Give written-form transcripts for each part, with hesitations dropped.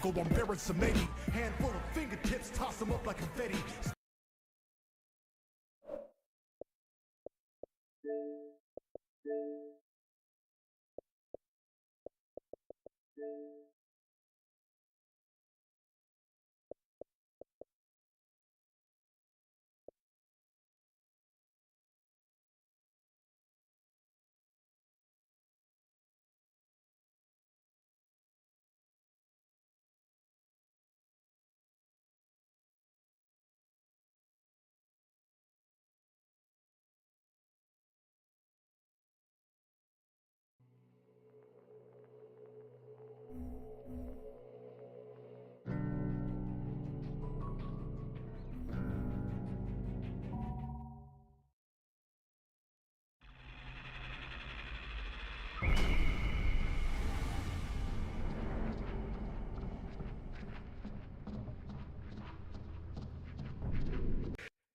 Go on Barrett-Samedi, handful of fingertips, toss them up like confetti.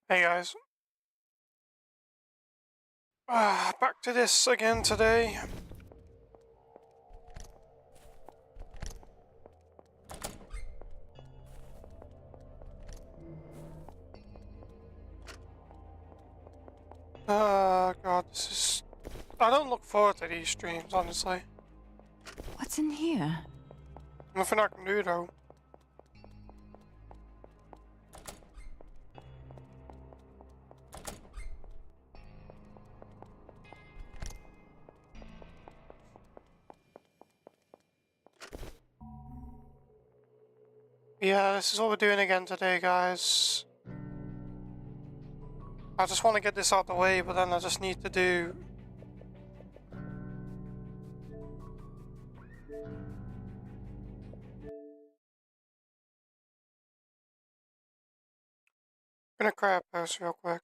Hey guys, back to this again today. God, this is... I don't look forward to these streams, honestly. What's in here? Nothing I can do though. Yeah, this is what we're doing again today, guys. I just want to get this out the way, but then I just need to do... I'm gonna create a post real quick.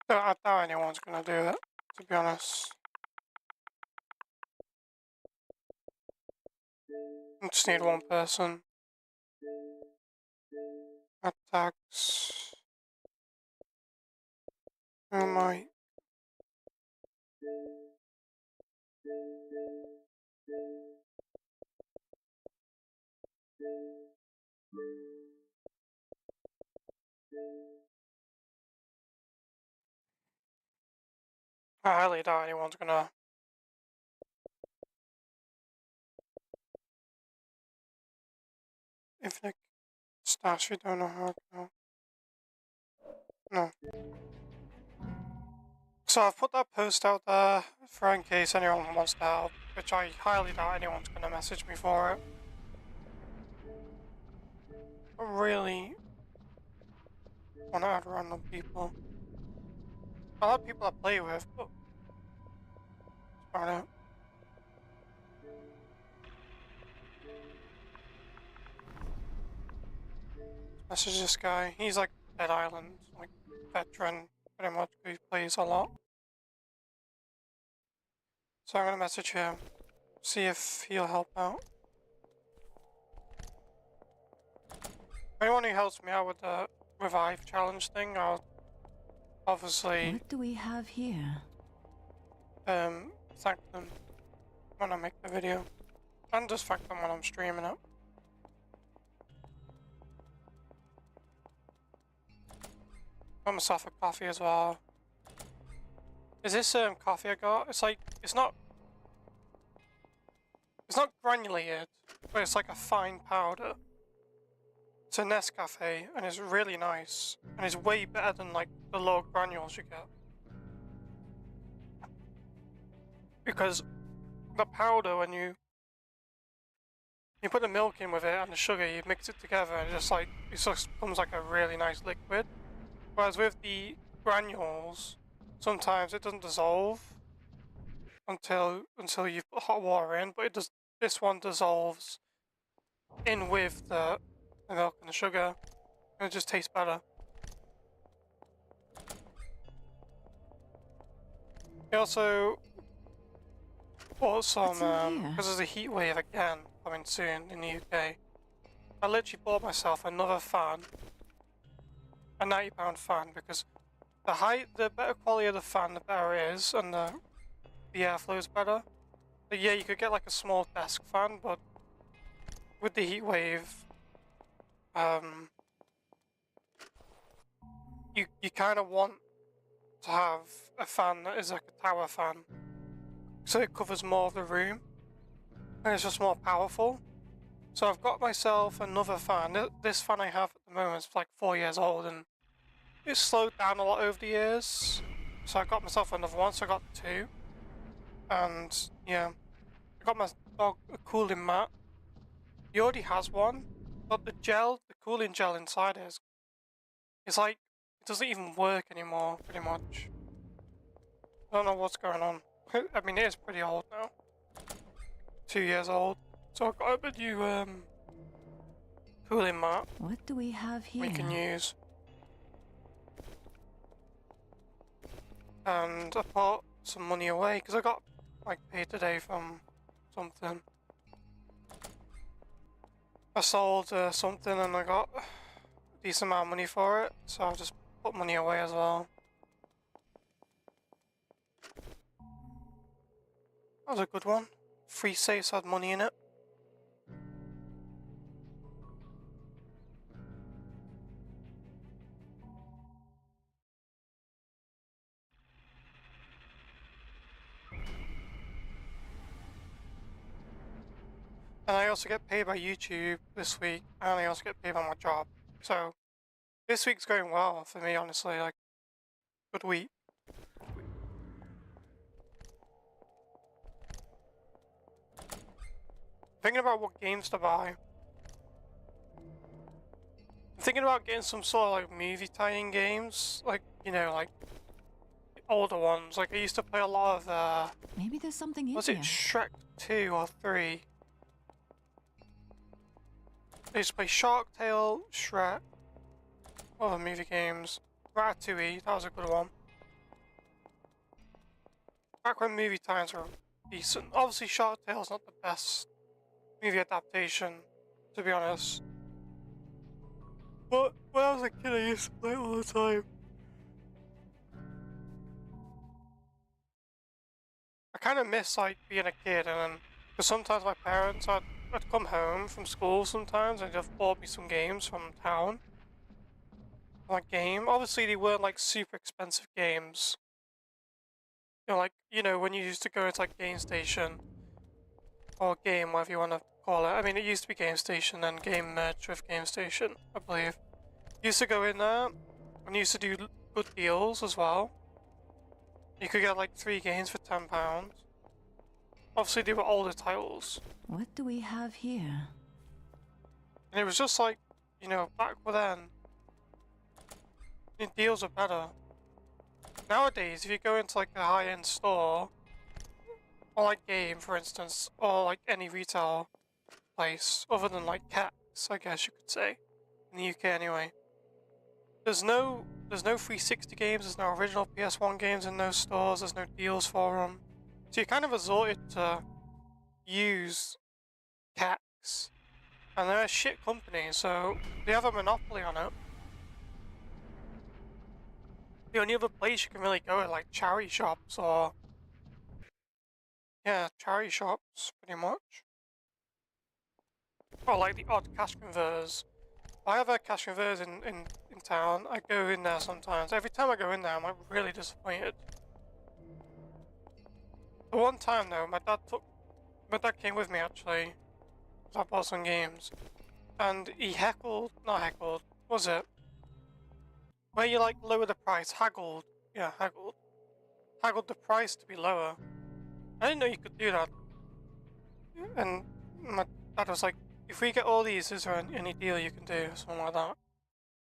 I doubt anyone's gonna do it, to be honest. I just need one person. Attacks. Who might? I highly doubt anyone's gonna... Infinite stash, we don't know how to go. No. So I've put that post out there for in case anyone wants to help, which I highly doubt anyone's gonna message me for it. I really want to add random people. I like people I play with, but that's about it. Message this guy. He's like Dead Island, like veteran, pretty much. He plays a lot. So I'm gonna message him, see if he'll help out. Anyone who helps me out with the revive challenge thing, I'll obviously What do we have here? thank them when I make the video. And just thank them when I'm streaming it. Got myself a coffee as well. Is this coffee I got? It's like it's not granulated, but it's like a fine powder. It's a Nescafe, and it's really nice, and it's way better than like the low granules you get. Because the powder, when you put the milk in with it and the sugar, you mix it together, and it just becomes like a really nice liquid. Whereas with the granules, sometimes it doesn't dissolve until you put hot water in, but it does. This one dissolves in with the milk and the sugar, and it just tastes better. I also bought some, because there's a heat wave again coming soon in the UK. I literally bought myself another fan, a £90 fan, because the better quality of the fan, the better it is, and the airflow is better. But yeah, you could get like a small desk fan, but with the heat wave, you kind of want to have a fan that is like a tower fan, so it covers more of the room, and it's just more powerful. So I've got myself another fan. This fan I have at the moment is like 4 years old, and it's slowed down a lot over the years. So I got myself another one, so I got two. And yeah, I got my dog a cooling mat. He already has one, but the cooling gel inside it's like, it doesn't even work anymore, pretty much. I don't know what's going on. I mean, it is pretty old now. 2 years old. So I've got a new cooling mat What do we have here? we can use. And I put some money away because I got like paid today from something. I sold something and I got a decent amount of money for it, so I'll just put money away as well. That was a good one. 3 safes had money in it. And I also get paid by YouTube this week, and I also get paid by my job. So this week's going well for me, honestly. Like, good week. Thinking about what games to buy. I'm thinking about getting some sort of like movie tie-in games, like, you know, like older ones. Like I used to play a lot of Maybe there's something in was here. it Shrek 2 or 3? I used to play Shark Tale, Shrek, other movie games. Ratatouille, that was a good one. Back when movie times were decent. Obviously Shark Tale's not the best movie adaptation, to be honest. But when I was a kid I used to play it all the time. I kind of miss like being a kid, and then, because sometimes my parents, I'd come home from school sometimes and they'd bought me some games from town. Like game, obviously they weren't like super expensive games. You know, like, you know, when you used to go to like Game Station, or Game, whatever you want to call it. I mean, it used to be Game Station and Game merged with Game Station, I believe. You used to go in there and you used to do good deals as well. You could get like 3 games for £10. Obviously they were older titles. What do we have here? And it was just like, you know, back then, the deals are better. Nowadays, if you go into like a high-end store, or like Game, for instance, or like any retail place, other than like Cats, I guess you could say, in the UK anyway, there's no 360 games, there's no original PS1 games in those stores, there's no deals for them. So you kind of resorted to use Cats, and they're a shit company, so they have a monopoly on it. The only other place you can really go is like charity shops, or yeah, charity shops, pretty much. Or like the odd cash converters. I have a cash converters in town. I go in there sometimes. Every time I go in there, I'm like really disappointed. The one time though, my dad came with me actually, because I bought some games. and he not heckled, was it? Where you like lower the price, haggled. Yeah, haggled. Haggled the price to be lower. I didn't know you could do that. And my dad was like, if we get all these, is there any deal you can do? Something like that.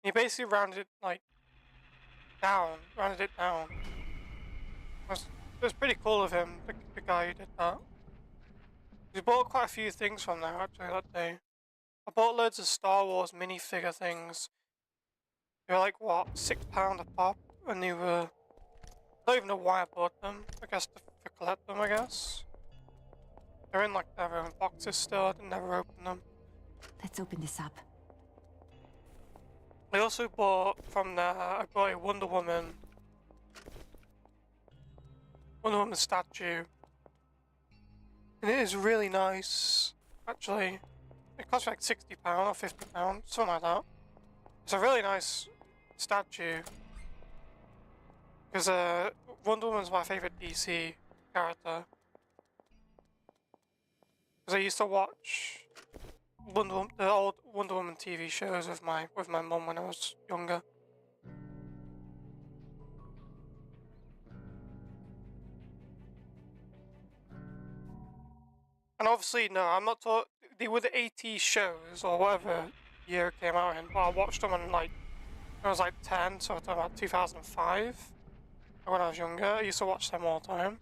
He basically rounded it like rounded it down. It was pretty cool of him, the guy who did that. We bought quite a few things from there actually that day. I bought loads of Star Wars minifigure things. They were like, what, £6 a pop? And they were... I don't even know why I bought them. I guess to collect them, I guess. They're in like their own boxes still, I didn't never open them. Let's open this up. I also bought from there, I bought a Wonder Woman statue. And it is really nice, actually. It costs like £60 or £50, something like that. It's a really nice statue. Because Wonder Woman's my favourite DC character. Because I used to watch the old Wonder Woman TV shows with my mum when I was younger. And obviously, no, I'm not talking. They were the 80s shows or whatever year it came out in, but I watched them when like I was like 10, so I'm talking about 2005. When I was younger, I used to watch them all the time.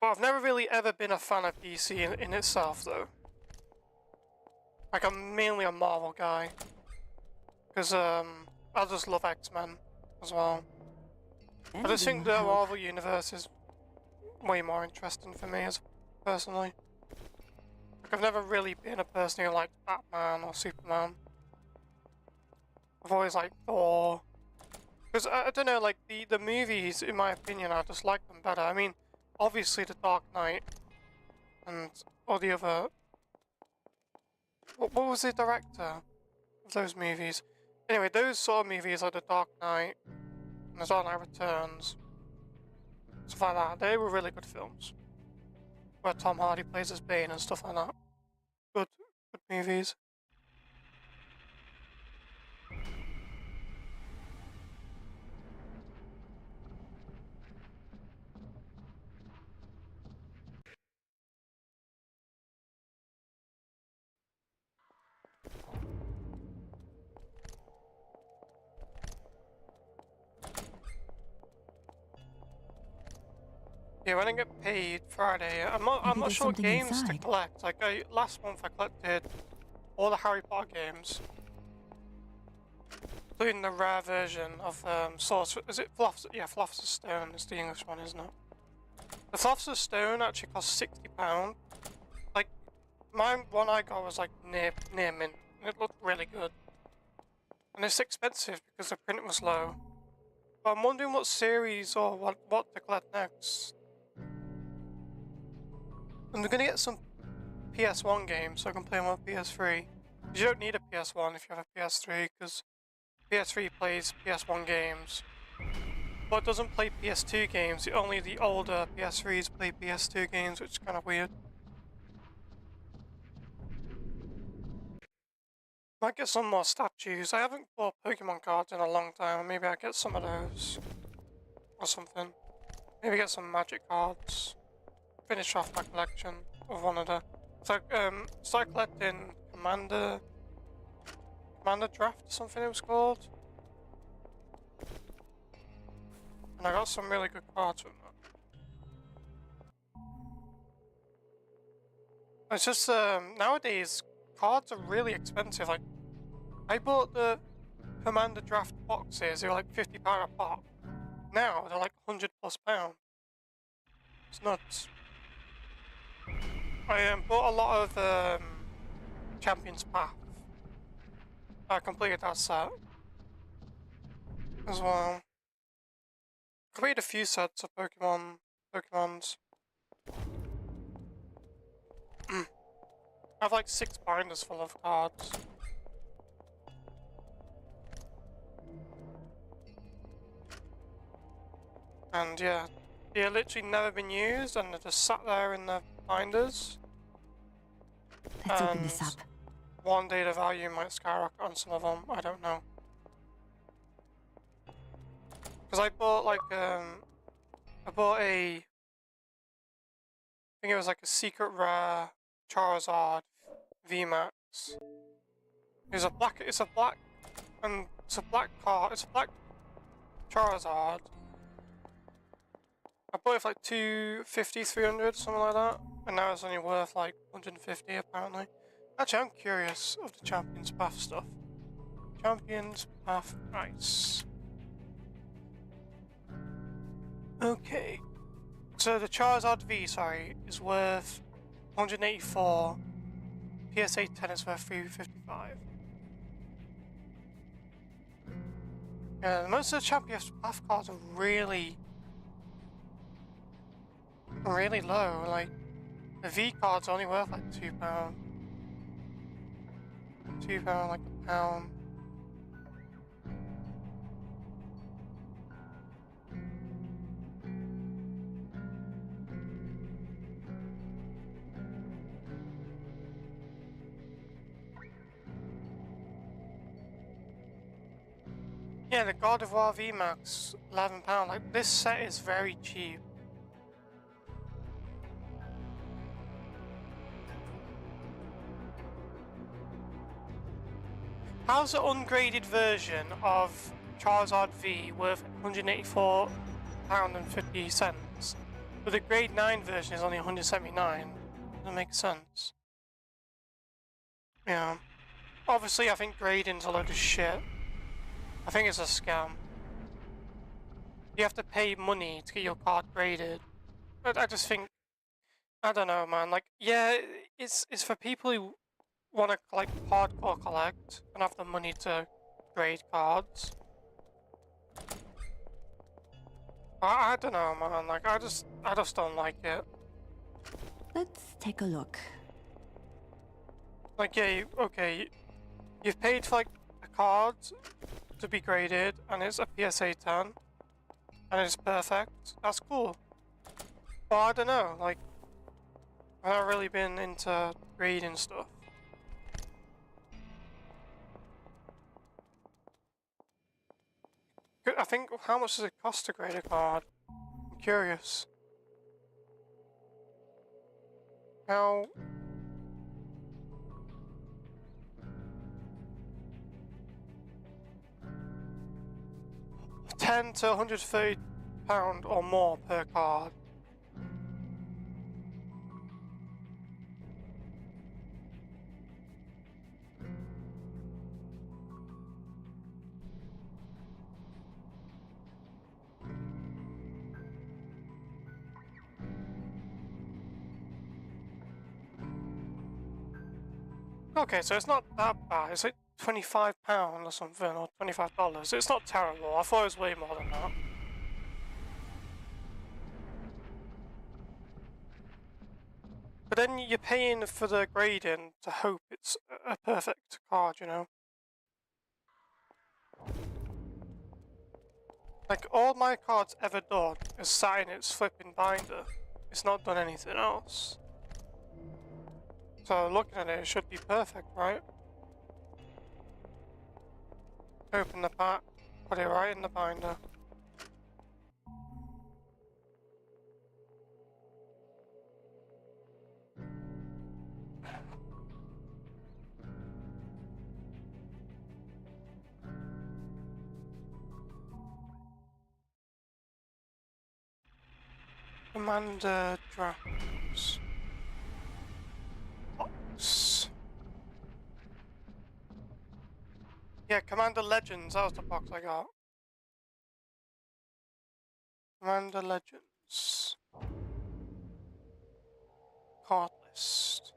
But I've never really ever been a fan of DC in itself, though. Like, I'm mainly a Marvel guy. Because, I just love X-Men as well. I just think the Marvel universe is way more interesting for me, personally. Like, I've never really been a person who liked Batman or Superman. I've always liked Thor. Because, I don't know, like, the movies, in my opinion, I just like them better. I mean, obviously The Dark Knight and all the other... What was the director of those movies? Anyway, those sort of movies like The Dark Knight and The Dark Knight Returns, stuff like that, they were really good films. Where Tom Hardy plays as Bane and stuff like that. Good movies. Yeah, when I get paid Friday, I'm not sure what games to collect. Like last month I collected all the Harry Potter games, including the rare version of is it Philosopher's Stone is the English one, isn't it? The Philosopher's Stone actually costs £60. Like my one I got was like near mint. It looked really good, and it's expensive because the print was low. But I'm wondering what series or what to collect next. I'm gonna get some PS1 games so I can play them on PS3. You don't need a PS1 if you have a PS3 because PS3 plays PS1 games, but it doesn't play PS2 games. Only the older PS3s play PS2 games, which is kind of weird. Might get some more statues. I haven't bought Pokemon cards in a long time. Maybe I'll get some of those or something. Maybe get some magic cards. Finish off my collection of one of the... So, start collecting Commander Draft or something it was called. And I got some really good cards from that. It's just, nowadays, cards are really expensive. Like, I bought the Commander Draft boxes, they were like £50 a pop. Now, they're like £100+. It's nuts. I bought a lot of Champion's Path. I completed that set as well. Completed a few sets of Pokemons. I have like 6 binders full of cards. And yeah, they've literally never been used and they're just sat there in the binders. Let's open this And up. one day the value might skyrocket on some of them. I don't know. Because I bought like I bought a, I think it was like a secret rare Charizard VMAX. It's a black card. It's a black Charizard. I bought it for like 250, 300, something like that, and now it's only worth like 150 apparently. Actually, I'm curious of the Champions Path stuff. Champions Path price. Okay, so the Charizard V, sorry, is worth 184. PSA 10 is worth 355. Yeah, most of the Champions Path cards are really low. Like the V card's only worth like £2. £2, like £1. Yeah, the God of War VMAX, £11. Like this set is very cheap. How's the ungraded version of Charizard V worth £184 and 50 cents, but the grade 9 version is only 179? Doesn't make sense. Yeah. Obviously, I think grading's a load of shit. I think it's a scam. You have to pay money to get your card graded. But I just think, I don't know, man. Like, yeah, it's for people who want to like hardcore collect and have the money to grade cards. I don't know, man. Like, I just don't like it. Let's take a look. Like, yeah, okay, you've paid for like a card to be graded, and it's a PSA 10, and it's perfect. That's cool. But I don't know, like, I've not really been into grading stuff. I think, how much does it cost to grade a card? I'm curious. How... £10 to £130 or more per card. Okay, so it's not that bad. It's like £25 or something, or $25. It's not terrible. I thought it was way more than that. But then you're paying for the grading to hope it's a perfect card, you know? Like, all my cards ever done is sat in its flipping binder. It's not done anything else. So looking at it, it should be perfect, right? Open the pack, put it right in the binder. Commander Dragons. Box. Yeah, Commander Legends, that was the box I got. Commander Legends. Card list.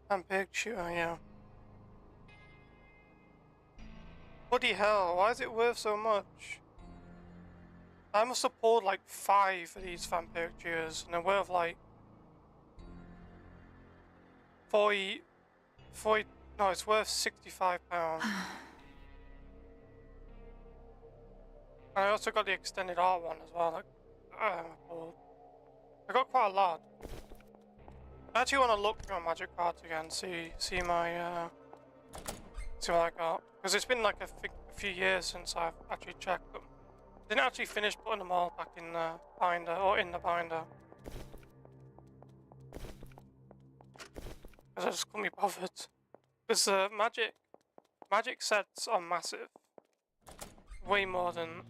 And big shooter, yeah. Bloody hell, why is it worth so much? I must have pulled like 5 of these vampiric gears and they're worth like 40, no, it's worth £65. And I also got the extended art one as well, like, I got quite a lot. I actually want to look through my magic cards again, see my, see what I got. Because it's been like a few years since I've actually checked them. Didn't actually finish putting them all back in the binder, or in the binder. Because I just couldn't be bothered. Because magic sets are massive. Way more than...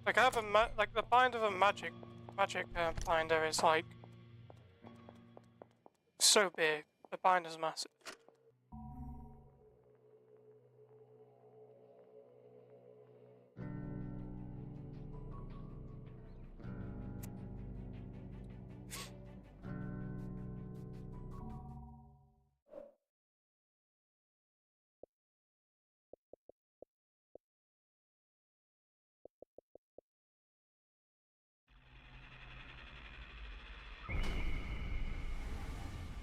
Like I have like the binder of a magic binder is like... so big. The binder's massive.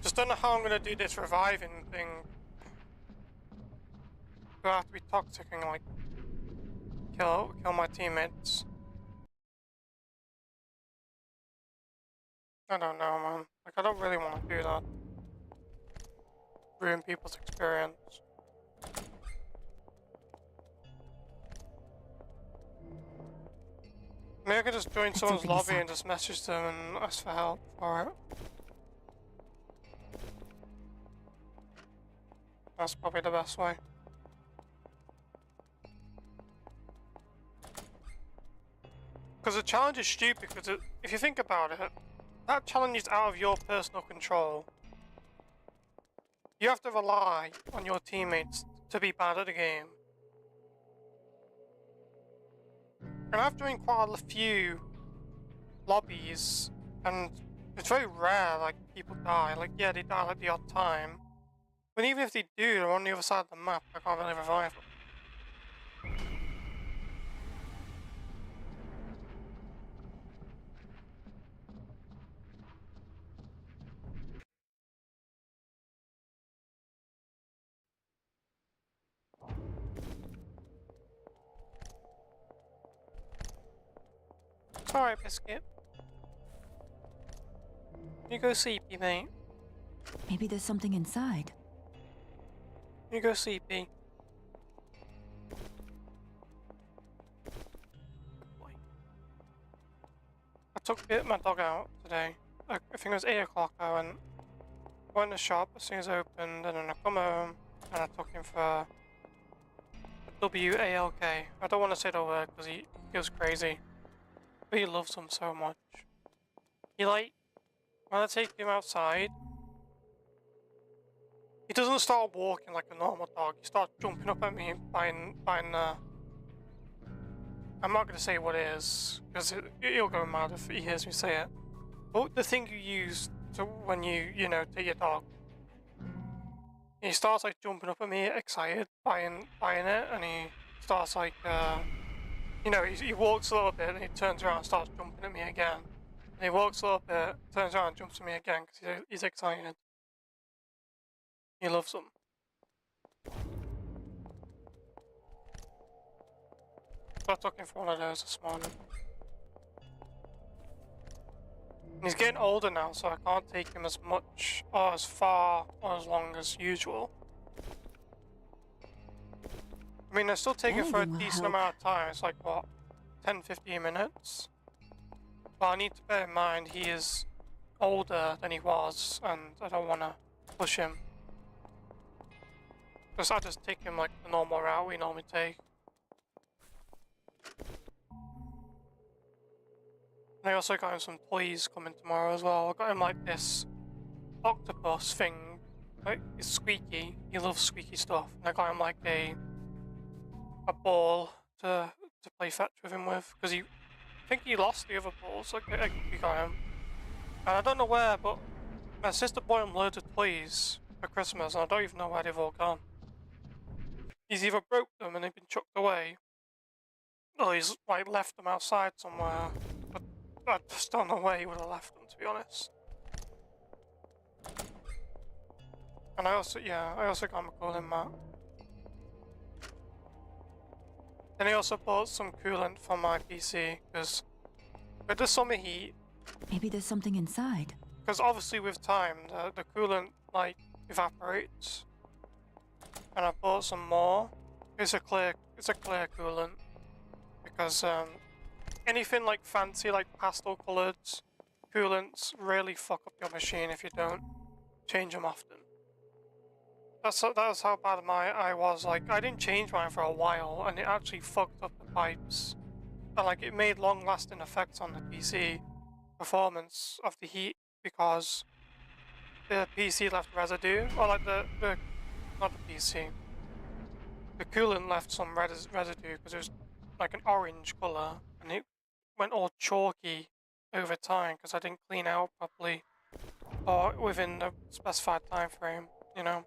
Just don't know how I'm gonna do this reviving thing. Do I have to be toxic and like kill my teammates? I don't know, man. Like I don't really want to do that. Ruin people's experience. Maybe I could just join someone's lobby and just message them and ask for help for it. That's probably the best way. Because the challenge is stupid, because if you think about it, that challenge is out of your personal control. You have to rely on your teammates to be bad at the game. And I've joined quite a few lobbies, and it's very rare, like, people die. Like, yeah, they die at the odd time. But even if they do, they're on the other side of the map, I can't really revive them. It's alright, Biscuit. You go sleepy, mate. Maybe there's something inside. You go sleepy. Good boy. I took my dog out today. I think it was 8 o'clock. I went in the shop as soon as I opened, and then I come home and I took him for a WALK. I don't want to say the word because he goes crazy. But he loves them so much. He when I take him outside, he doesn't start walking like a normal dog. He starts jumping up at me I'm not going to say what it is, because he'll go mad if he hears me say it. But the thing you use to when you take your dog. He starts like jumping up at me, excited, buying it, and he starts like, he walks a little bit and he turns around and starts jumping at me again. And he walks a little bit, turns around and jumps at me again because he's excited. He loves them. So I took him for one of those this morning. And he's getting older now, so I can't take him as much or as far or as long as usual. I mean, I still take it for a decent amount of time. It's like, what, 10-15 minutes? But I need to bear in mind he is older than he was, and I don't want to push him. Because I just take him like the normal route we normally take. And I also got him some toys coming tomorrow as well. I got him like this octopus thing. Like, it's squeaky. He loves squeaky stuff. And I got him like a ball to play fetch with him with. Because I think he lost the other balls. Like, we got him. And I don't know where, but my sister bought him loads of toys for Christmas, and I don't even know where they've all gone. he's either broke them and they've been chucked away, or he's like left them outside somewhere. But I just don't know where he would have left them, to be honest. And I also got him a cooling mat. Then I also bought some coolant for my PC, because with the summer heat, Maybe there's something inside. because obviously with time, the coolant like evaporates. And I bought some more. It's a clear coolant, because anything like fancy, like pastel coloured coolants really fuck up your machine if you don't change them often. That's how bad I was. Like, I didn't change mine for a while, and it actually fucked up the pipes. And like, it made long-lasting effects on the PC performance of the heat, because the PC left residue, or like not the PC. The coolant left some residue because it was like an orange colour, and it went all chalky over time because I didn't clean out properly or within the specified time frame, you know.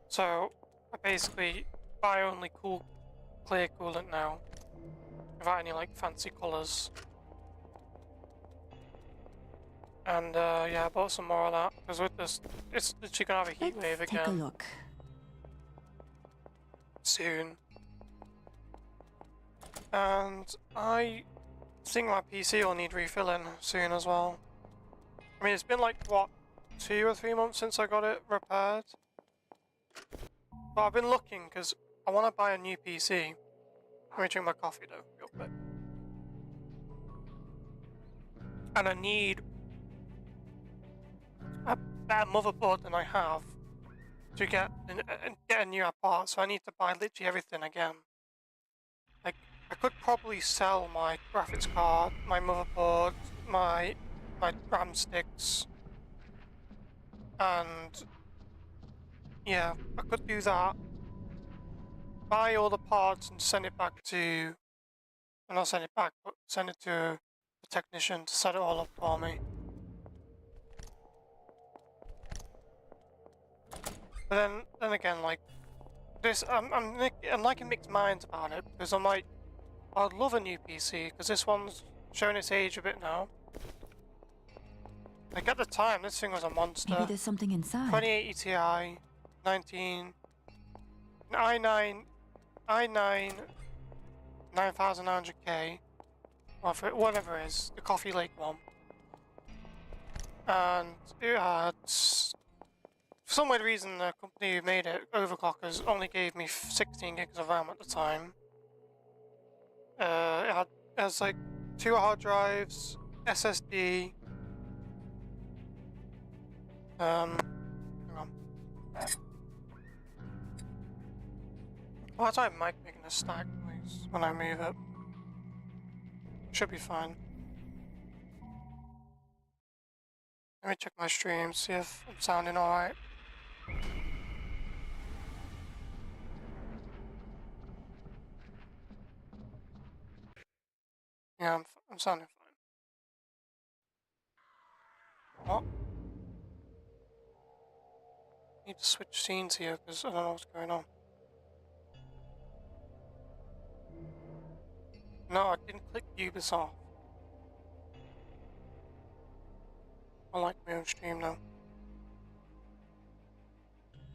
So I basically buy only clear coolant now, without any like fancy colours. And yeah, I bought some more of that because with this, it's literally gonna have a heat wave Let's take a again look. soon. And I think my PC will need refilling soon as well. I mean, it's been like, what, 2 or 3 months since I got it repaired? But I've been looking because I want to buy a new PC. Let me drink my coffee though, real quick. And I need a better motherboard than I have to get a new part, so I need to buy literally everything again. Like, I could probably sell my graphics card, my motherboard, my RAM sticks, and yeah, I could do that. Buy all the parts and send it back to, well, not send it back, but send it to the technician to set it all up for me. But then again, like this, I'm like in mixed minds about it, because I'm like, I'd love a new PC because this one's showing its age a bit now. Like at the time, this thing was a monster. Maybe there's something inside. 2080 Ti, i9 9900K, or whatever it is, the Coffee Lake one. And it had, for some weird reason, the company who made it, Overclockers, only gave me 16 gigs of RAM at the time. It has like 2 hard drives, SSD. Hang on. Why is my mic making a stack noise when I move it? Should be fine. Let me check my stream, see if I'm sounding alright. Yeah, I'm sounding fine. What? Need to switch scenes here because I don't know what's going on. No, I didn't click Ubisoft. I like my own stream now.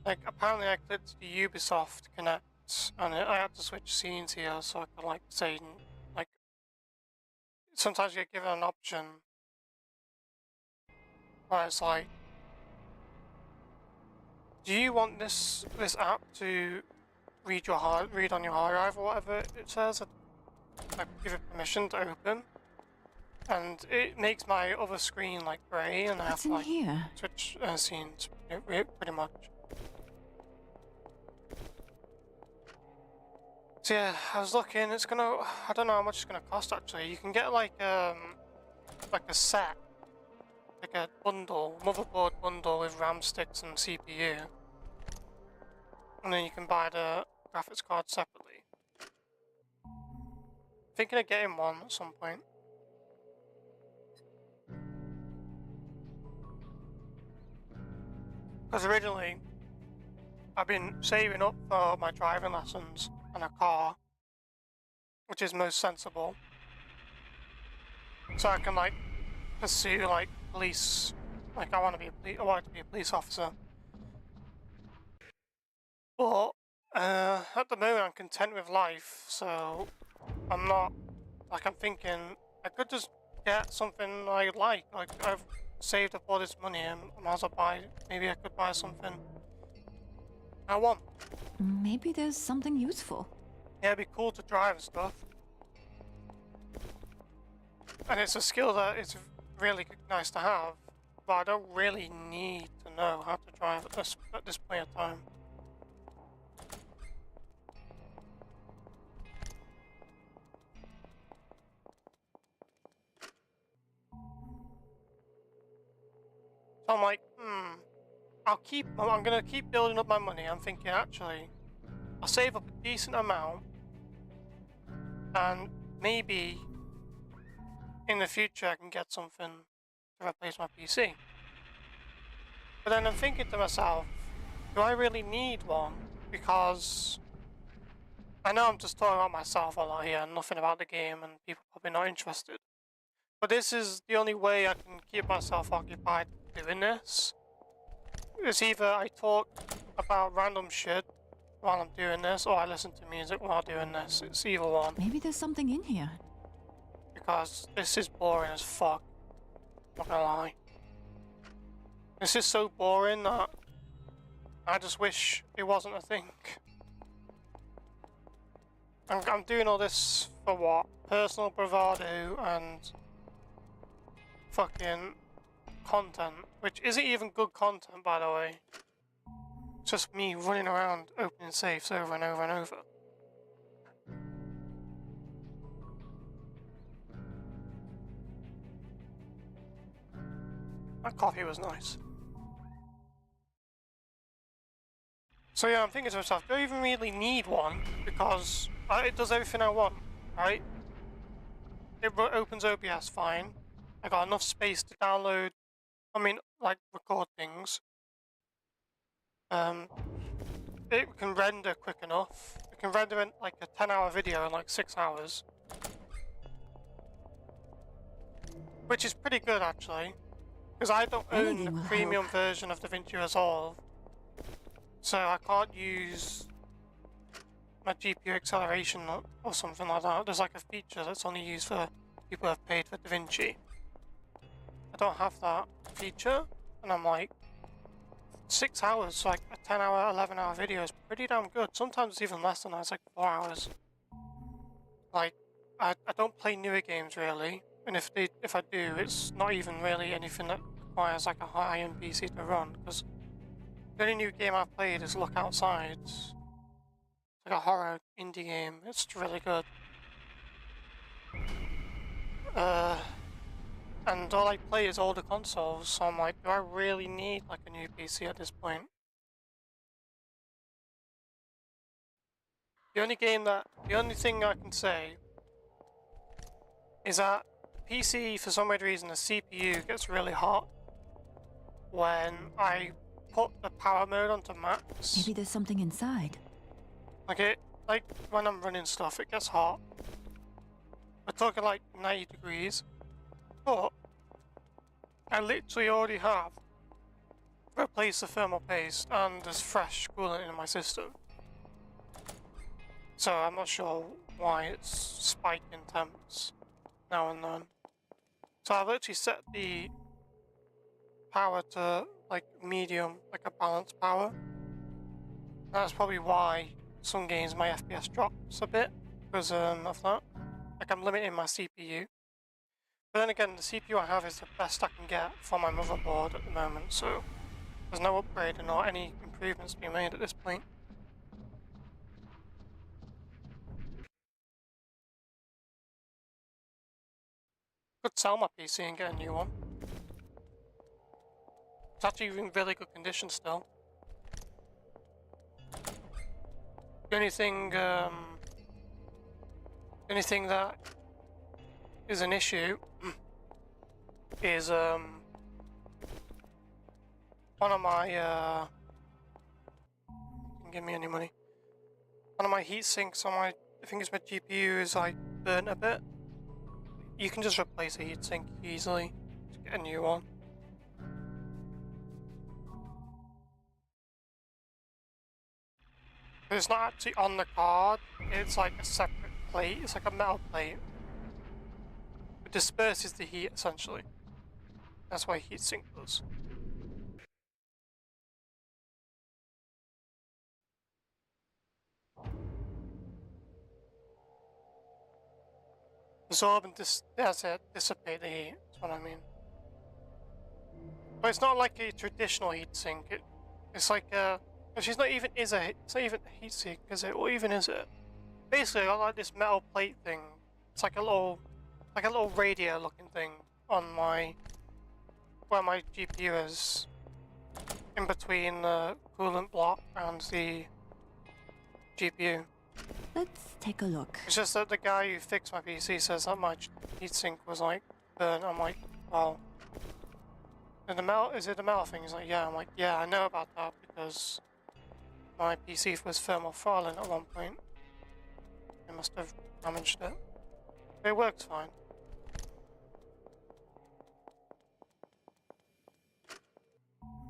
Like, apparently I clicked the Ubisoft Connect, and I had to switch scenes here so I could, like, say, like, sometimes you get given an option where it's like, do you want this app to read on your hard drive or whatever it says? I give it permission to open, and it makes my other screen like grey, and I have What's to in like here? switch scenes pretty much. So yeah, I was looking. It's gonna, I don't know how much it's gonna cost actually. You can get like a set, like a bundle, motherboard bundle with RAM sticks and CPU, and then you can buy the graphics card separately. Thinking of getting one at some point. Because originally, I've been saving up for my driving lessons and a car, which is most sensible. So I can like pursue like police. Like I want to to be a police officer. But at the moment I'm content with life, so I'm not like I'm thinking I could just get something I like. Like I've saved up all this money and I might as well buy. Maybe I could buy something I want. Maybe there's something useful. Yeah, it'd be cool to drive and stuff. And it's a skill that is really nice to have, but I don't really need to know how to drive at this point in time. So I'm like, I'm gonna keep building up my money. I'm thinking, actually, I'll save up a decent amount, and maybe in the future I can get something to replace my PC. But then I'm thinking to myself, do I really need one? Because I know I'm just talking about myself a lot here and nothing about the game, and people are probably not interested. But this is the only way I can keep myself occupied doing this. It's either I talk about random shit while I'm doing this, or I listen to music while doing this. It's either one. Maybe there's something in here. Because this is boring as fuck. Not gonna lie. This is so boring that I just wish it wasn't a thing. I'm doing all this for what? Personal bravado and fucking content, which isn't even good content, by the way. It's just me running around opening safes over and over and over. That coffee was nice. So yeah, I'm thinking to myself, do I even really need one? Because it does everything I want, right? It opens OBS fine. I got enough space to download, like record things. It can render quick enough. It can render in like a 10-hour video in like 6 hours. Which is pretty good actually. Because I don't own the premium version of DaVinci Resolve. So I can't use my GPU acceleration or something like that. There's like a feature that's only used for people who have paid for DaVinci. I don't have that feature, and I'm like, 6 hours, like a 10-hour, 11-hour video is pretty damn good. Sometimes it's even less than that, it's like 4 hours. Like, I don't play newer games really, and if I do, it's not even really anything that requires like a high-end PC to run, because the only new game I've played is Look Outside. It's like a horror indie game. It's really good. And all I play is older consoles, so I'm like, do I really need like a new PC at this point? The only thing I can say is that PC, for some weird reason, the CPU gets really hot when I put the power mode onto max. Maybe there's something inside. Like when I'm running stuff, it gets hot. We're talking like 90 degrees, but I literally already have replaced the thermal paste and there's fresh coolant in my system. So I'm not sure why it's spiking temps now and then. So I've actually set the power to like medium, like a balanced power. That's probably why some games my FPS drops a bit because of that. Like I'm limiting my CPU. But then again, the CPU I have is the best I can get for my motherboard at the moment, so there's no upgrading or any improvements being made at this point. Could sell my PC and get a new one. It's actually in really good condition still. The only thing that is an issue is one of my give me any money. One of my heat sinks on my, I think it's my GPU, is like burnt a bit. You can just replace a heat sink easily to get a new one. But it's not actually on the card, it's like a separate plate, it's like a metal plate. It disperses the heat essentially. That's why heat sink does. Absorb and dissipate the heat, that's what I mean. But it's not like a traditional heat sink, it's like a... She's not even it's not even a heat sink, is it? Or even is it? Basically, I got like this metal plate thing. It's like a little radio looking thing on my... where my GPU is. In between the coolant block and the GPU. Let's take a look. It's just that the guy who fixed my PC says that my heatsink was like burnt. I'm like, well, and is it the metal thing? He's like, yeah. I'm like, yeah, I know about that because my PC was thermal throttling at one point. It must have damaged it. It works fine.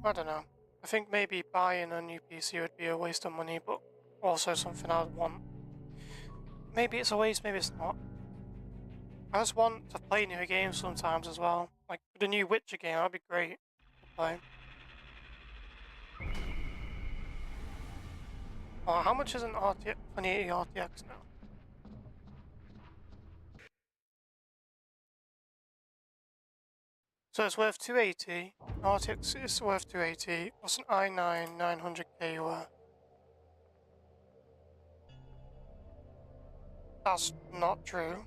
I don't know. I think maybe buying a new PC would be a waste of money, but also something I'd want. Maybe it's a waste, maybe it's not. I just want to play new games sometimes as well. Like the new Witcher game, that'd be great to play. Oh, how much is an RTX 2080 RTX now? So it's worth 280. RTX is worth 280. What's an i9 900K worth? That's not true.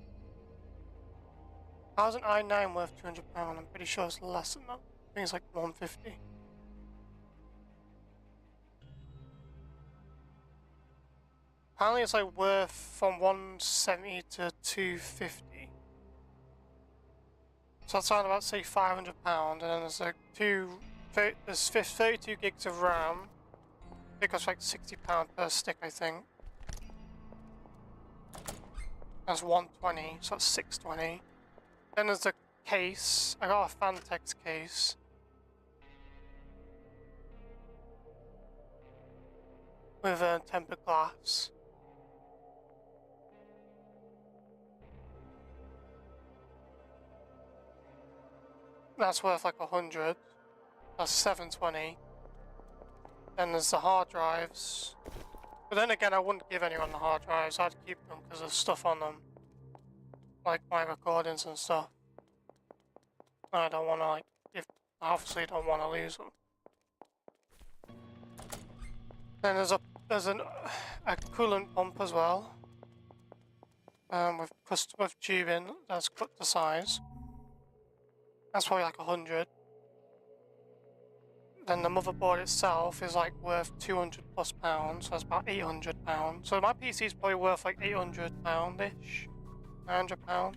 How's an i9 worth £200? I'm pretty sure it's less than that. I think it's like 150. Apparently it's like worth from 170 to 250. So that's around about say £500, and then there's like there's 32 gigs of RAM. It costs like £60 per stick, I think. That's 120, so that's 620. Then there's the case. I got a Fantex case. With a tempered glass. That's worth like 100. That's 720. Then there's the hard drives. But then again, I wouldn't give anyone the hard drives. I'd keep them because there's stuff on them. Like my recordings and stuff. I don't want to like, obviously don't want to lose them. Then there's a coolant pump as well. With tubing that's cut to size. That's probably like 100. Then the motherboard itself is like worth 200 plus pounds, so that's about 800 pounds. So my PC is probably worth like 800 pound-ish, 900 pound.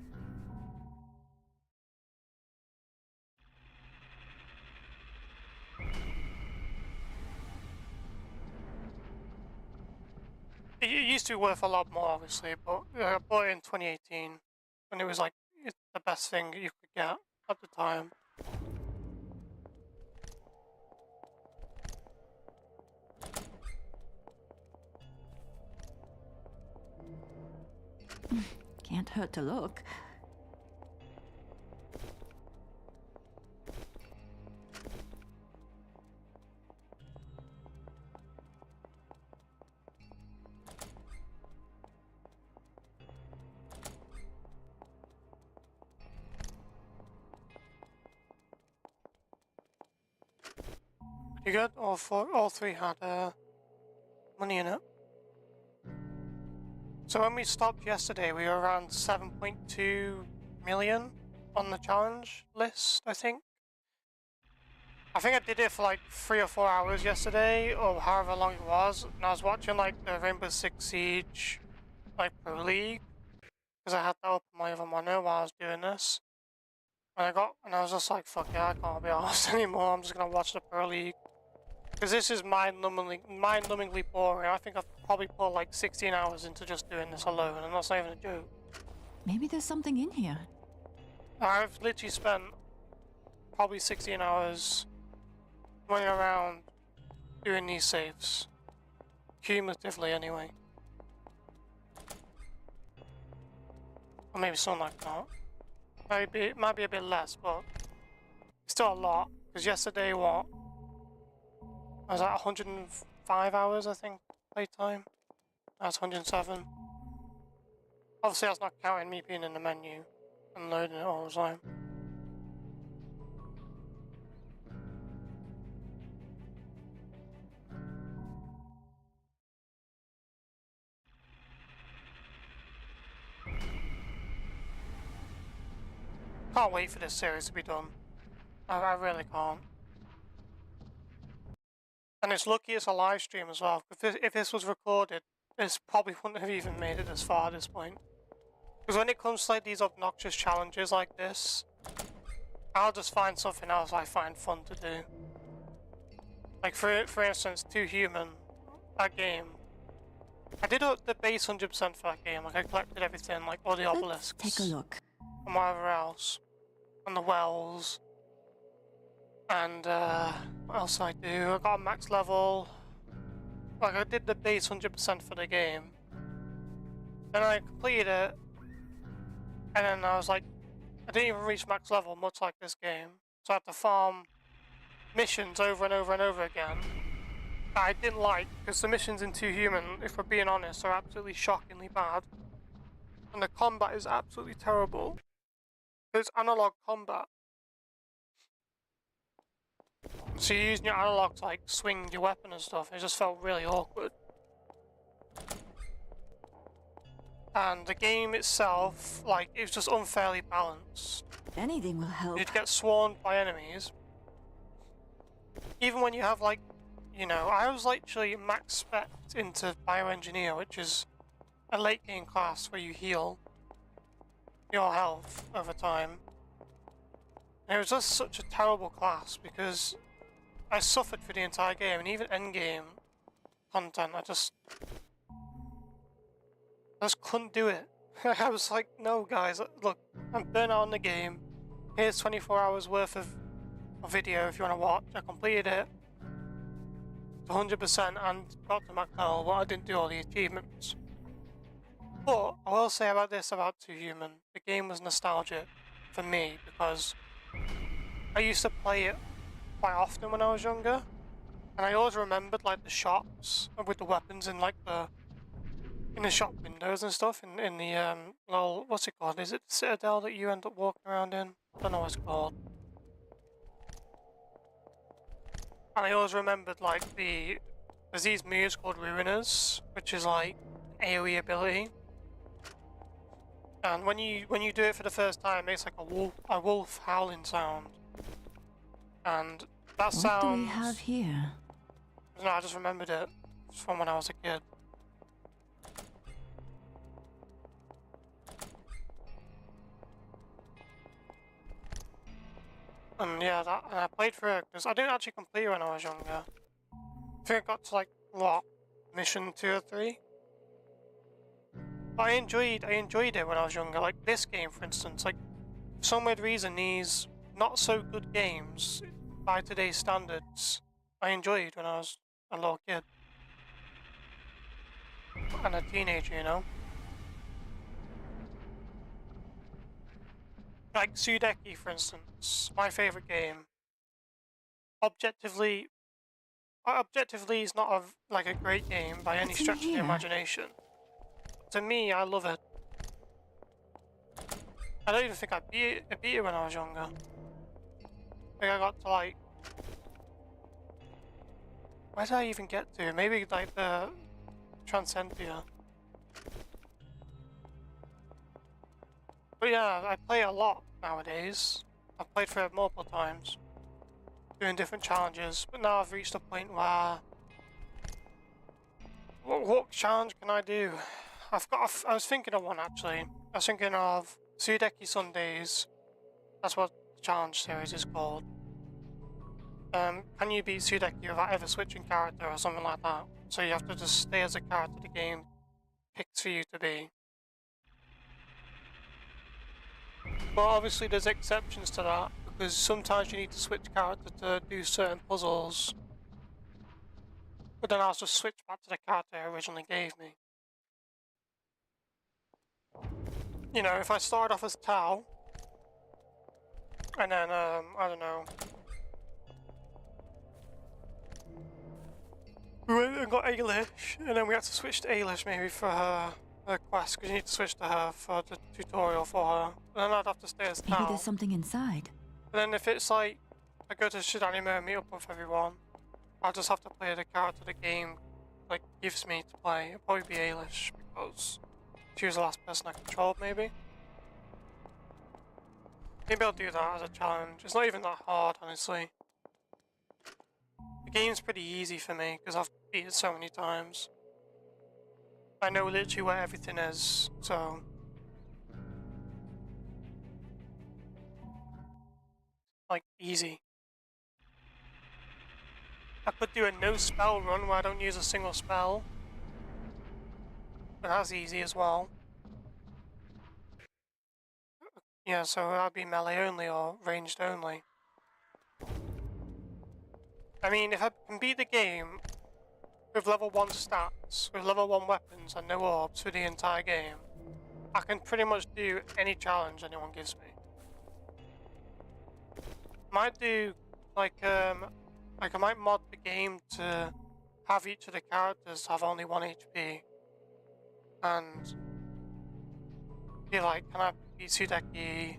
It used to be worth a lot more, obviously, but I bought it in 2018 when it was like the best thing you could get at the time. Can't hurt to look. Pretty good. All three had money in it. So when we stopped yesterday, we were around 7.2 million on the challenge list, I think. I think I did it for like 3 or 4 hours yesterday, or however long it was, and I was watching like the Rainbow Six Siege, like Pro League, because I had that up on my other monitor while I was doing this. And I was just like, fuck yeah, I can't be arsed anymore, I'm just gonna watch the Pro League. Because this is mind-numbingly boring. I think I've probably put like 16 hours into just doing this alone, and that's not even a joke. Maybe there's something in here. I've literally spent probably 16 hours running around doing these saves. Cumulatively, anyway. Or maybe something like that. It might be a bit less, but it's still a lot. Because yesterday, what? I was at 105 hours, I think, playtime. That's 107. Obviously, that's not counting me being in the menu and loading it all the time. Can't wait for this series to be done. I really can't. And it's lucky it's a live stream as well. If this was recorded, this probably wouldn't have even made it this far at this point. Because when it comes to like these obnoxious challenges like this, I'll just find something else I find fun to do. Like for instance, Too Human, that game. I did the base 100% for that game. Like I collected everything, like all the obelisks. Let's take a look. And whatever else. And the wells. And what else did I do? I got a max level. Like I did the base 100% for the game. Then I completed it. And then I was like, I didn't even reach max level, much like this game. So I had to farm missions over and over and over again. That I didn't like, because the missions in Too Human, if we're being honest, are absolutely shockingly bad. And the combat is absolutely terrible. It's analog combat. So you're using your analog to like swing your weapon and stuff. It just felt really awkward. And the game itself, like, it was just unfairly balanced. Anything will help. You'd get swarmed by enemies. Even when you have like, you know, I was literally max spec into Bioengineer, which is a late game class where you heal your health over time. And it was just such a terrible class because I suffered for the entire game, and even endgame content, I just couldn't do it. I was like, no guys, look, I'm burnt out on the game. Here's 24 hours worth of video if you want to watch. I completed it to 100% and got to max level, but I didn't do all the achievements. But I will say about this, about Too Human, the game was nostalgic for me because I used to play it quite often when I was younger, and I always remembered like the shops with the weapons in like in the shop windows and stuff in the little, what's it called? Is it the Citadel that you end up walking around in? I don't know what it's called. And I always remembered like there's these moves called Ruiners, which is like an AoE ability. And when you do it for the first time, it makes like a wolf howling sound. And that sound. What do we have here? No, I just remembered it from when I was a kid. And yeah, and I played through it because I didn't actually complete it when I was younger. I think I got to like what, mission 2 or 3. But I enjoyed it when I was younger. Like this game, for instance, like for some weird reason, these not so good games by today's standards, I enjoyed when I was a little kid and a teenager, you know. Like Sudeki, for instance, my favorite game. Objectively, is not like a great game by any What's in stretch of the here? imagination. To me, I love it. I don't even think I beat it when I was younger. I think I got to like, where did I even get to? Maybe like the Transcendia. But yeah, I play a lot nowadays. I've played through it multiple times, doing different challenges, but now I've reached a point where what challenge can I do? I was thinking of one actually. I was thinking of Sudeki Sundays. That's what the challenge series is called. can you beat Sudeki without ever switching character or something like that? So you have to just stay as a character the game picks for you to be. But obviously there's exceptions to that, because sometimes you need to switch character to do certain puzzles. But then I'll just switch back to the character I originally gave me. You know, if I started off as Tao, and then, I don't know, we went and got Ailish, and then we had to switch to Ailish maybe for her quest, because you need to switch to her for the tutorial for her. And then I'd have to stay as Maybe Tao. there's something inside. And then if it's like, I go to Shidanime and meet up with everyone, I'll just have to play the character the game like gives me to play. It'll probably be Ailish, because she was the last person I controlled, maybe. Maybe I'll do that as a challenge. It's not even that hard, honestly. The game's pretty easy for me, because I've beat it so many times. I know literally where everything is, so... like, easy. I could do a no spell run where I don't use a single spell. But that's easy as well. Yeah, so that'd be melee only or ranged only. I mean, if I can beat the game with level 1 stats, with level 1 weapons and no orbs for the entire game, I can pretty much do any challenge anyone gives me. Might do, like I might mod the game to have each of the characters have only 1 HP. And be like, can I beat Sudeki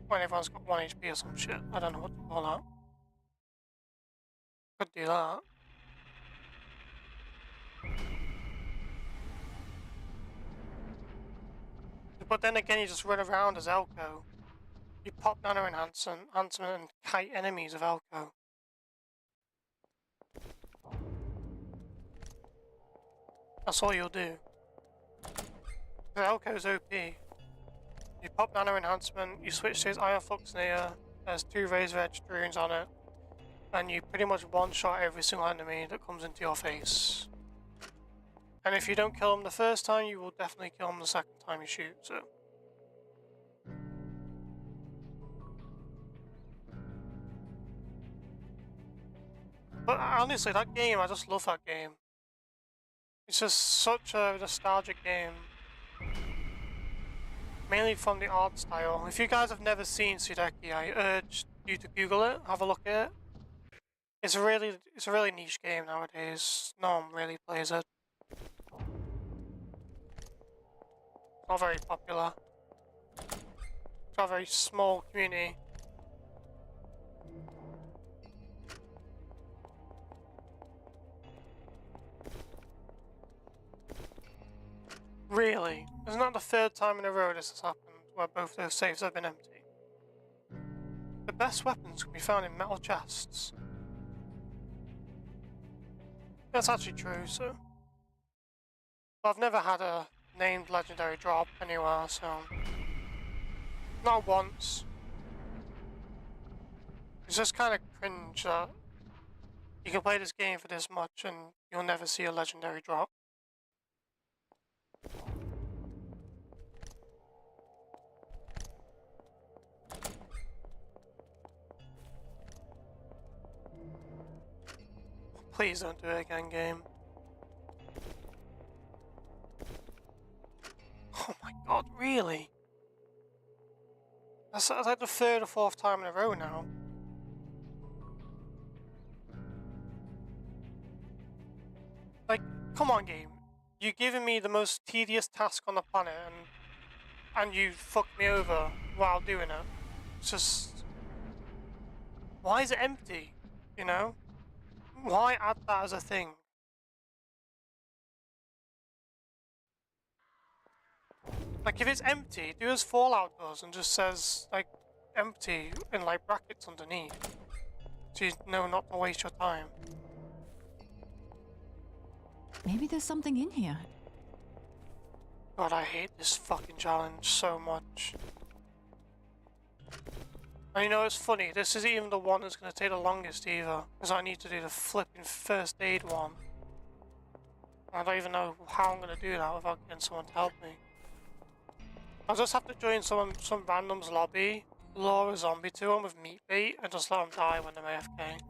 when everyone's got 1 HP or some shit? I don't know what to call that. Could do that. But then again, you just run around as Elko. You pop nano enhancement and kite enemies of Elko. That's all you'll do. The Elko's OP. You pop nano enhancement, you switch to his Iron Flux Near, there's 2 Razor Edge Drunes on it, and you pretty much one-shot every single enemy that comes into your face. And if you don't kill them the first time, you will definitely kill them the second time you shoot, so... But honestly, that game, I just love that game. It's just such a nostalgic game. Mainly from the art style. If you guys have never seen Sudeki, I urge you to Google it, have a look at it. It's a really niche game nowadays. No one really plays it. It's not very popular. It's got a very small community. Really? It's not the 3rd time in a row this has happened, where both those safes have been empty. The best weapons can be found in metal chests. That's actually true, so... Well, I've never had a named legendary drop anywhere, so... Not once. It's just kind of cringe that you can play this game for this much and you'll never see a legendary drop. Please don't do it again, game. Oh my god, really? That's like the 3rd or 4th time in a row now. Like, come on, game. You're giving me the most tedious task on the planet and you fucked me over while doing it. It's just... Why is it empty? You know? Why add that as a thing? Like, if it's empty, do as Fallout does and just says, like, empty in, like, brackets underneath. So you know not to waste your time. Maybe there's something in here. God, I hate this fucking challenge so much. And you know, it's funny, this isn't even the one that's going to take the longest either, because I need to do the flipping first aid one. I don't even know how I'm going to do that without getting someone to help me. I'll just have to join some random's lobby, lure a zombie to them with meat bait, and just let them die when they're AFK.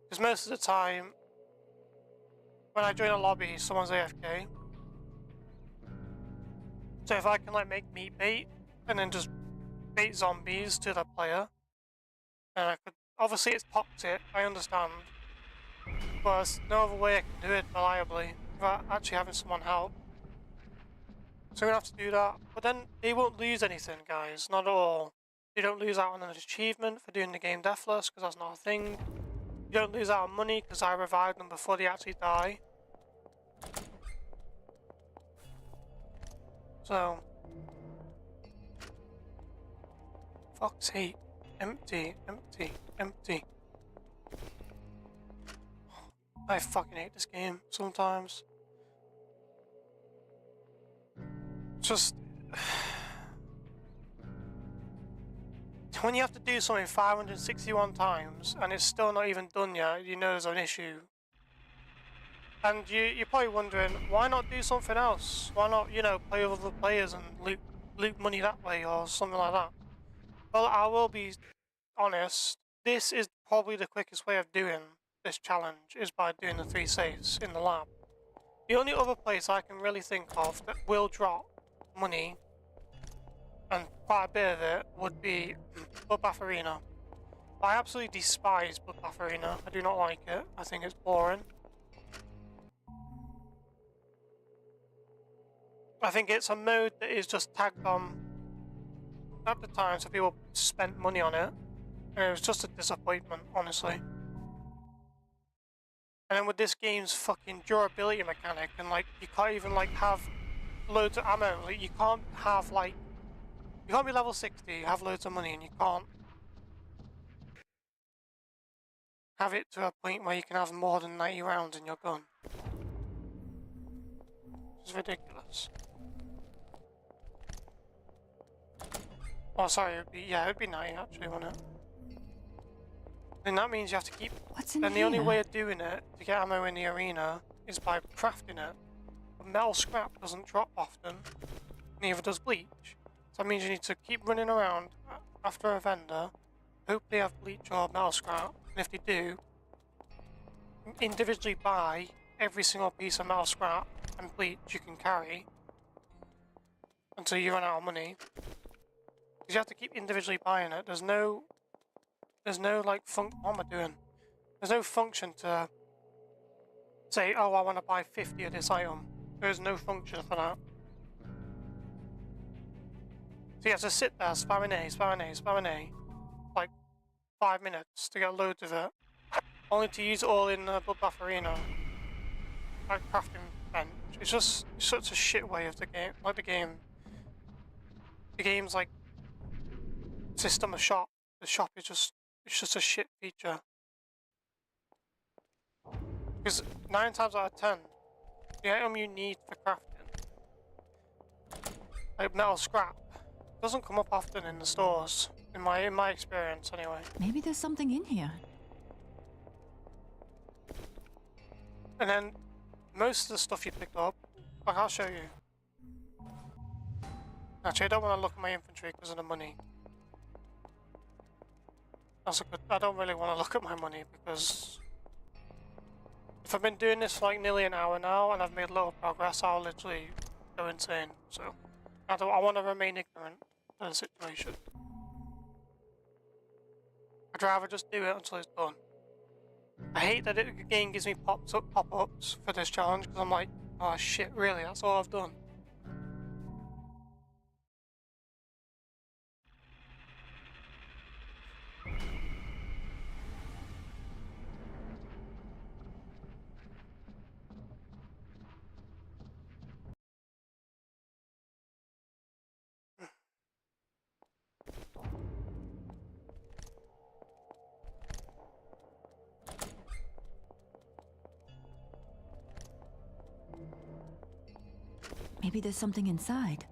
Because most of the time, when I join a lobby, someone's AFK. So if I can like make meat bait, and then just bait zombies to the player, then I could... Obviously it's toxic, I understand. But there's no other way I can do it reliably without actually having someone help. So I'm gonna have to do that. But then they won't lose anything, guys. Not at all. You don't lose out on an achievement for doing the game deathless, because that's not a thing. You don't lose out on money, because I revived them before they actually die. So... Fuck's sake. Empty, empty, empty. I fucking hate this game sometimes. Just... when you have to do something 561 times and it's still not even done yet, you know there's an issue. And you're probably wondering, why not do something else? Why not, you know, play with other players and loot money that way or something like that? Well, I will be honest, this is probably the quickest way of doing this challenge, is by doing the 3 safes in the lab. The only other place I can really think of that will drop money, and quite a bit of it, would be Bloodbath Arena. I absolutely despise Bloodbath Arena. I do not like it. I think it's boring. I think it's a mode that is just tagged on at the time, so people spent money on it, and it was just a disappointment, honestly. And then with this game's fucking durability mechanic, and like, you can't even like have loads of ammo, like you can't have like, you can't be level 60, have loads of money, and you can't have it to a point where you can have more than 90 rounds in your gun. It's ridiculous. Oh, sorry, it'd be 90 actually, wouldn't it? And that means you have to keep... What's in then the here? only way of doing it to get ammo in the arena is by crafting it. But metal scrap doesn't drop often, neither does bleach. So that means you need to keep running around after a vendor, hope they have bleach or metal scrap, and if they do, individually buy every single piece of metal scrap and bleach you can carry until you run out of money. Because you have to keep individually buying it. There's no like what am I doing? There's no function to say, oh, I want to buy 50 of this item. There's no function for that. So you have to sit there spamming A, spamming A, spamming A, like 5 minutes to get loads of it, only to use it all in the Bloodbath Arena, like crafting bench. It's just such a shit way of the game. Like the game's like system of shop. The shop is just a shit feature. Because 9 times out of 10, the item you need for crafting, like metal scrap, doesn't come up often in the stores. In my experience, anyway. Maybe there's something in here. And then most of the stuff you pick up, like I'll show you. Actually, I don't want to look at my inventory because of the money. I don't really want to look at my money because if I've been doing this for like nearly an hour now and I've made little progress, I'll literally go insane. So I want to remain ignorant of the situation. I'd rather just do it until it's done. I hate that the game gives me pop-ups for this challenge because I'm like, oh shit, really? That's all I've done. Maybe there's something inside.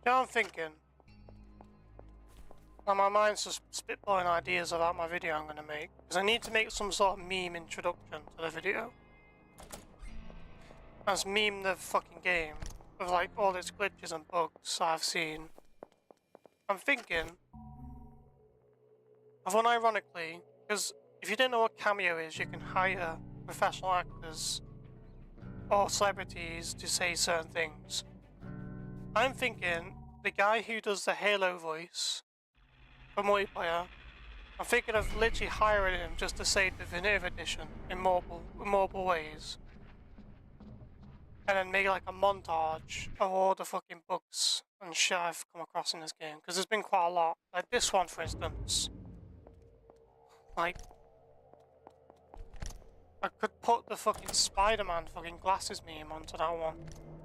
Yeah, I'm thinking. Now my mind's just spitballing ideas about my video I'm gonna make. Because I need to make some sort of meme introduction to the video. Let's meme the fucking game with like all its glitches and bugs I've seen. I'm thinking of unironically, because if you didn't know what Cameo is, you can hire professional actors or celebrities to say certain things. I'm thinking the guy who does the Halo voice for multiplayer, I'm thinking of literally hiring him just to say Definitive Edition in multiple ways. And then make like a montage of all the fucking bugs and shit I've come across in this game. Because there's been quite a lot. Like this one, for instance. Like, I could put the fucking Spider-Man fucking glasses meme onto that one.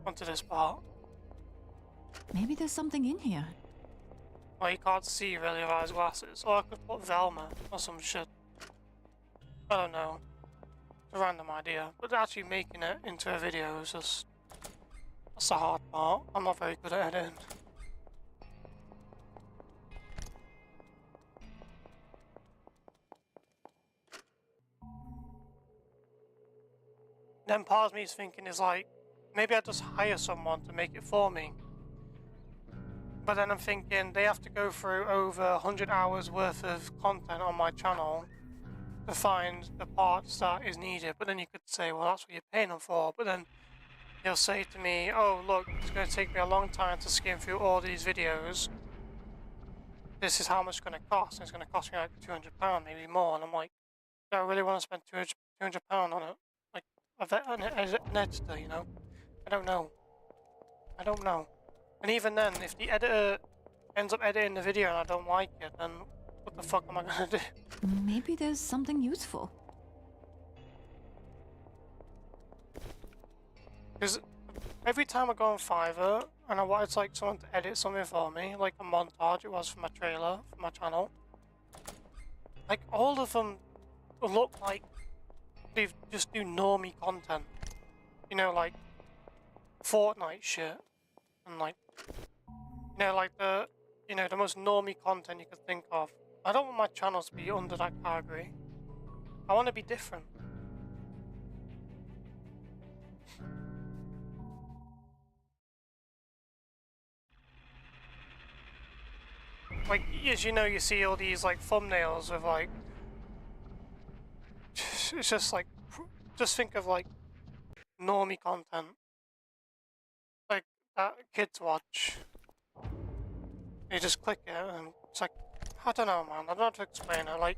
Onto this part. Maybe there's something in here. Well, you can't see really without his glasses. Or I could put Velma or some shit. I don't know. It's a random idea. But actually making it into a video is just... That's the hard part. I'm not very good at editing. Then part of me is thinking is like, maybe I just hire someone to make it for me. But then I'm thinking they have to go through over 100 hours worth of content on my channel to find the parts that is needed. But then you could say, well, that's what you're paying them for. But then he'll say to me, oh, look, it's going to take me a long time to skim through all these videos. This is how much it's going to cost. And it's going to cost me like £200, maybe more. And I'm like, do I really want to spend £200 on it? Like, an editor, you know? I don't know. I don't know. And even then, if the editor ends up editing the video and I don't like it, then what the fuck am I gonna do? Maybe there's something useful. Because every time I go on Fiverr and I wanted like someone to edit something for me, like a montage it was for my trailer, for my channel, like all of them look like they just do normie content. You know, like Fortnite shit. And like, you know, like the most normie content you could think of. I don't want my channel to be under that category. I want to be different. Like, as you know, you see all these like thumbnails with like, it's just like, just think of like normie content. Like that kids watch. You just click it and it's like, I don't know, man. I don't know how to explain it. Like,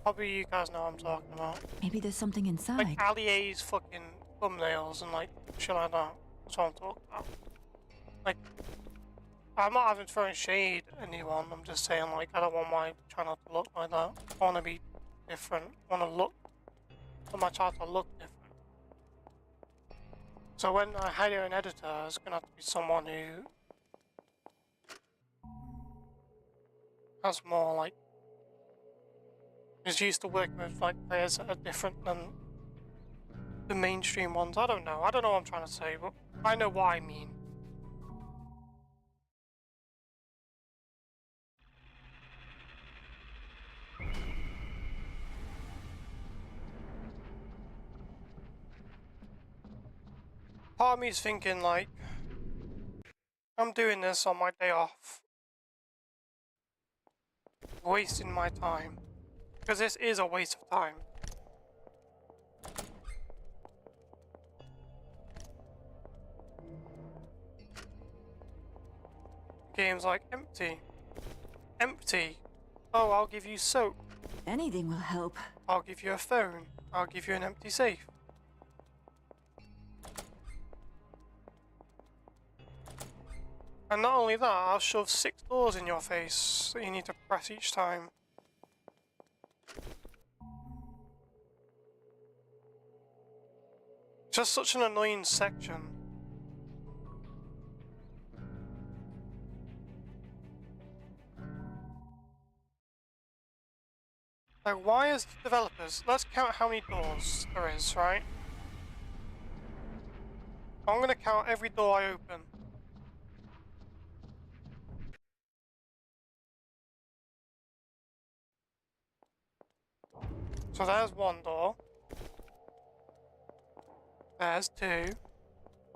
probably you guys know what I'm talking about. Maybe there's something inside. Like Ali A's fucking thumbnails and like shit like that. That's what I'm talking about. Like, I'm not having throwing shade at anyone. I'm just saying, like, I don't want my channel to look like that. I want to be different. I want my channel to look different. So when I hire an editor, it's gonna have to be someone who has more like is used to working with like players that are different than the mainstream ones. I don't know what I'm trying to say, but I know what I mean. Part of me is thinking like, I'm doing this on my day off, wasting my time, because this is a waste of time. Game's like empty. Empty. Oh, I'll give you soap. Anything will help. I'll give you a phone. I'll give you an empty safe. And not only that, I'll shove 6 doors in your face that you need to press each time. Just such an annoying section. Like, why is the developers... Let's count how many doors there is, right? I'm gonna count every door I open. So there's one door. There's two.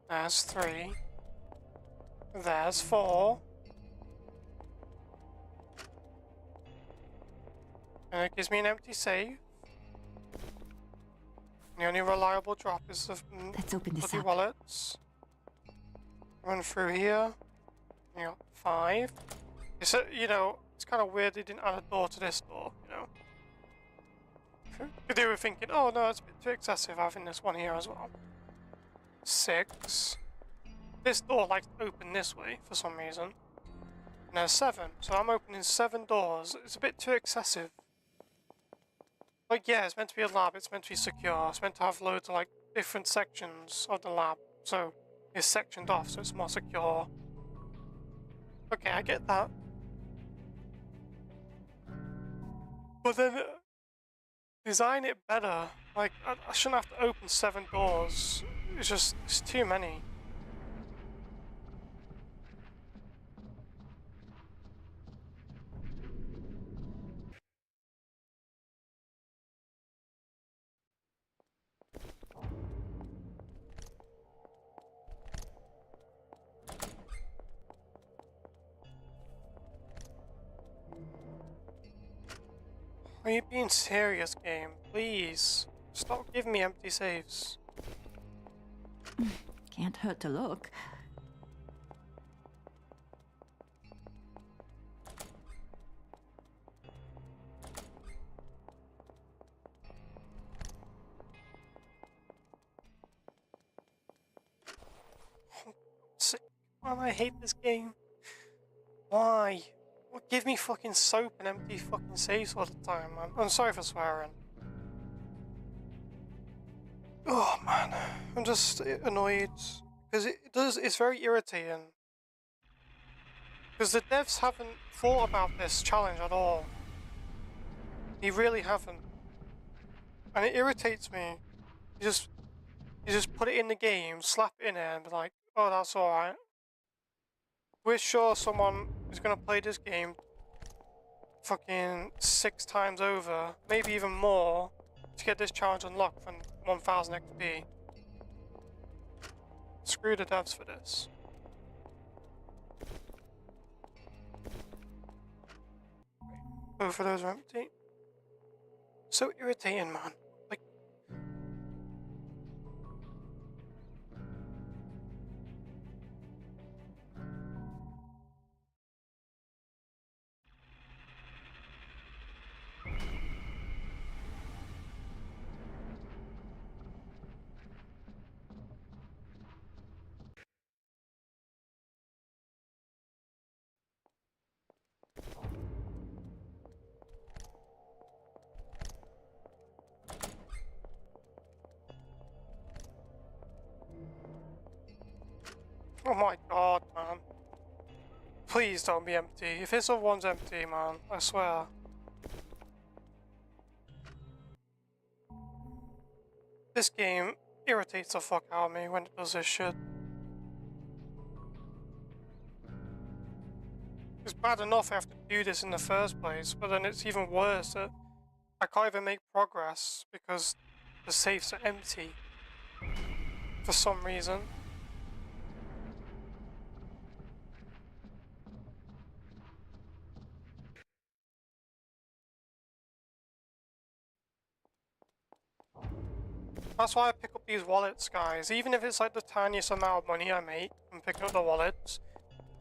There's three. There's four. And it gives me an empty save. The only reliable drop is the Let's open this bloody up. wallets. Run through here. You got 5. It's you know, it's kind of weird they didn't add a door to this door, you know. They were thinking, oh no, it's a bit too excessive having this one here as well. 6. This door likes to open this way for some reason. And there's 7, so I'm opening 7 doors. It's a bit too excessive. Like, yeah, it's meant to be a lab, it's meant to be secure, it's meant to have loads of, like, different sections of the lab. So, it's sectioned off, so it's more secure. Okay, I get that. But then, design it better. Like, I shouldn't have to open 7 doors. It's too many. Are you being serious, game? Please. Stop giving me empty saves. Can't hurt to look. Man, I hate this game. Why? Well, give me fucking soap and empty fucking saves all the time, man. I'm sorry for swearing. Oh man, I'm just annoyed because it's very irritating. Because the devs haven't thought about this challenge at all. They really haven't, and it irritates me. You just put it in the game, slap it in there, and be like, "Oh, that's all right." We're sure someone is gonna play this game fucking 6 times over, maybe even more, to get this challenge unlocked from 1000 XP. Screw the devs for this. Both of those are empty. So irritating, man. Like, oh my god, man. Please don't be empty. If this other one's empty, man, I swear. This game irritates the fuck out of me when it does this shit. It's bad enough I have to do this in the first place, but then it's even worse that I can't even make progress because the safes are empty for some reason. That's why I pick up these wallets, guys. Even if it's like the tiniest amount of money I make from picking up the wallets,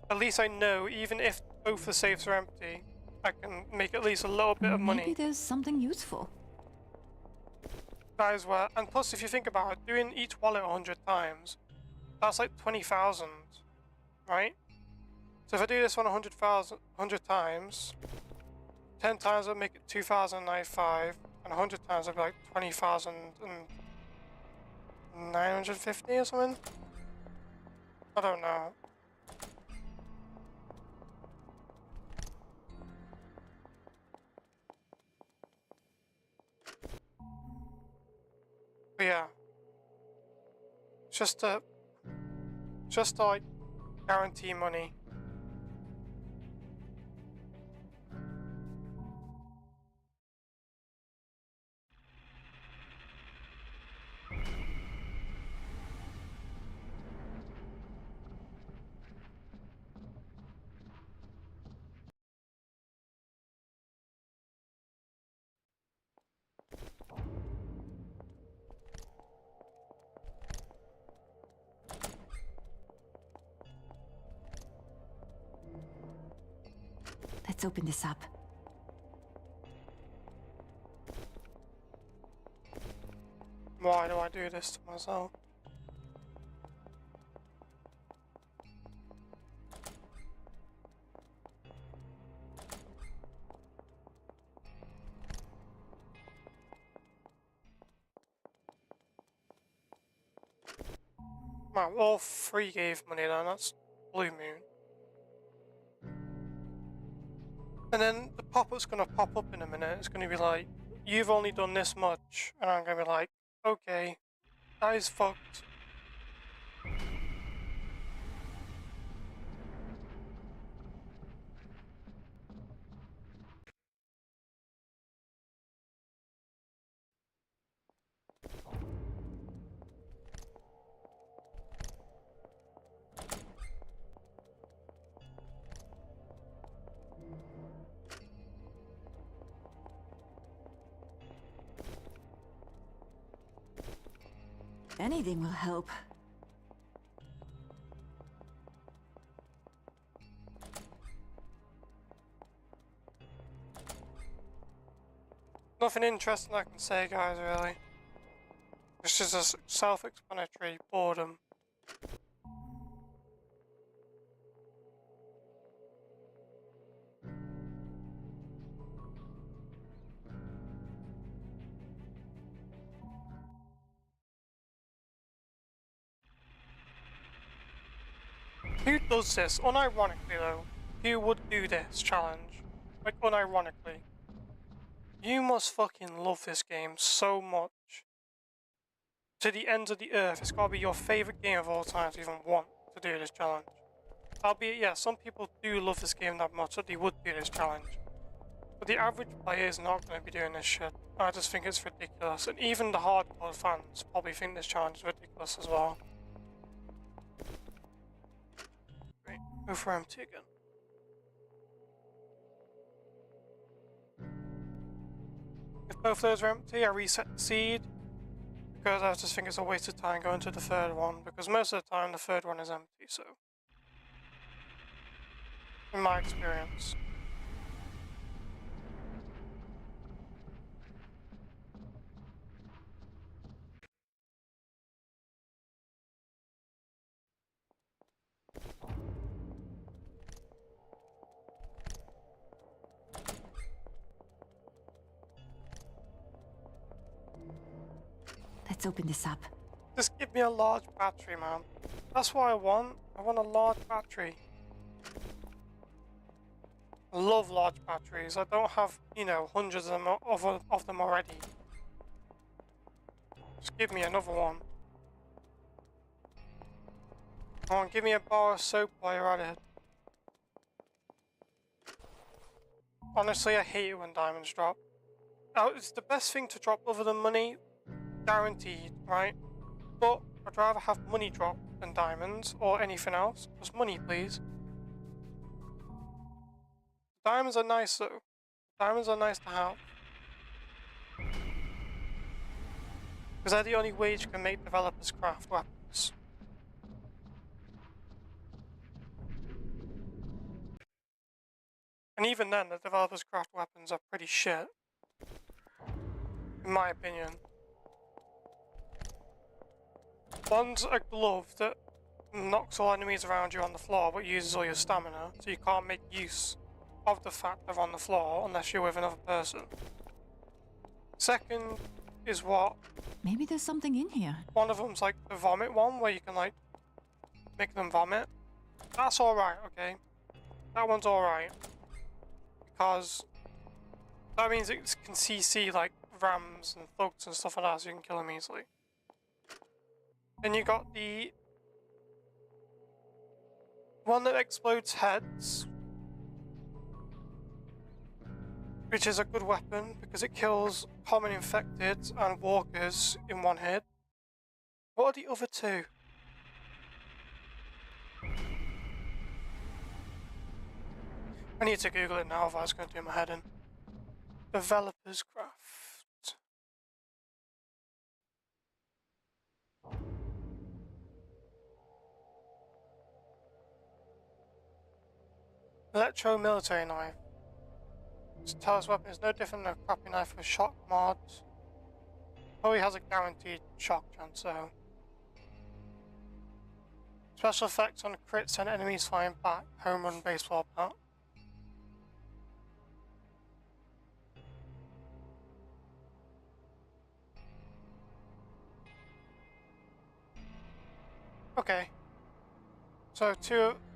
at least I know even if both the safes are empty, I can make at least a little bit of Maybe money. there's something useful. Guys, were, and plus if you think about it, doing each wallet 100 times, that's like 20,000, right? So if I do this one 100 times, 10 times I'll make it 2,095, and 100 times I'll be like 20,950 or something? I don't know. But yeah. It's just just to like guarantee money. Let's open this up. Why do I do this to myself? Wow, all three gave money then, that's Blue Moon. And then the pop-up's gonna pop up in a minute, it's gonna be like, you've only done this much, and I'm gonna be like, okay, that is fucked. Anything will help. Nothing interesting I can say, guys, really. It's just a self-explanatory boredom. Who does this? Unironically though, who would do this challenge? Like, unironically. You must fucking love this game so much. To the ends of the earth, it's gotta be your favourite game of all time to even want to do this challenge. Albeit, yeah, some people do love this game that much that they would do this challenge. But the average player is not going to be doing this shit. I just think it's ridiculous. And even the hardcore fans probably think this challenge is ridiculous as well. Great, go for empty again. If both those are empty, I reset the seed. Because I just think it's a waste of time going to the third one. Because most of the time the third one is empty, so. In my experience. Let's open this up. Just give me a large battery, man. That's what I want. I want a large battery. I love large batteries. I don't have, you know, hundreds of them already. Just give me another one. Come on, give me a bar of soap while you're at it. Honestly, I hate it when diamonds drop. Now, it's the best thing to drop other than money. Guaranteed, right? But I'd rather have money drop than diamonds or anything else. Just money, please. Diamonds are nice though. Diamonds are nice to have. Because they're the only way you can make developers craft weapons. And even then, the developers craft weapons are pretty shit. In my opinion. One's a glove that knocks all enemies around you on the floor but uses all your stamina, so you can't make use of the fact they're on the floor unless you're with another person. Second is what? Maybe there's something in here. One of them's like the vomit one, where you can like make them vomit. That's alright, okay? That one's alright. Because that means it can CC like rams and thugs and stuff like that, so you can kill them easily. Then you got the One that explodes heads, which is a good weapon because it kills common infected and walkers in one hit. What are the other two? I need to Google it now, otherwise it's going to do my head in. Developer's Craft. Electro military knife. This Talos weapon is no different than a crappy knife with shock mod. Probably has a guaranteed shock chance though. Special effects on crits and enemies flying back. Home run baseball bat. Okay. So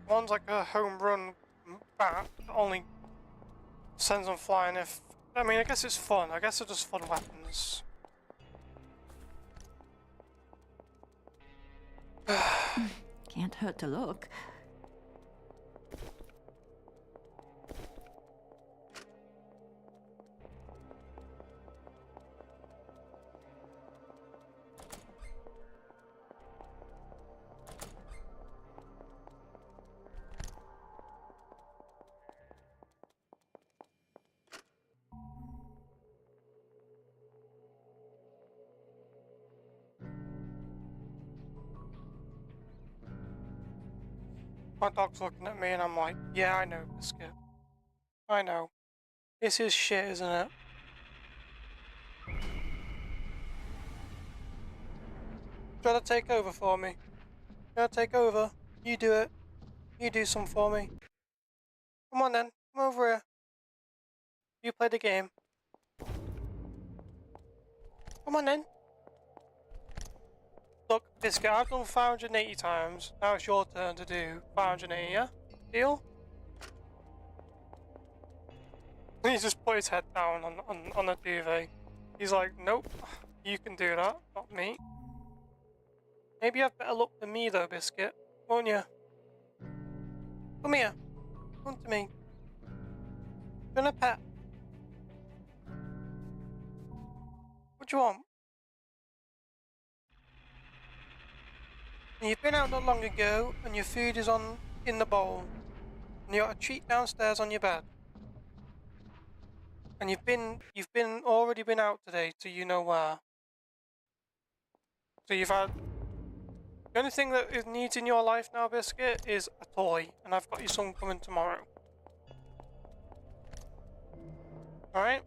one's like a home run bat that only sends them flying if... I mean, I guess it's fun. I guess they're just fun weapons. Can't hurt to look. My dog's looking at me and I'm like, yeah, I know, Biscuit. I know. This is shit, isn't it? Try to take over for me. Try to take over. You do it. You do something for me. Come on then. Come over here. You play the game. Come on then. Look, Biscuit, I've done 580 times. Now it's your turn to do 580, yeah? Deal? He just put his head down on the duvet. He's like, nope, you can do that, not me. Maybe you have better luck than me though, Biscuit, won't you? Come here. Come to me. Do you want a pet? What do you want? You've been out not long ago, and your food is in the bowl, and you got a treat downstairs on your bed. And you've already been out today, so you know where. So you've had the only thing that is needs in your life now, Biscuit, is a toy, and I've got you some coming tomorrow. All right.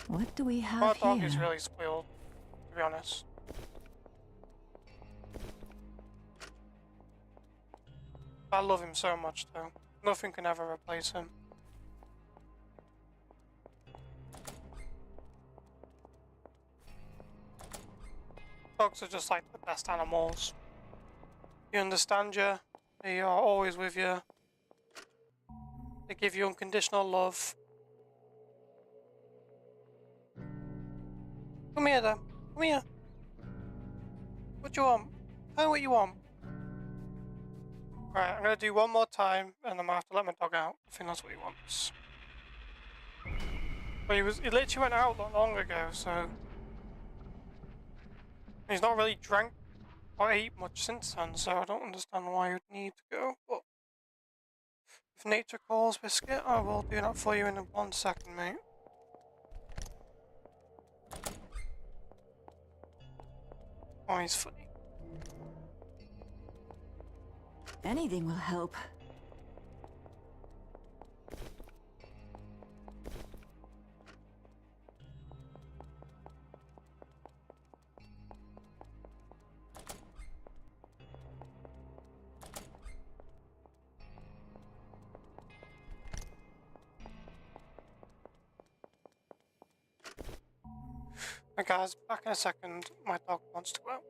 What do we have My here? dog is really spoiled, to be honest. I love him so much though. Nothing can ever replace him. Dogs are just like the best animals. You understand you. They are always with you. They give you unconditional love. Come here then. Come here. What do you want? Tell me what you want. Right, I'm gonna do one more time and I'm gonna have to let my dog out. I think that's what he wants. But he literally went out not long ago, so he's not really drank or ate much since then, so I don't understand why you'd need to go, but if nature calls, Biscuit, I will do that for you in 1 second, mate. Oh, he's funny. Anything will help. Hey guys, back in a second. My dog wants to go out.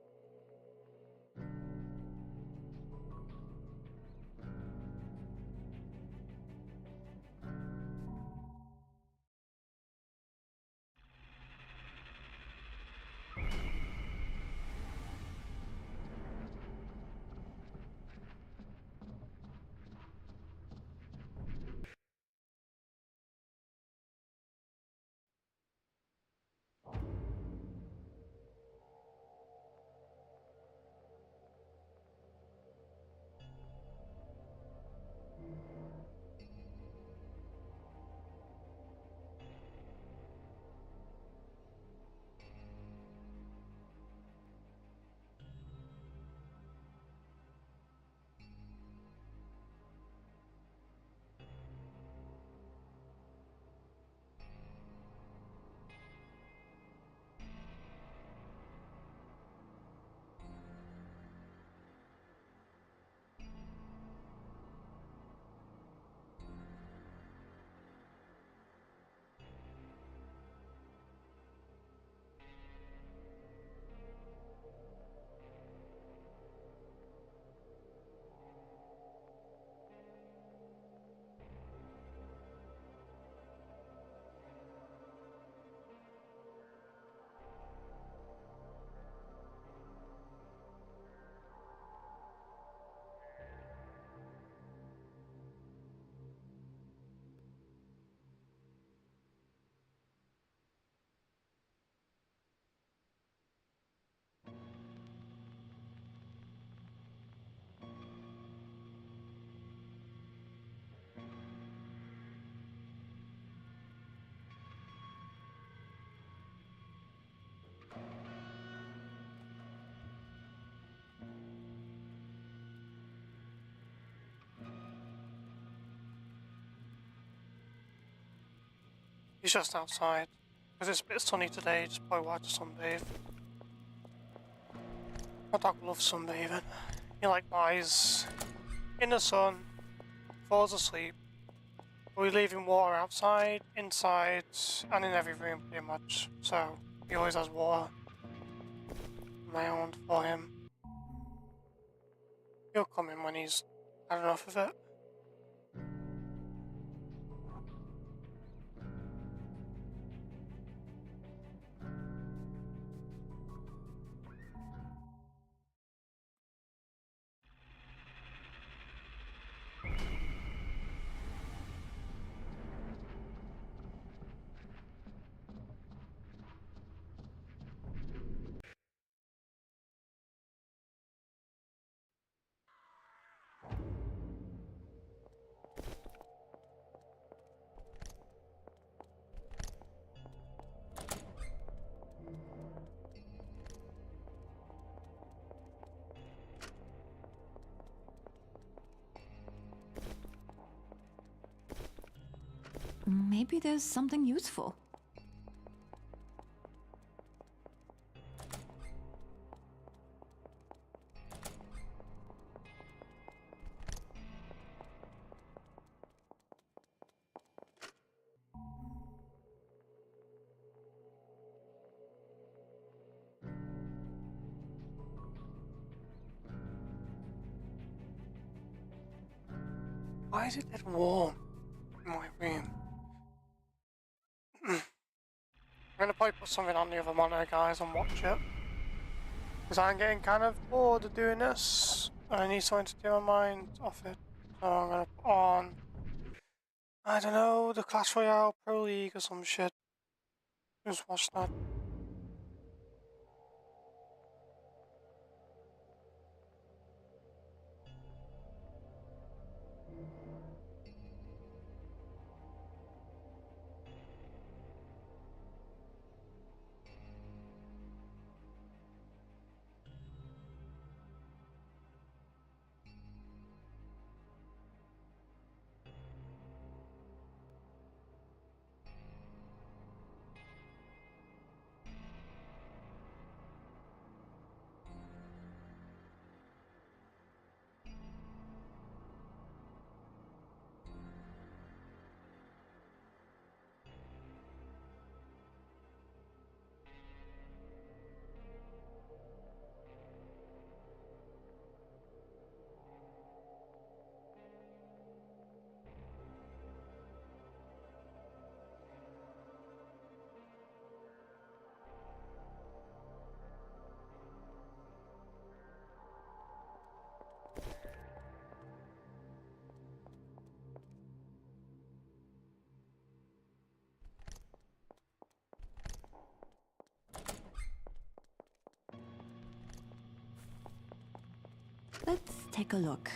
He's just outside. Because it's a bit sunny today, just probably watch sunbathe. My dog loves sunbathing. He like lies in the sun, falls asleep. We leave him water outside, inside, and in every room pretty much. So he always has water around for him. He'll come in when he's had enough of it. Maybe there's something useful. Why is it that warm in my room? I'm gonna probably put something on the other monitor, guys, and watch it. Because I'm getting kind of bored of doing this. And I need something to take my mind off it. So I'm gonna put on, I don't know, the Clash Royale Pro League or some shit. Just watch that. Let's take a look.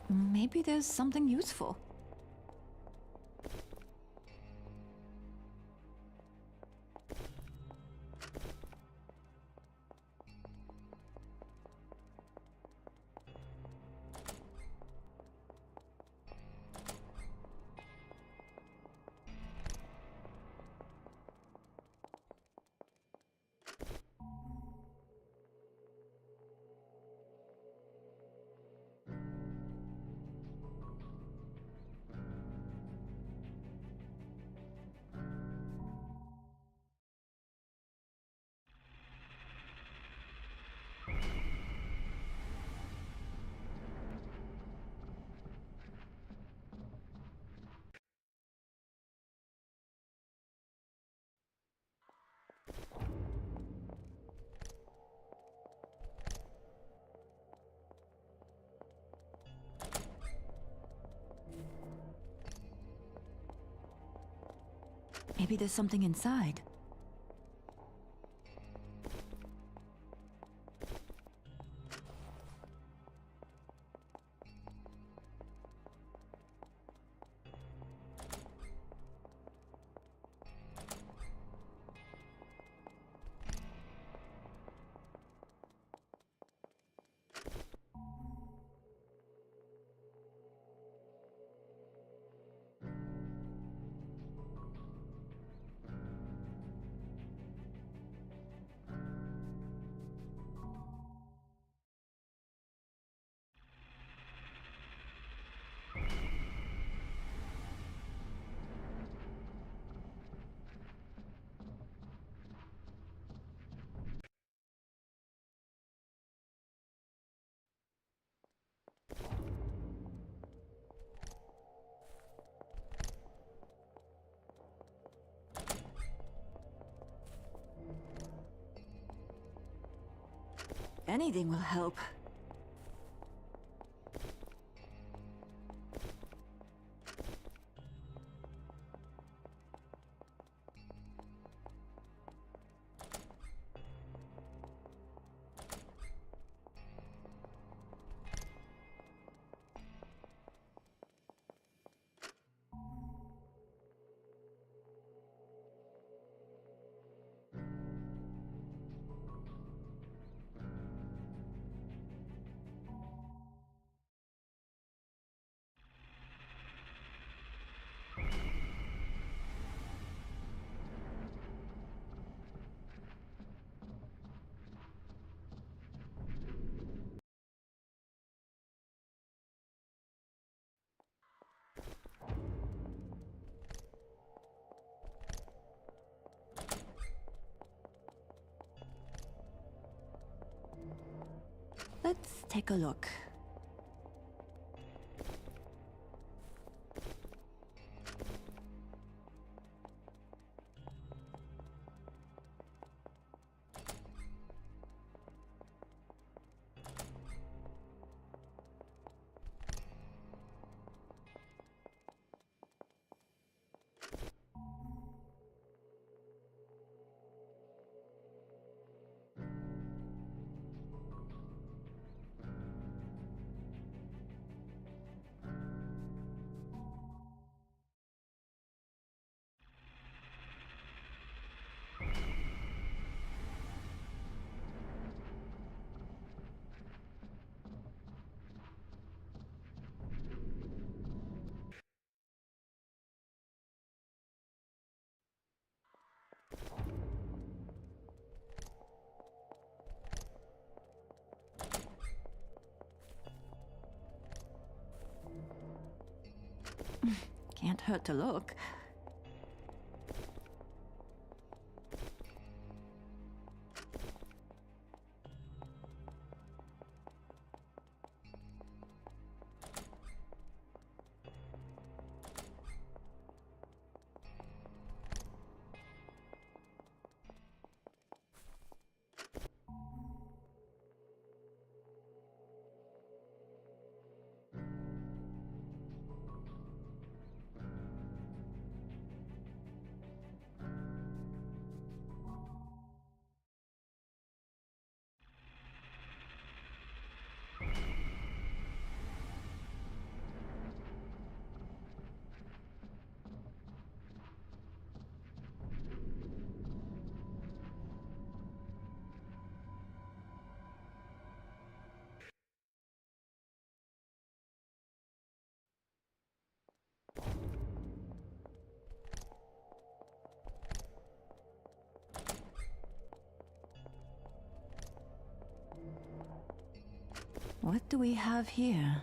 Maybe there's something useful. Maybe there's something inside. Anything will help. Let's take a look. Can't hurt to look. What do we have here?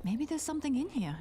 Maybe there's something in here.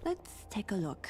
Let's take a look.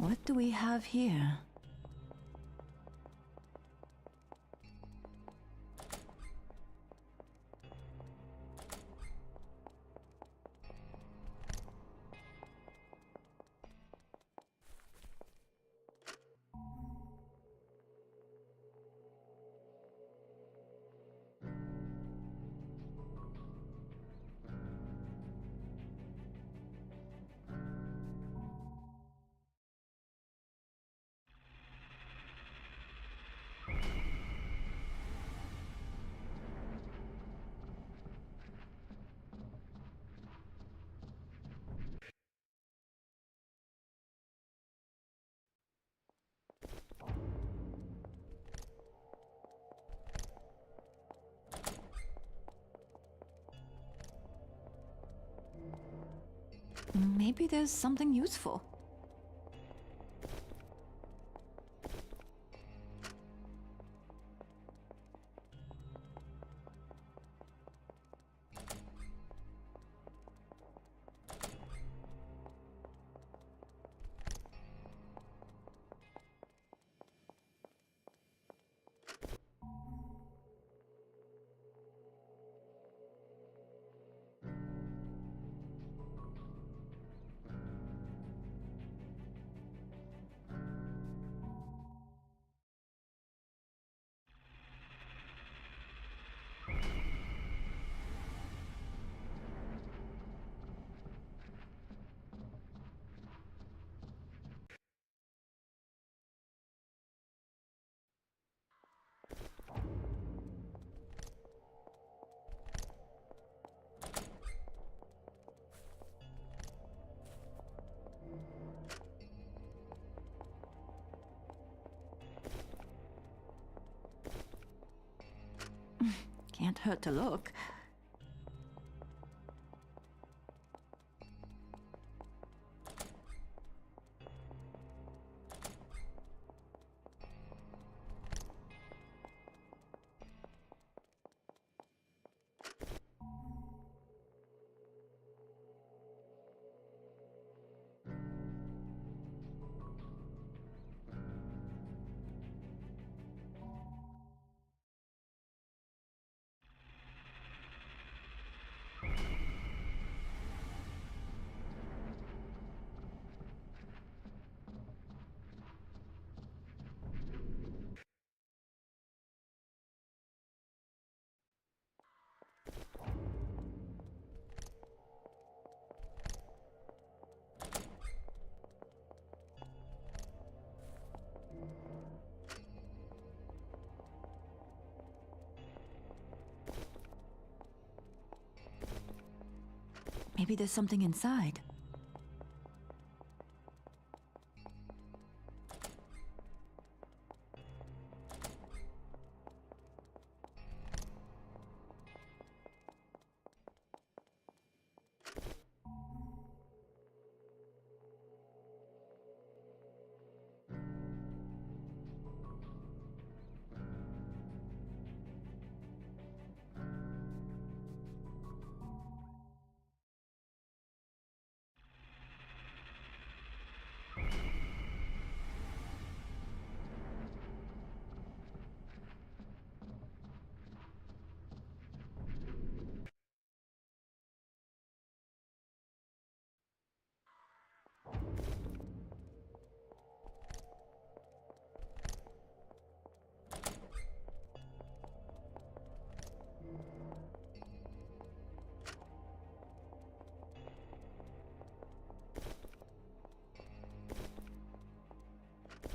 What do we have here? Maybe there's something useful. Can't hurt to look. Maybe there's something inside.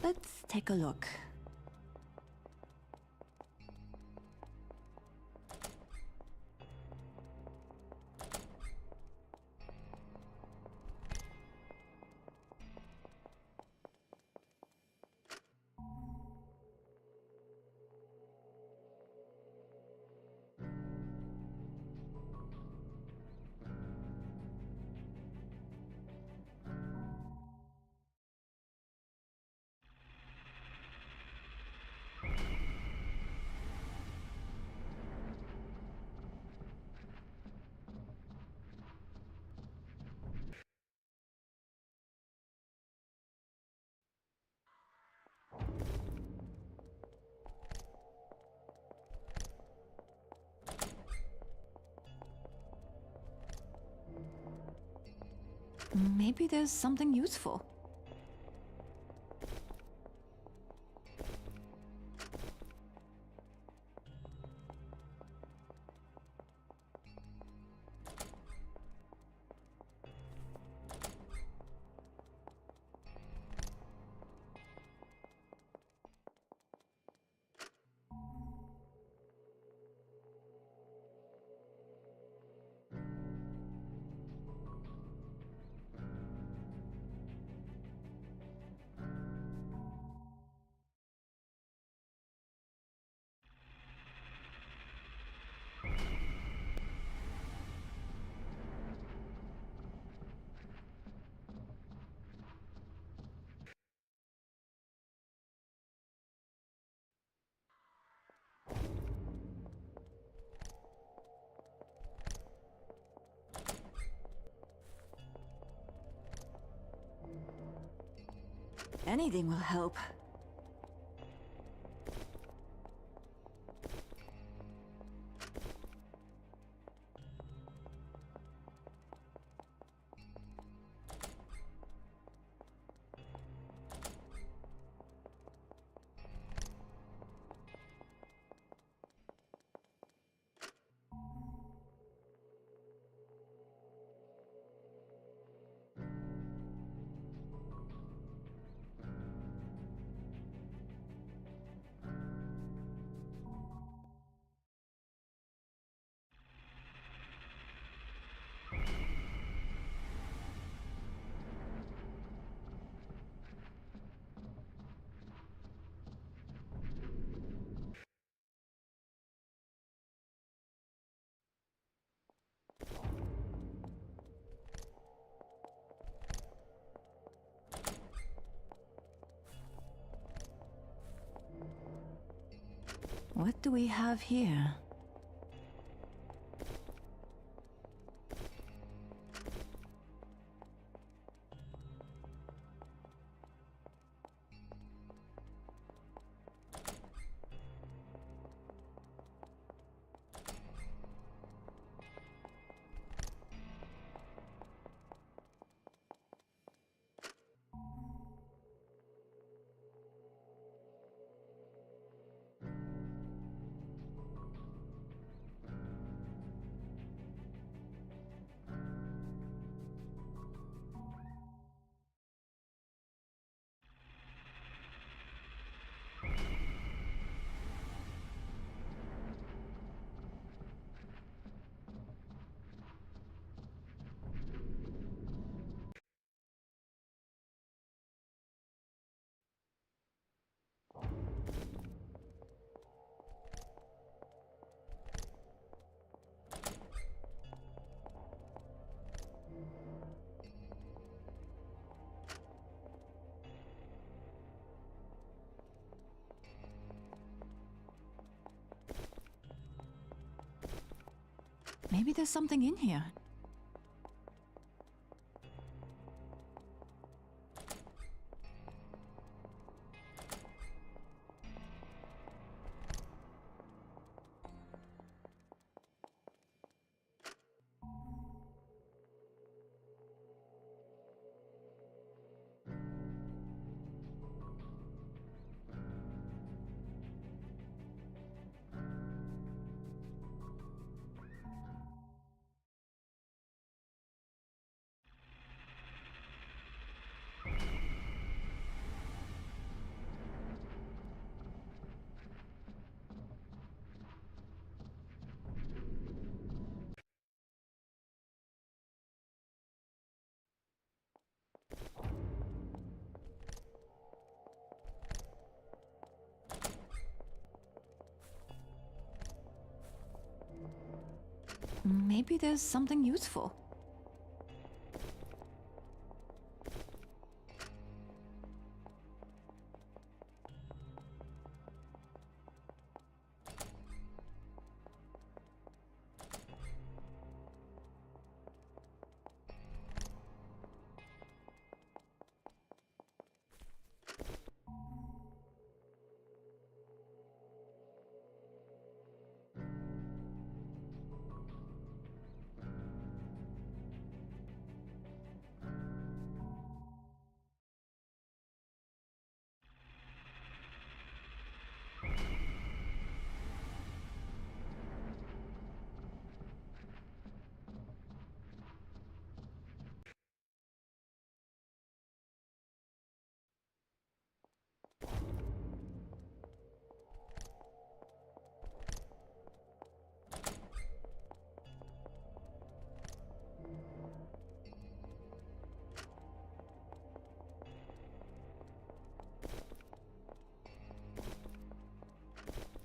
Let's take a look. Maybe there's something useful. Anything will help. What do we have here? Maybe there's something in here. Maybe there's something useful.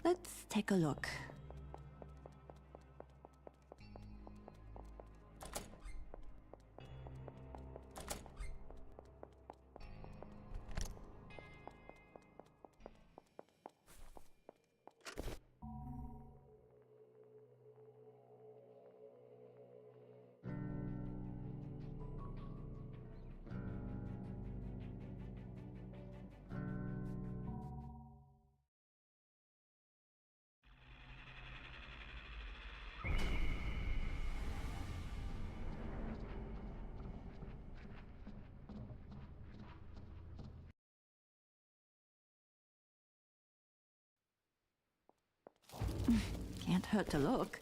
Let's take a look. Can't hurt to look.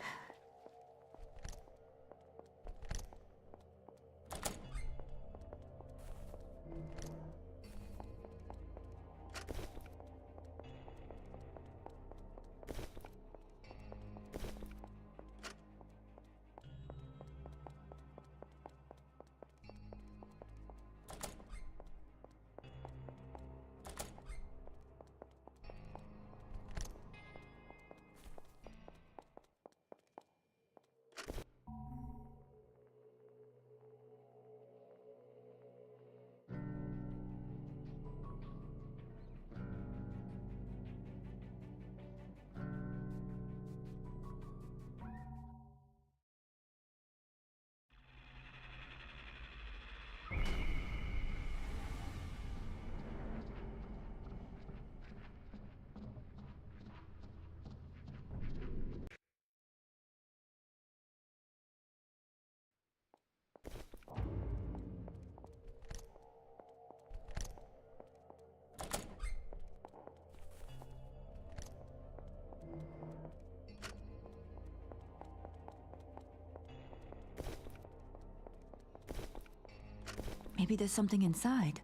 Maybe there's something inside.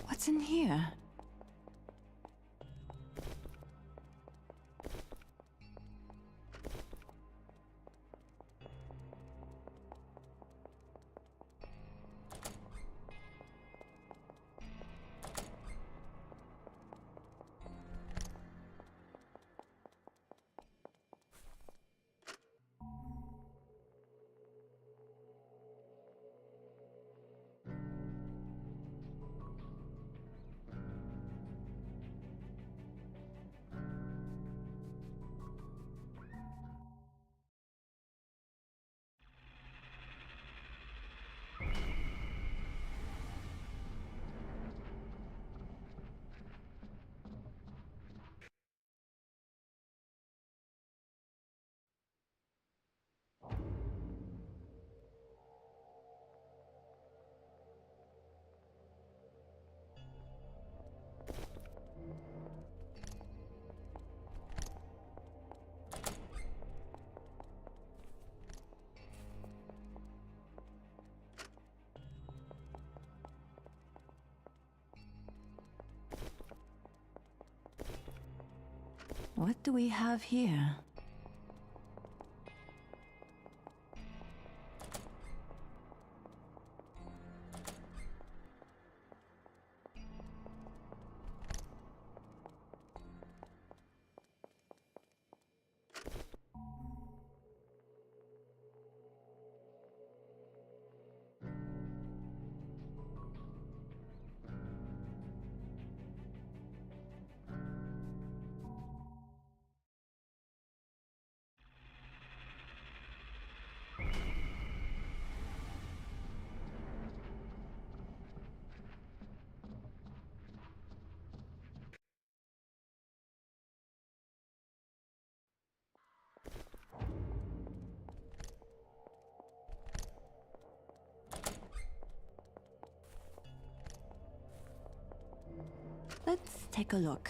What's in here? What do we have here? Let's take a look.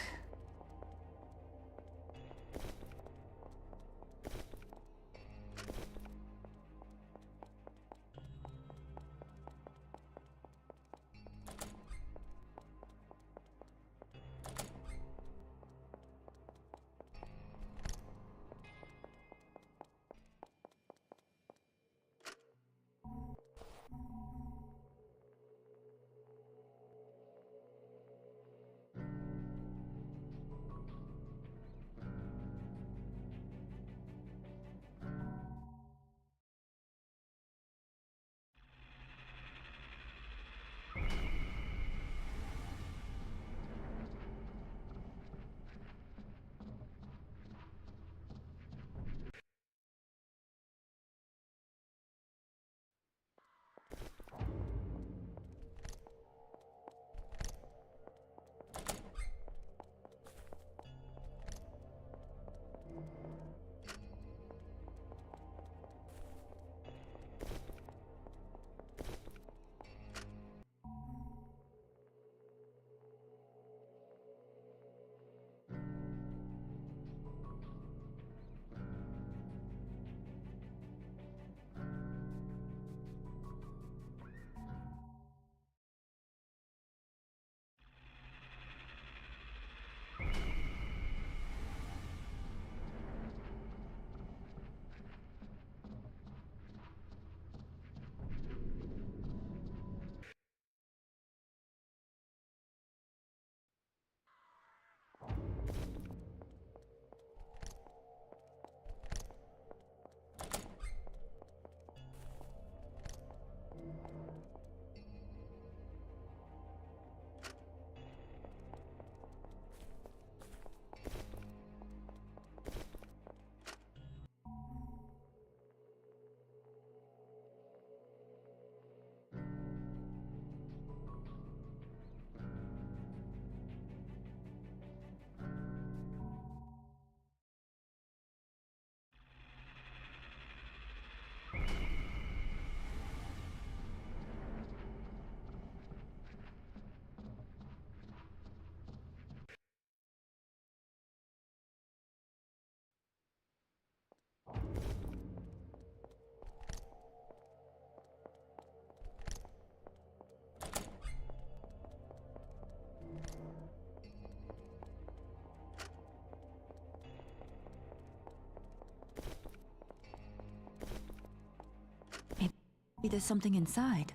Maybe there's something inside.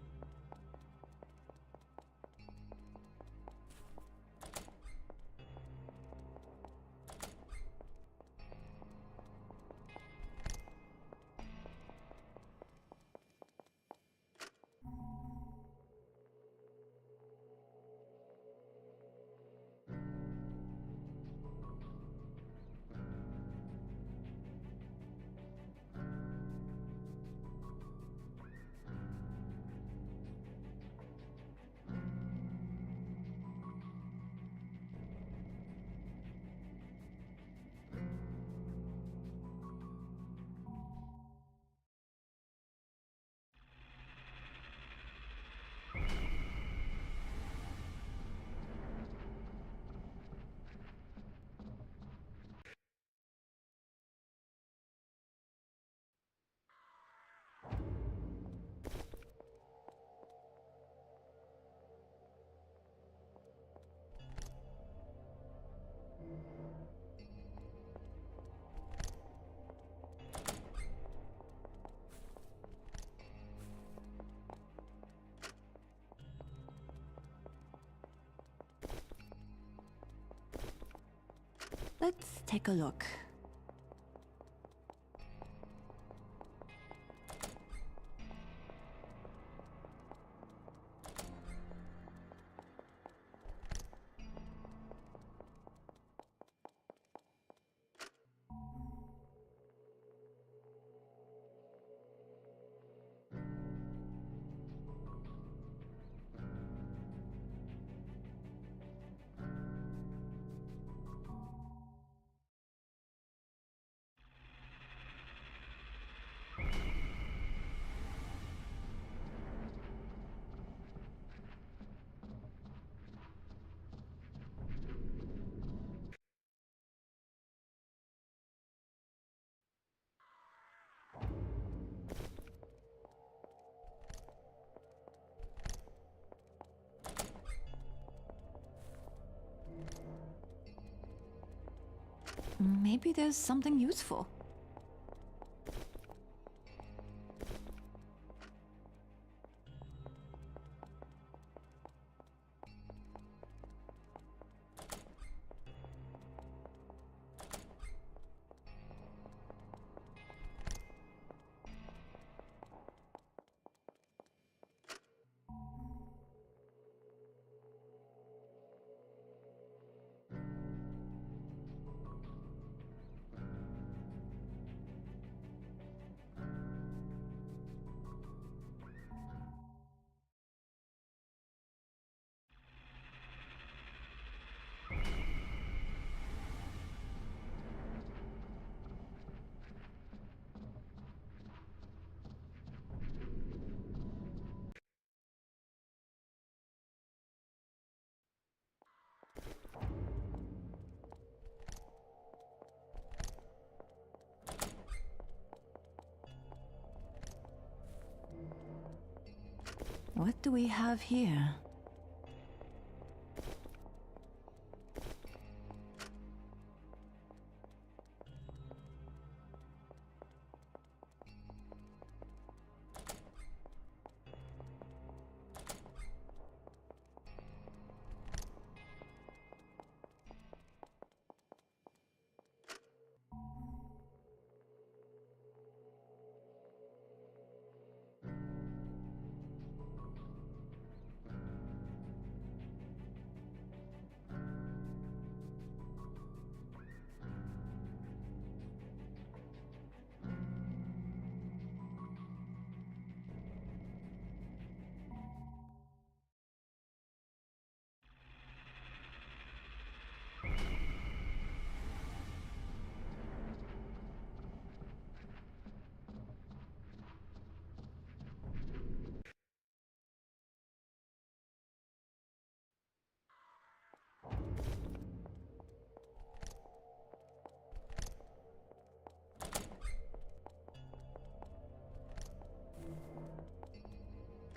Let's take a look. Maybe there's something useful. What do we have here?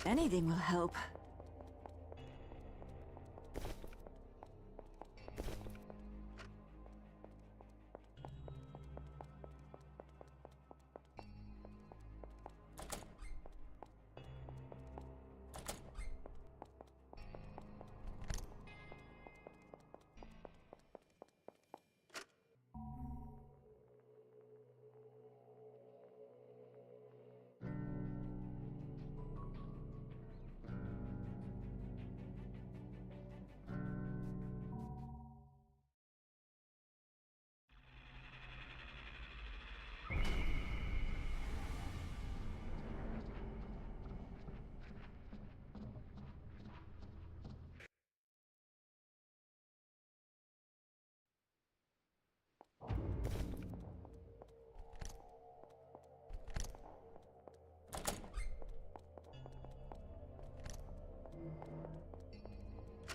Anything will help.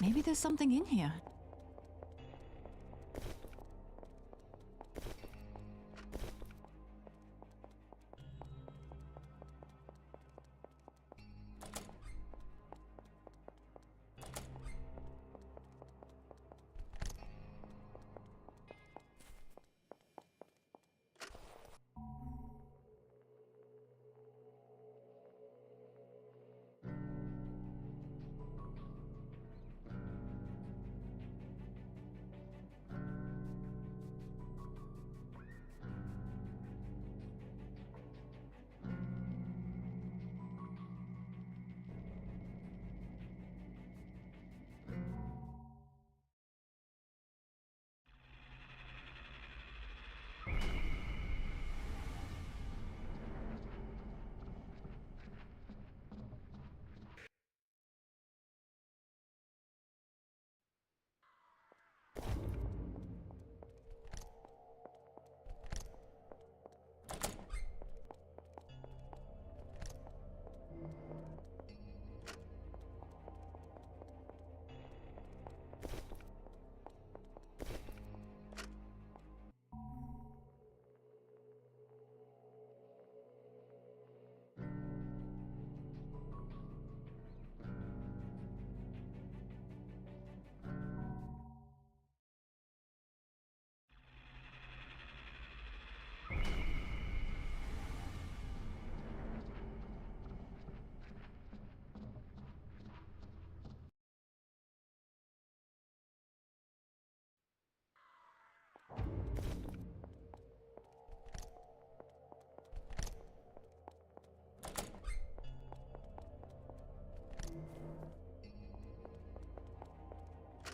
Maybe there's something in here.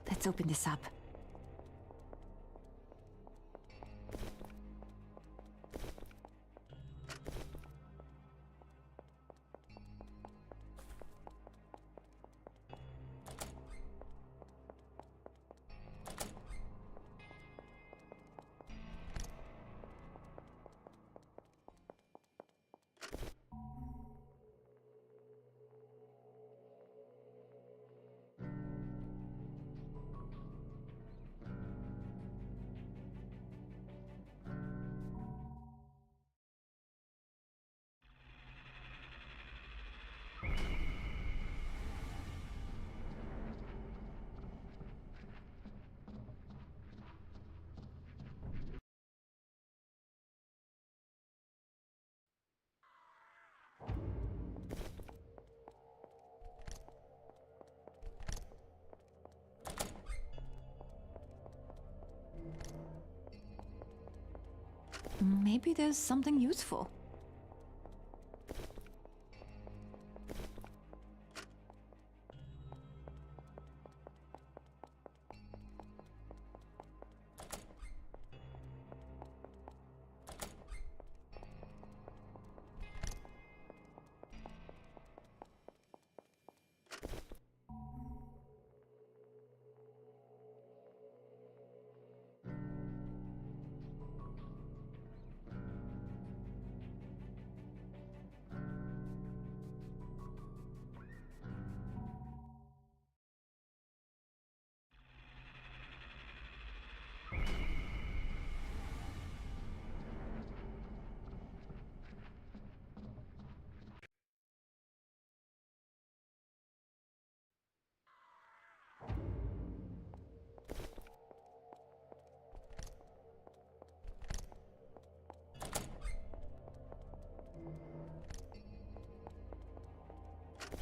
Let's open this up. Maybe there's something useful.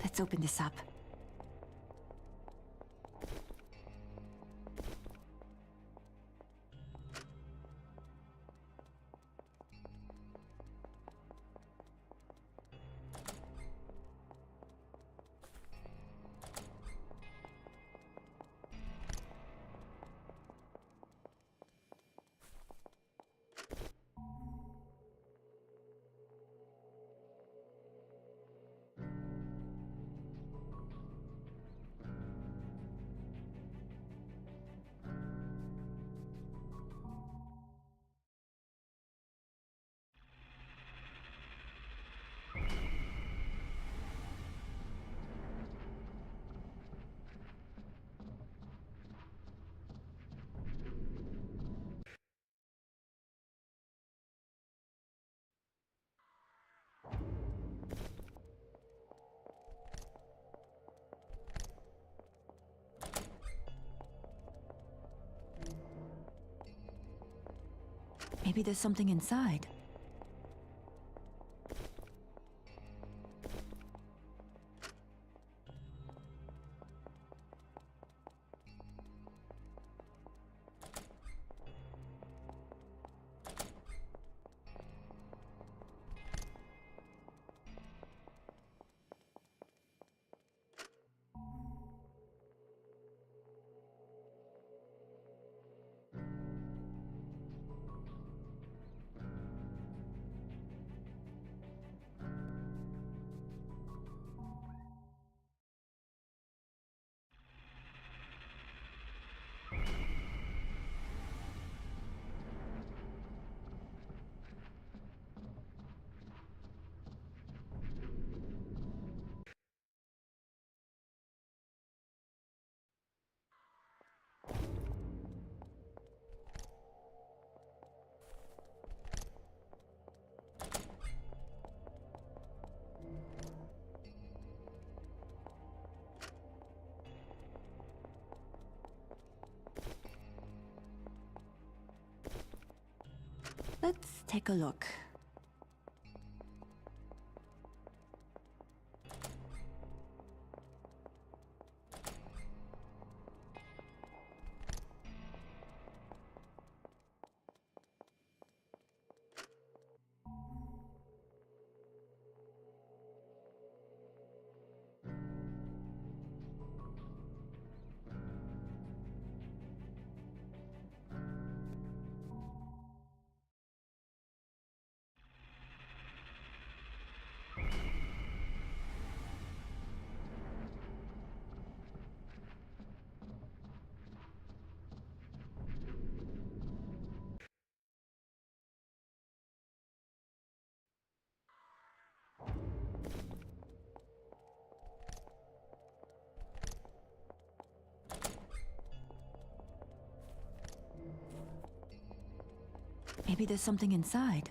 Let's open this up. Maybe there's something inside. Let's take a look. Maybe there's something inside.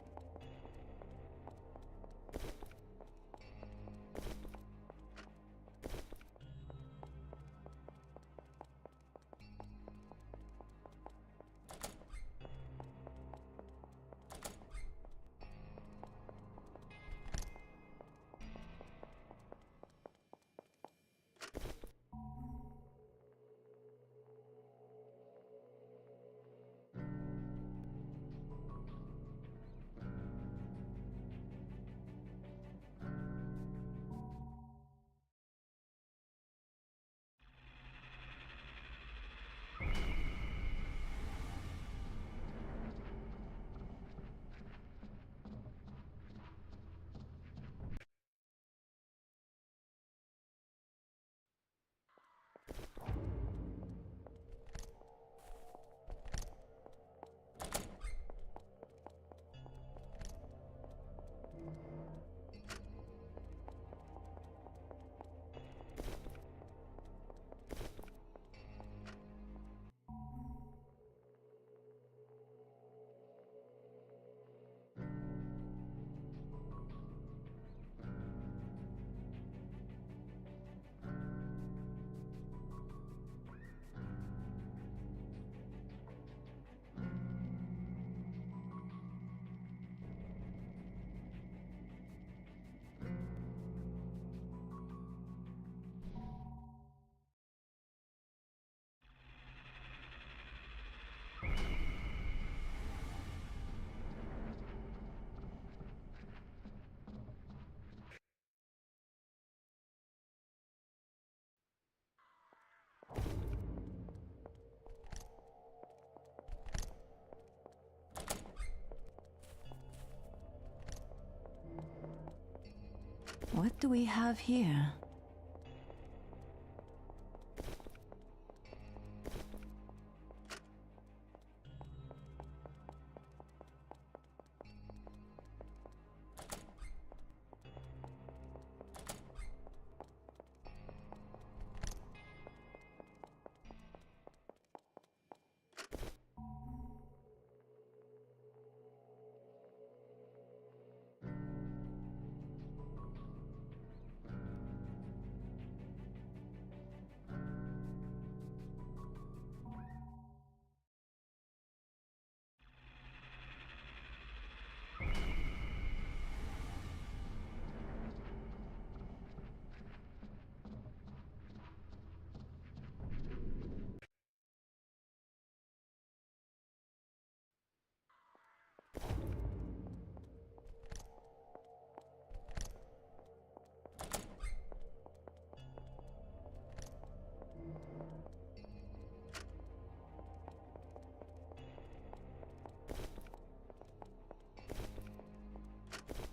What do we have here?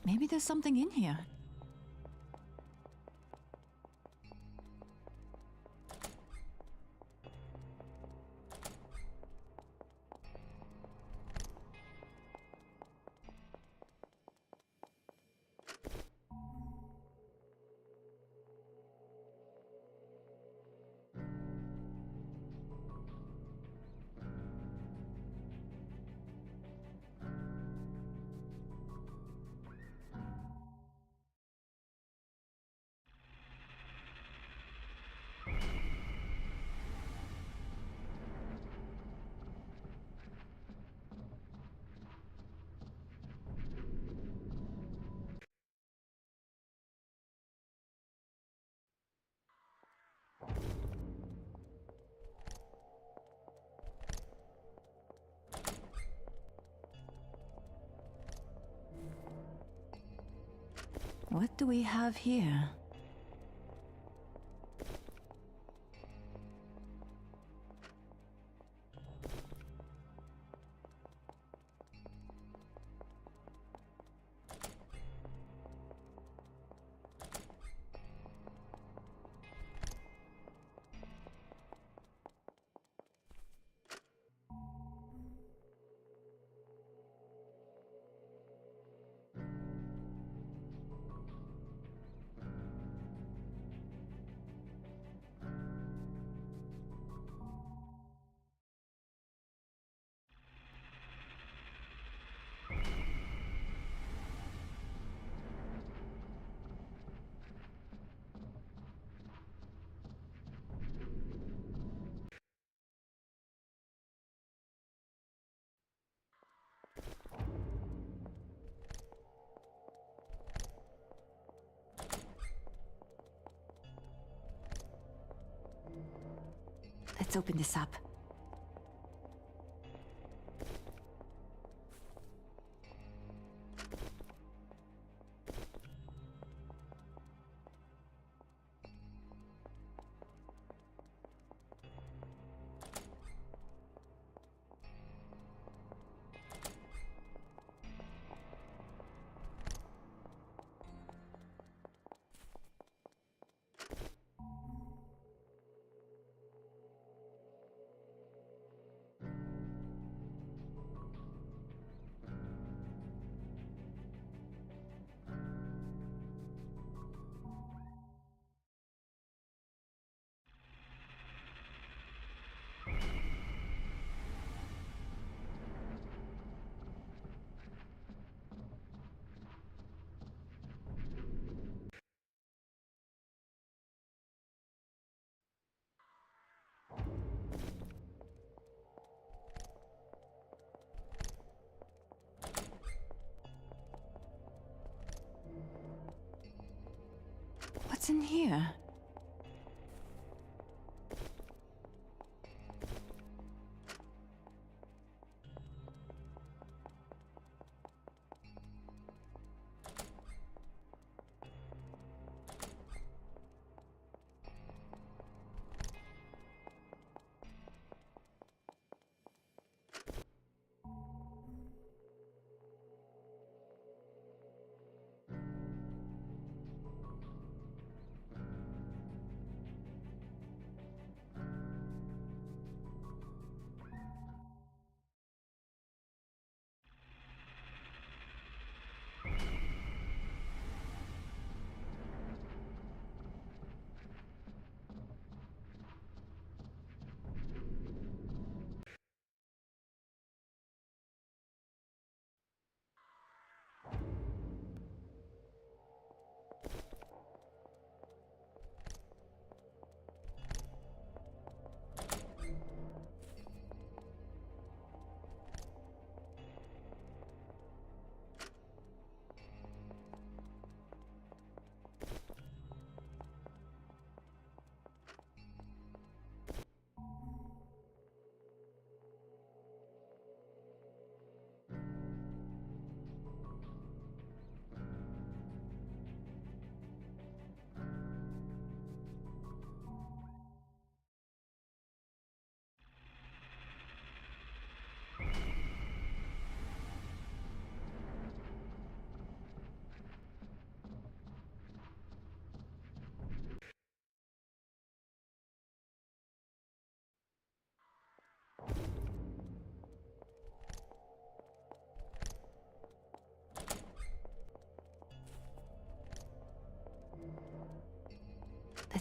Maybe there's something in here. What do we have here? Let's open this up. What's in here?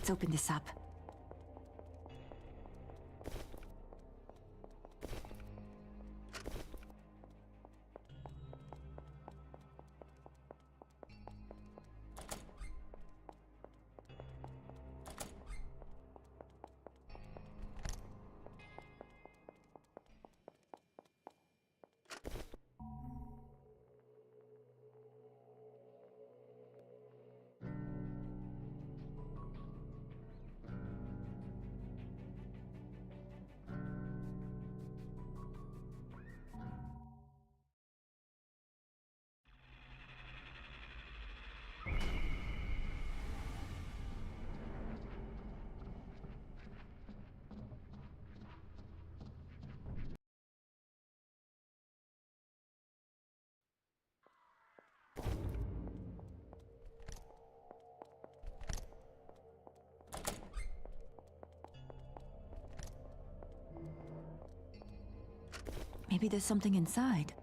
Let's open this up. Maybe there's something inside.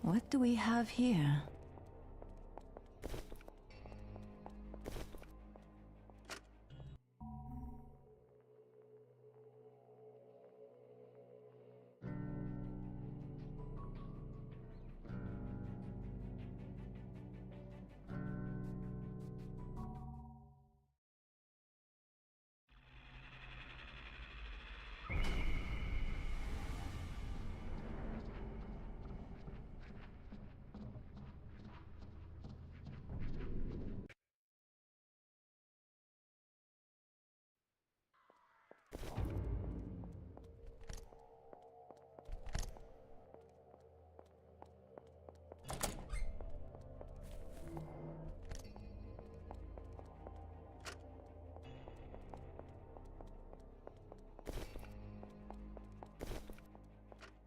What do we have here?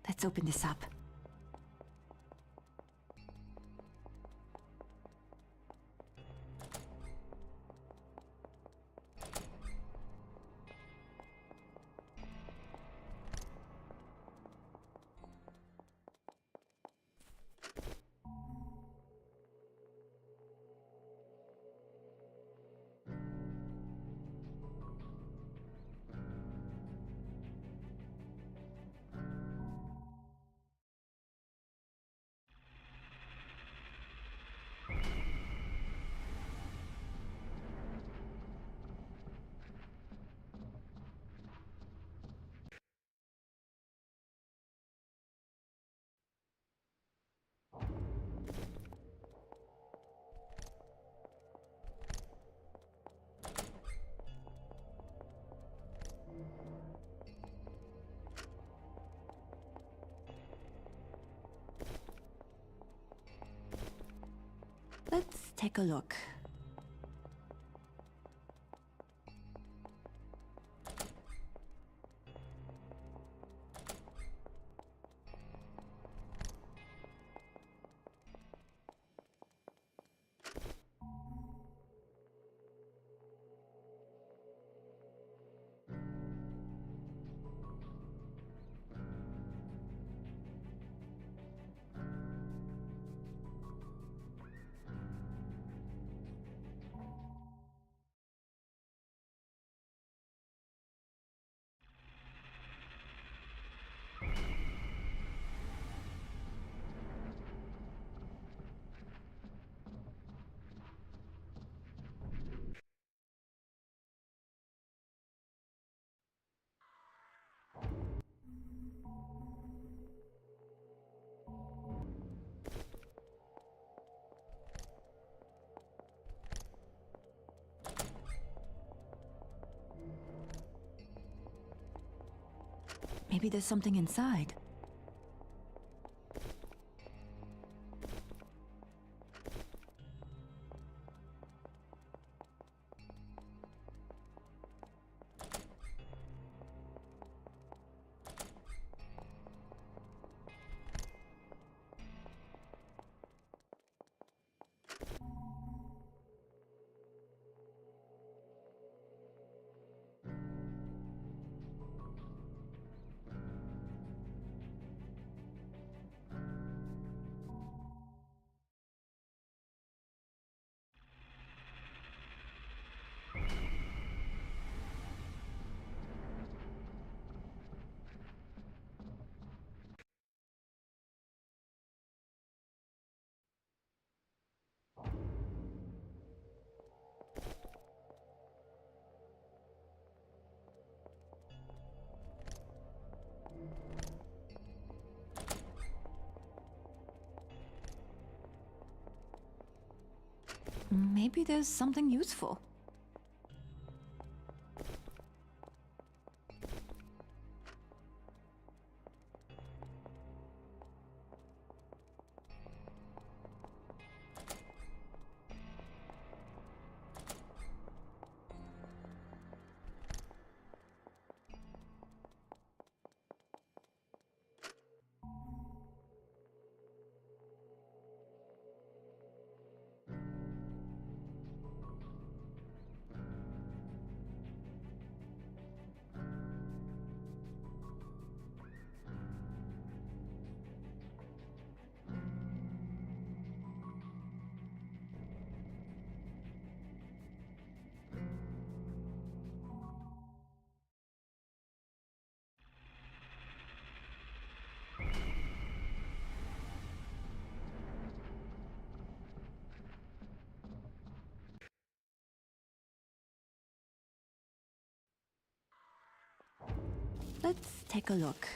Let's open this up. Let's take a look. Maybe there's something inside. Maybe there's something useful. Let's take a look.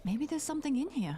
Maybe there's something in here.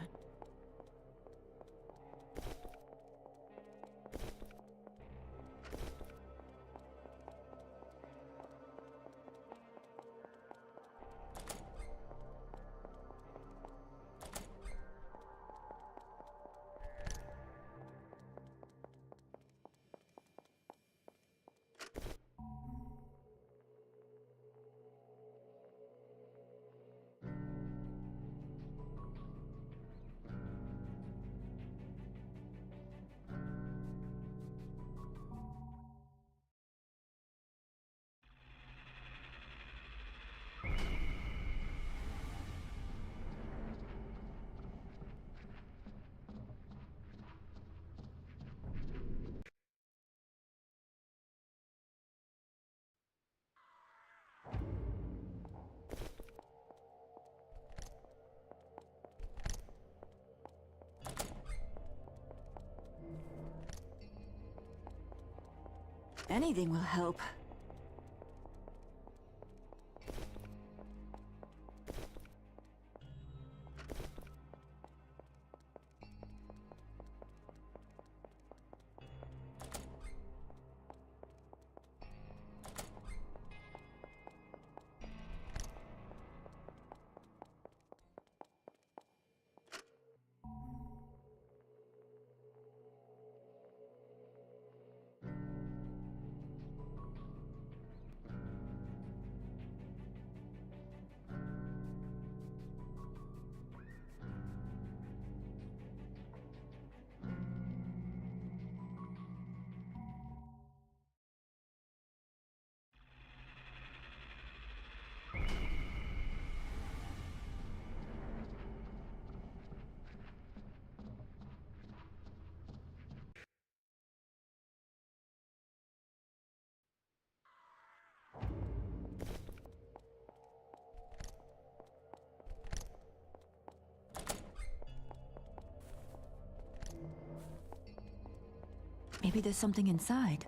Anything will help. Maybe there's something inside.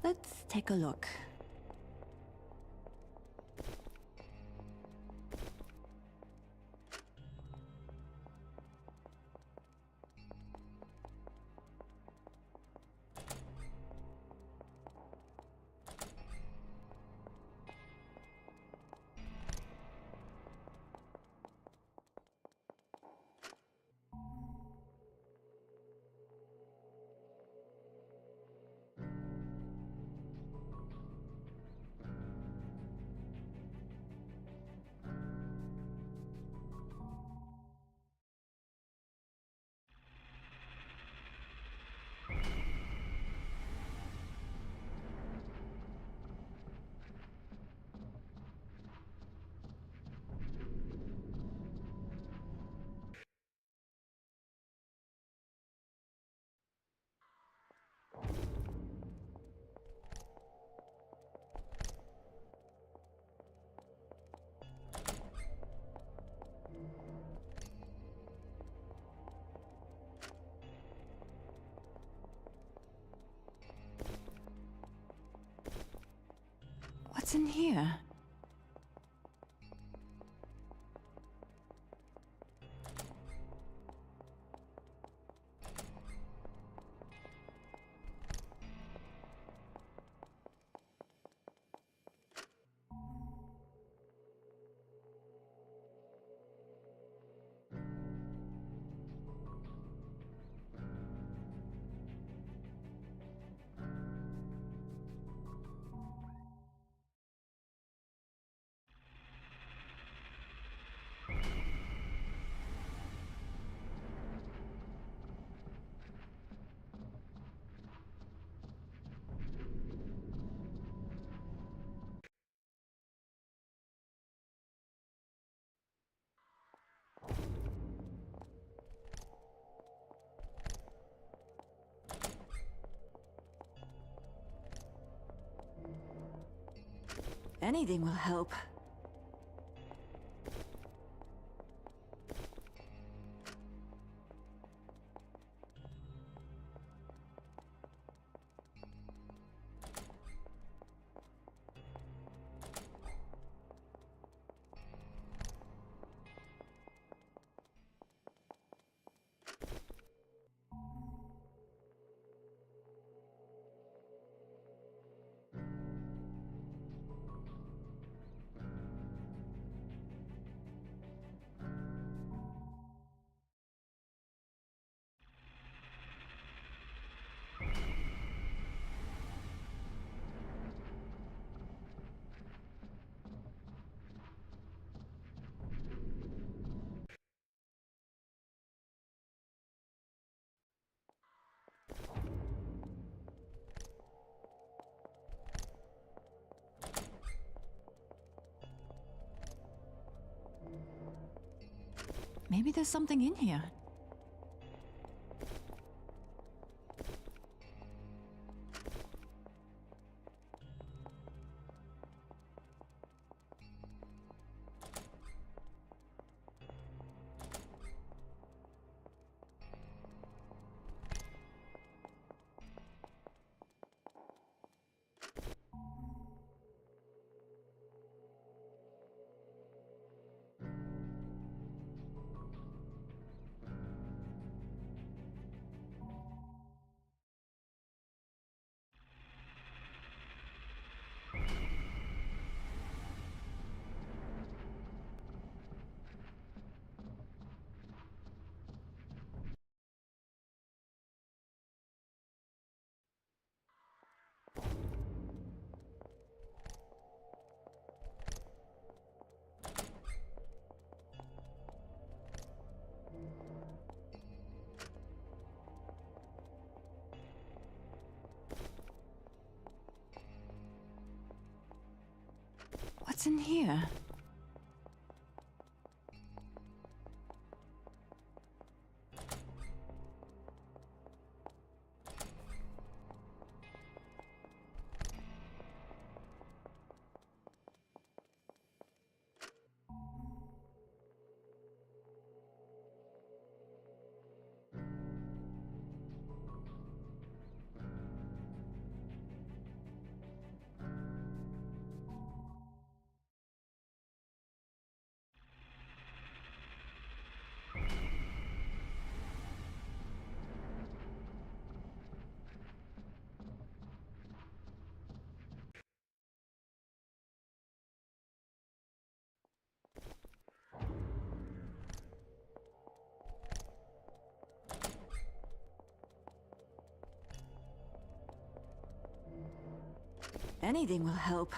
Let's take a look. What's in here? Anything will help. Maybe there's something in here. What's in here? Anything will help.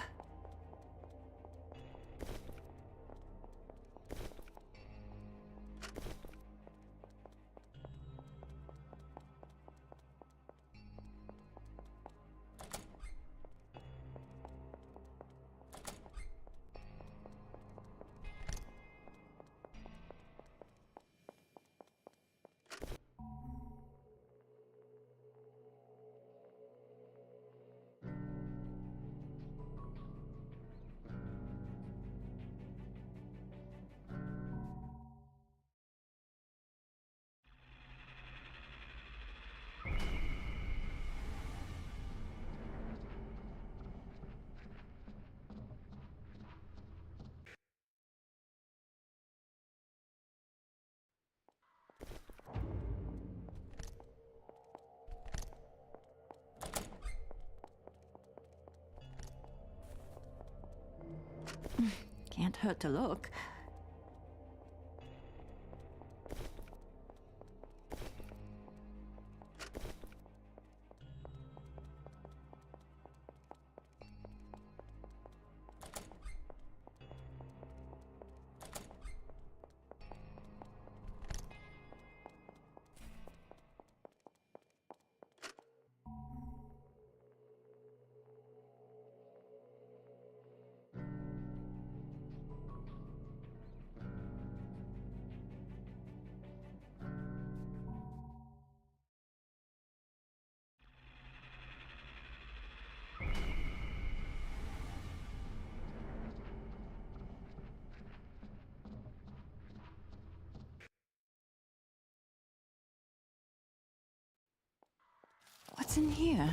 Can't hurt to look. What's in here?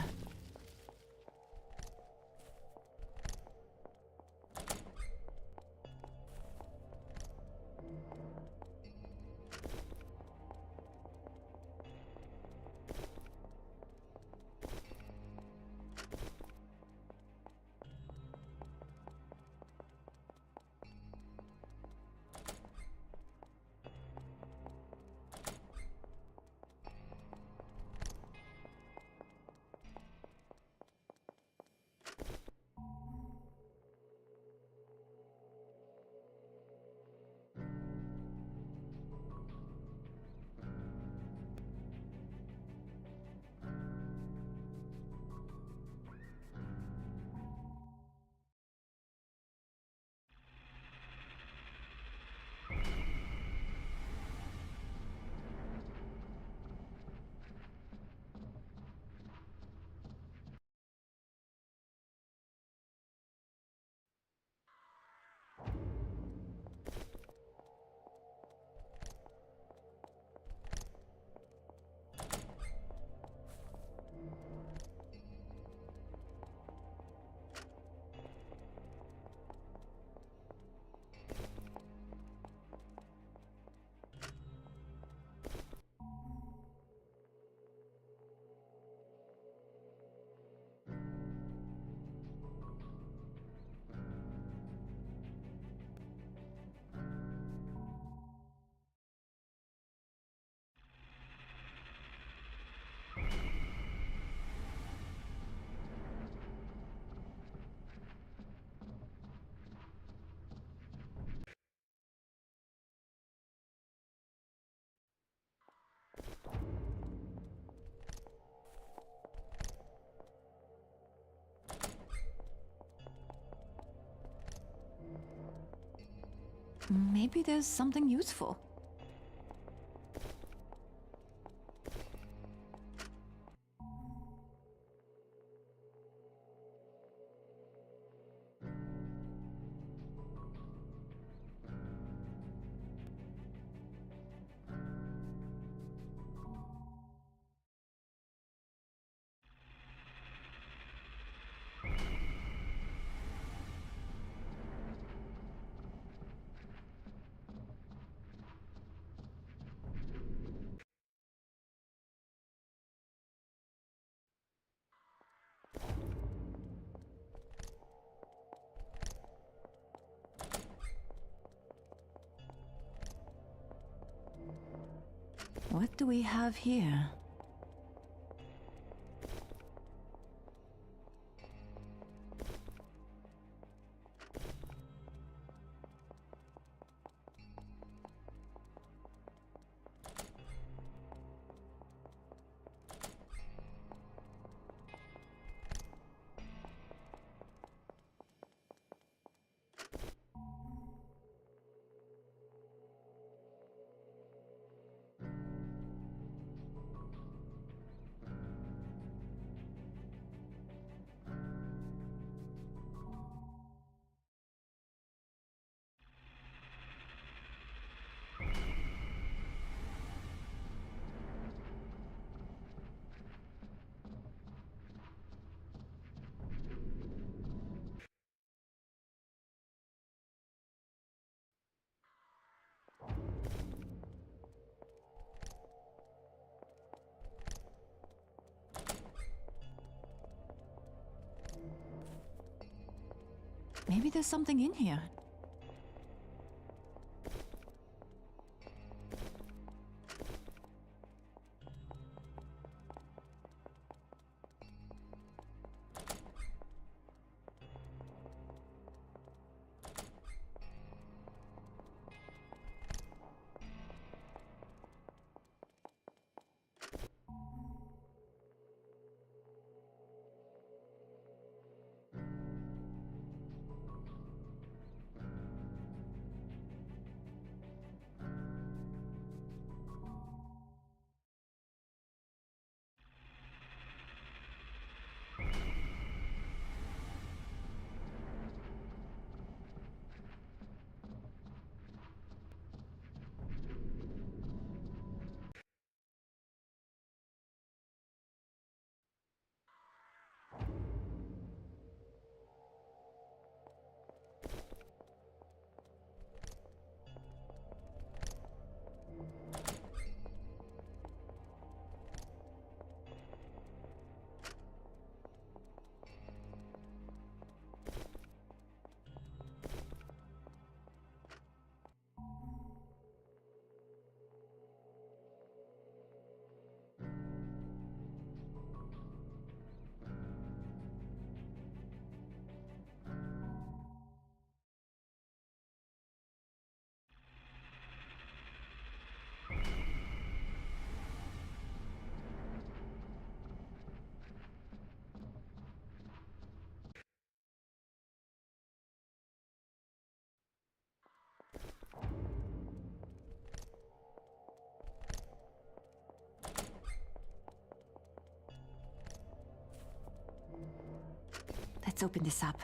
Maybe there's something useful. What do we have here? Maybe there's something in here. Let's open this up.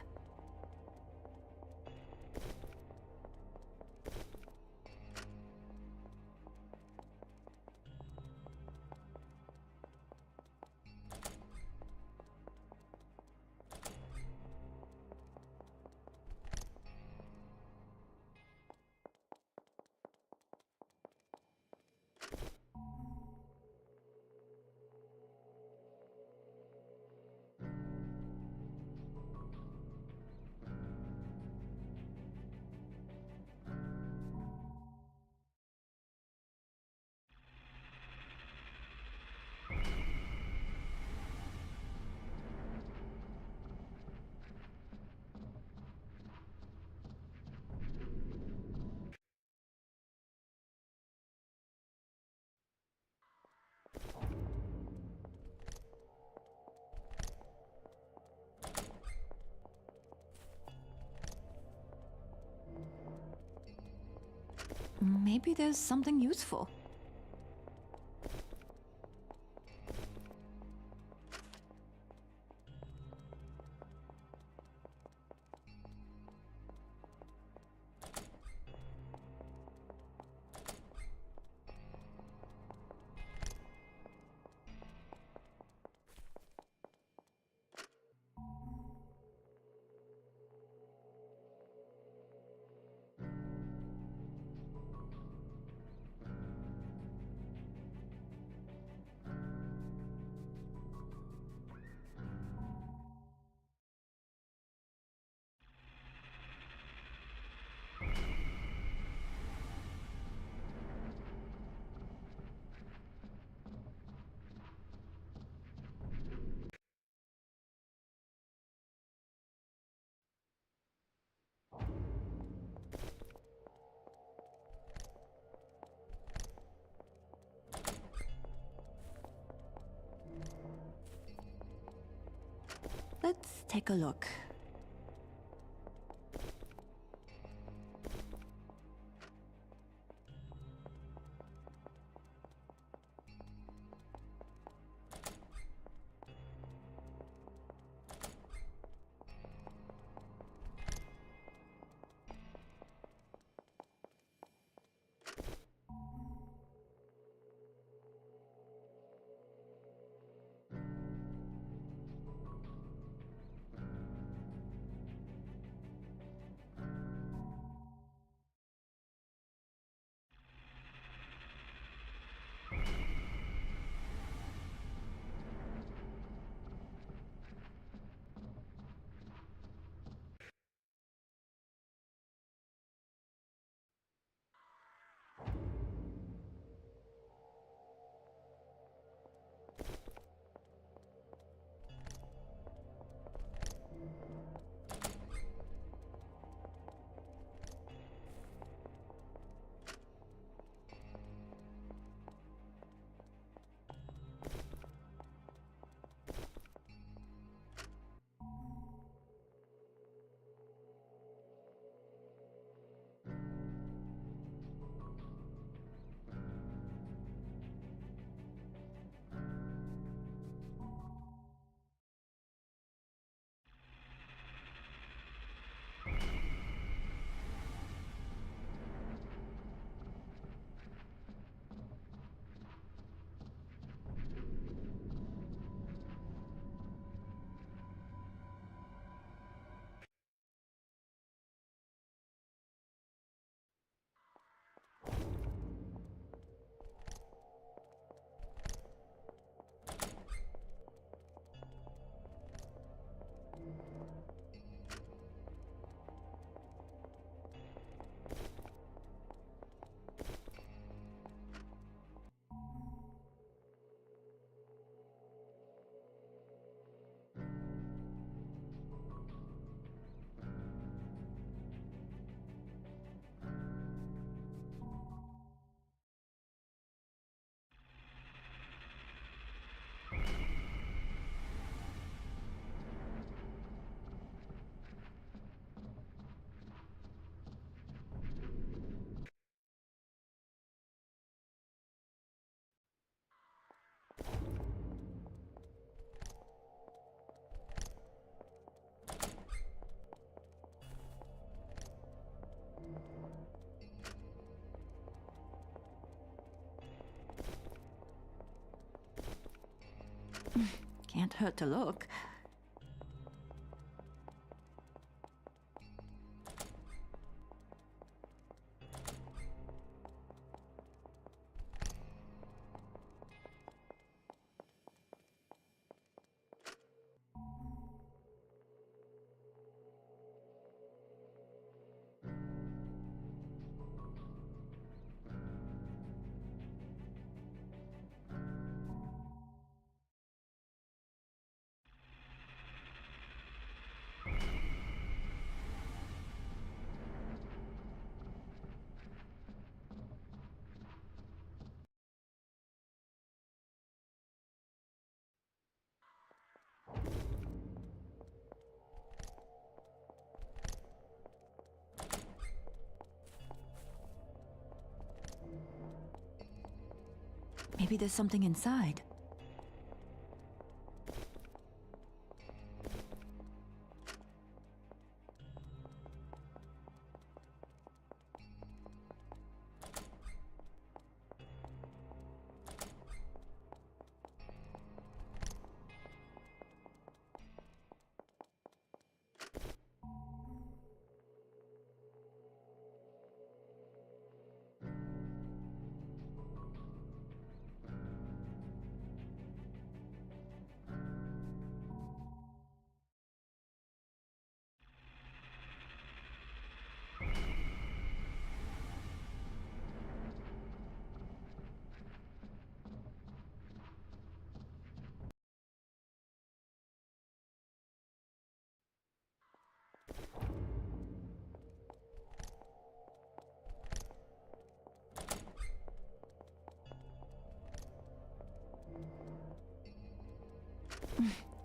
Maybe there's something useful. Let's take a look. Can't hurt to look. Maybe there's something inside.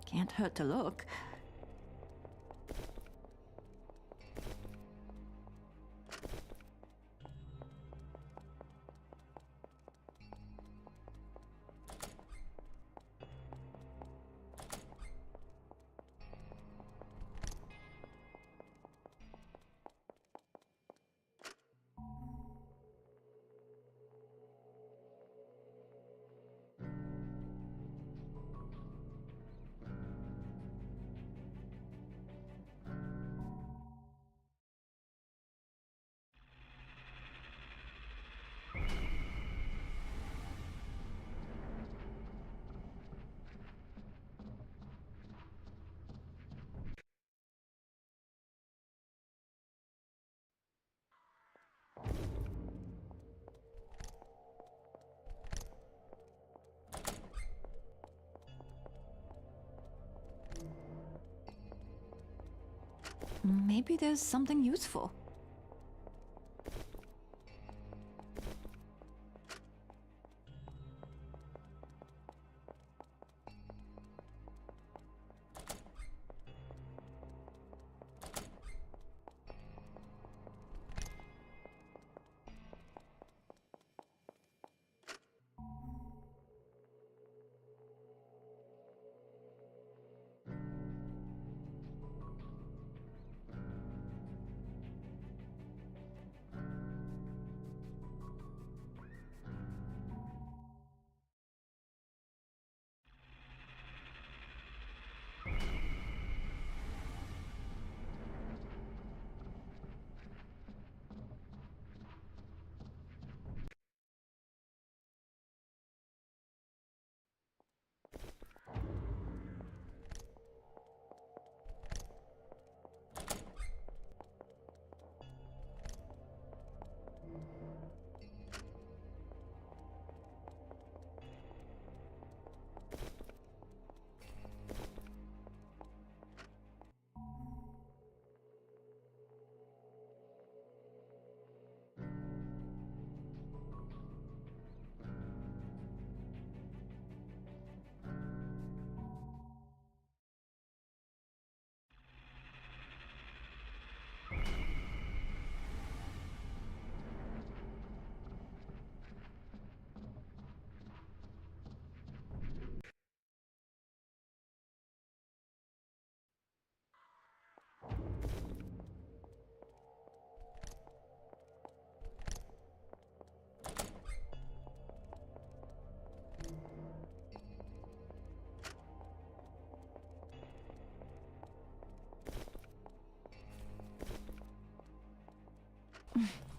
Can't hurt to look. Maybe there's something useful.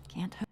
Can't hurt.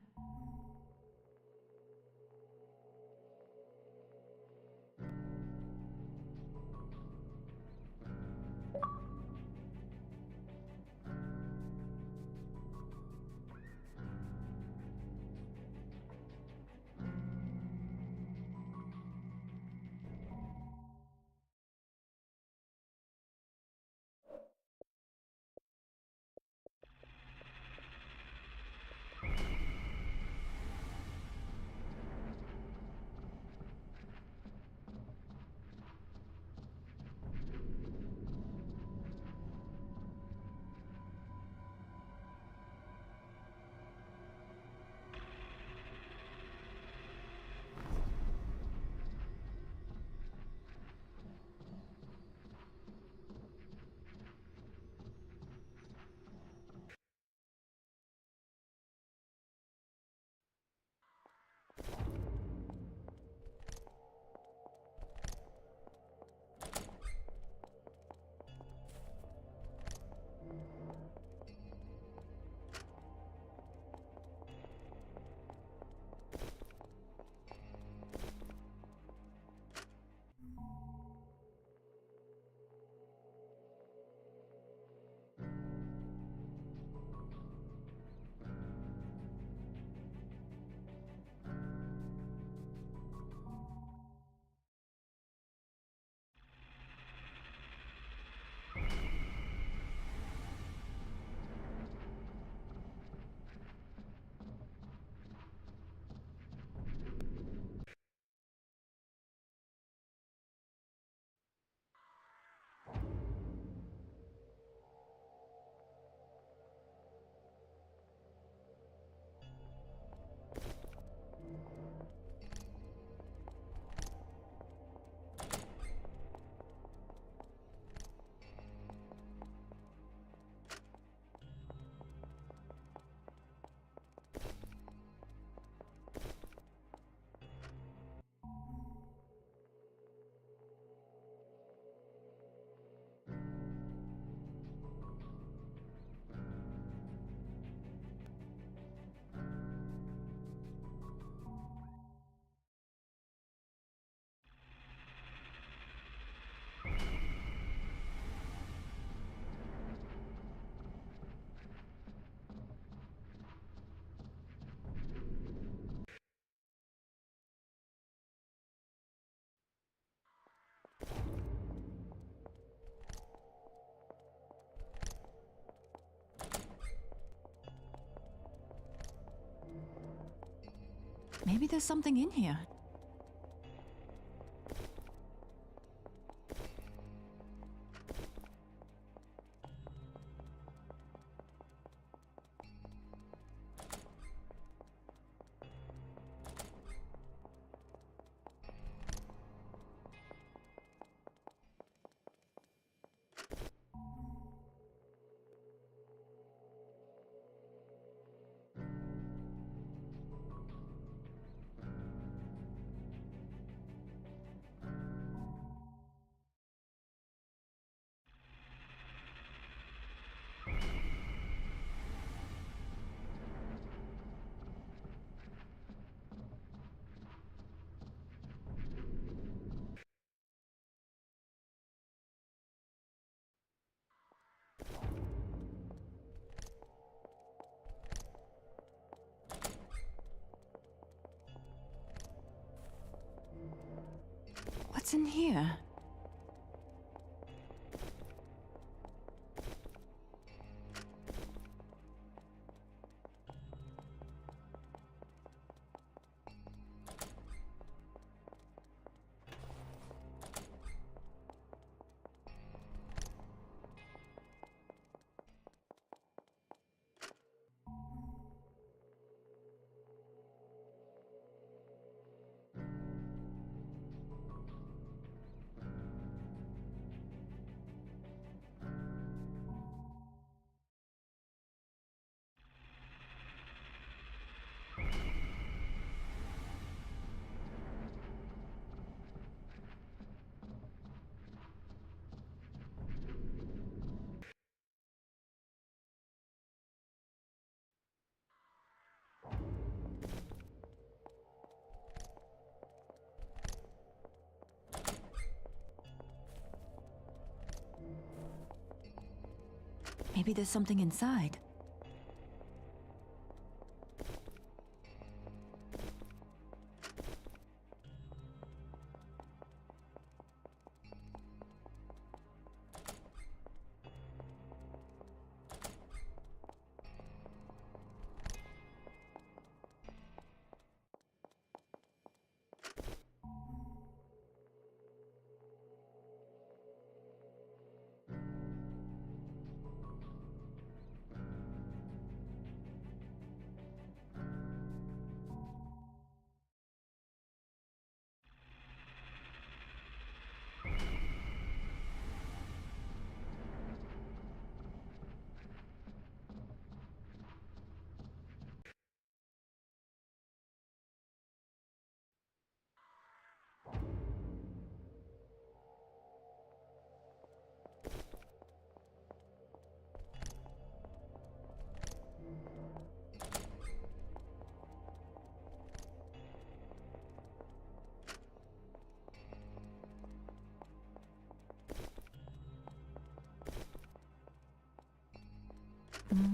Maybe there's something in here. What's in here? Maybe there's something inside.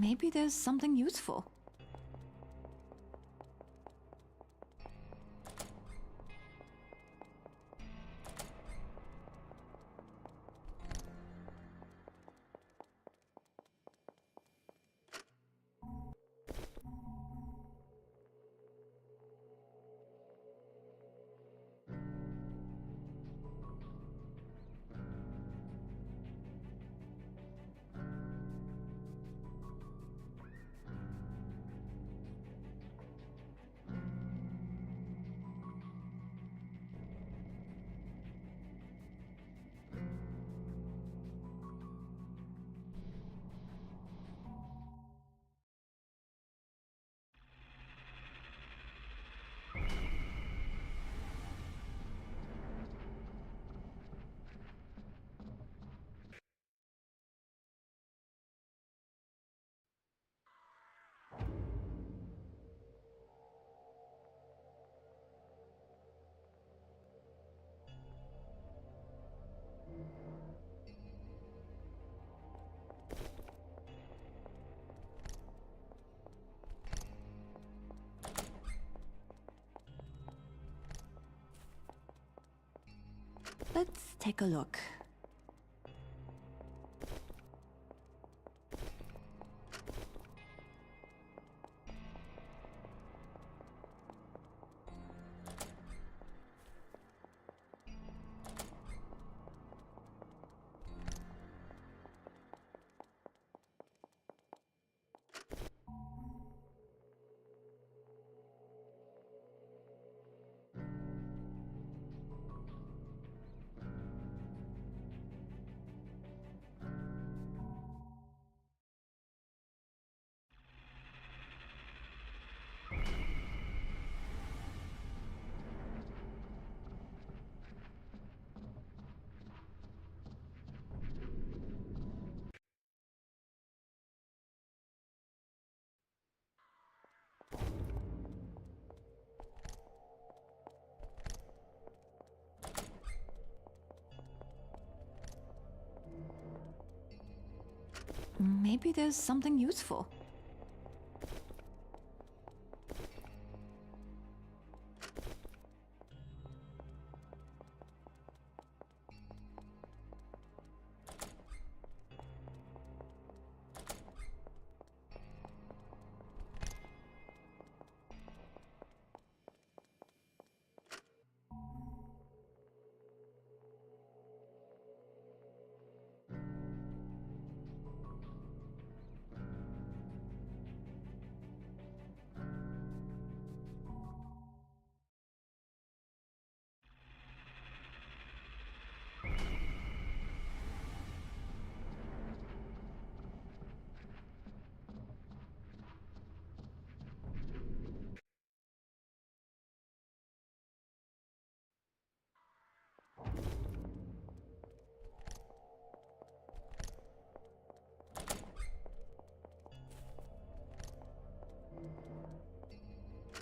Maybe there's something useful. Let's take a look. Maybe there's something useful.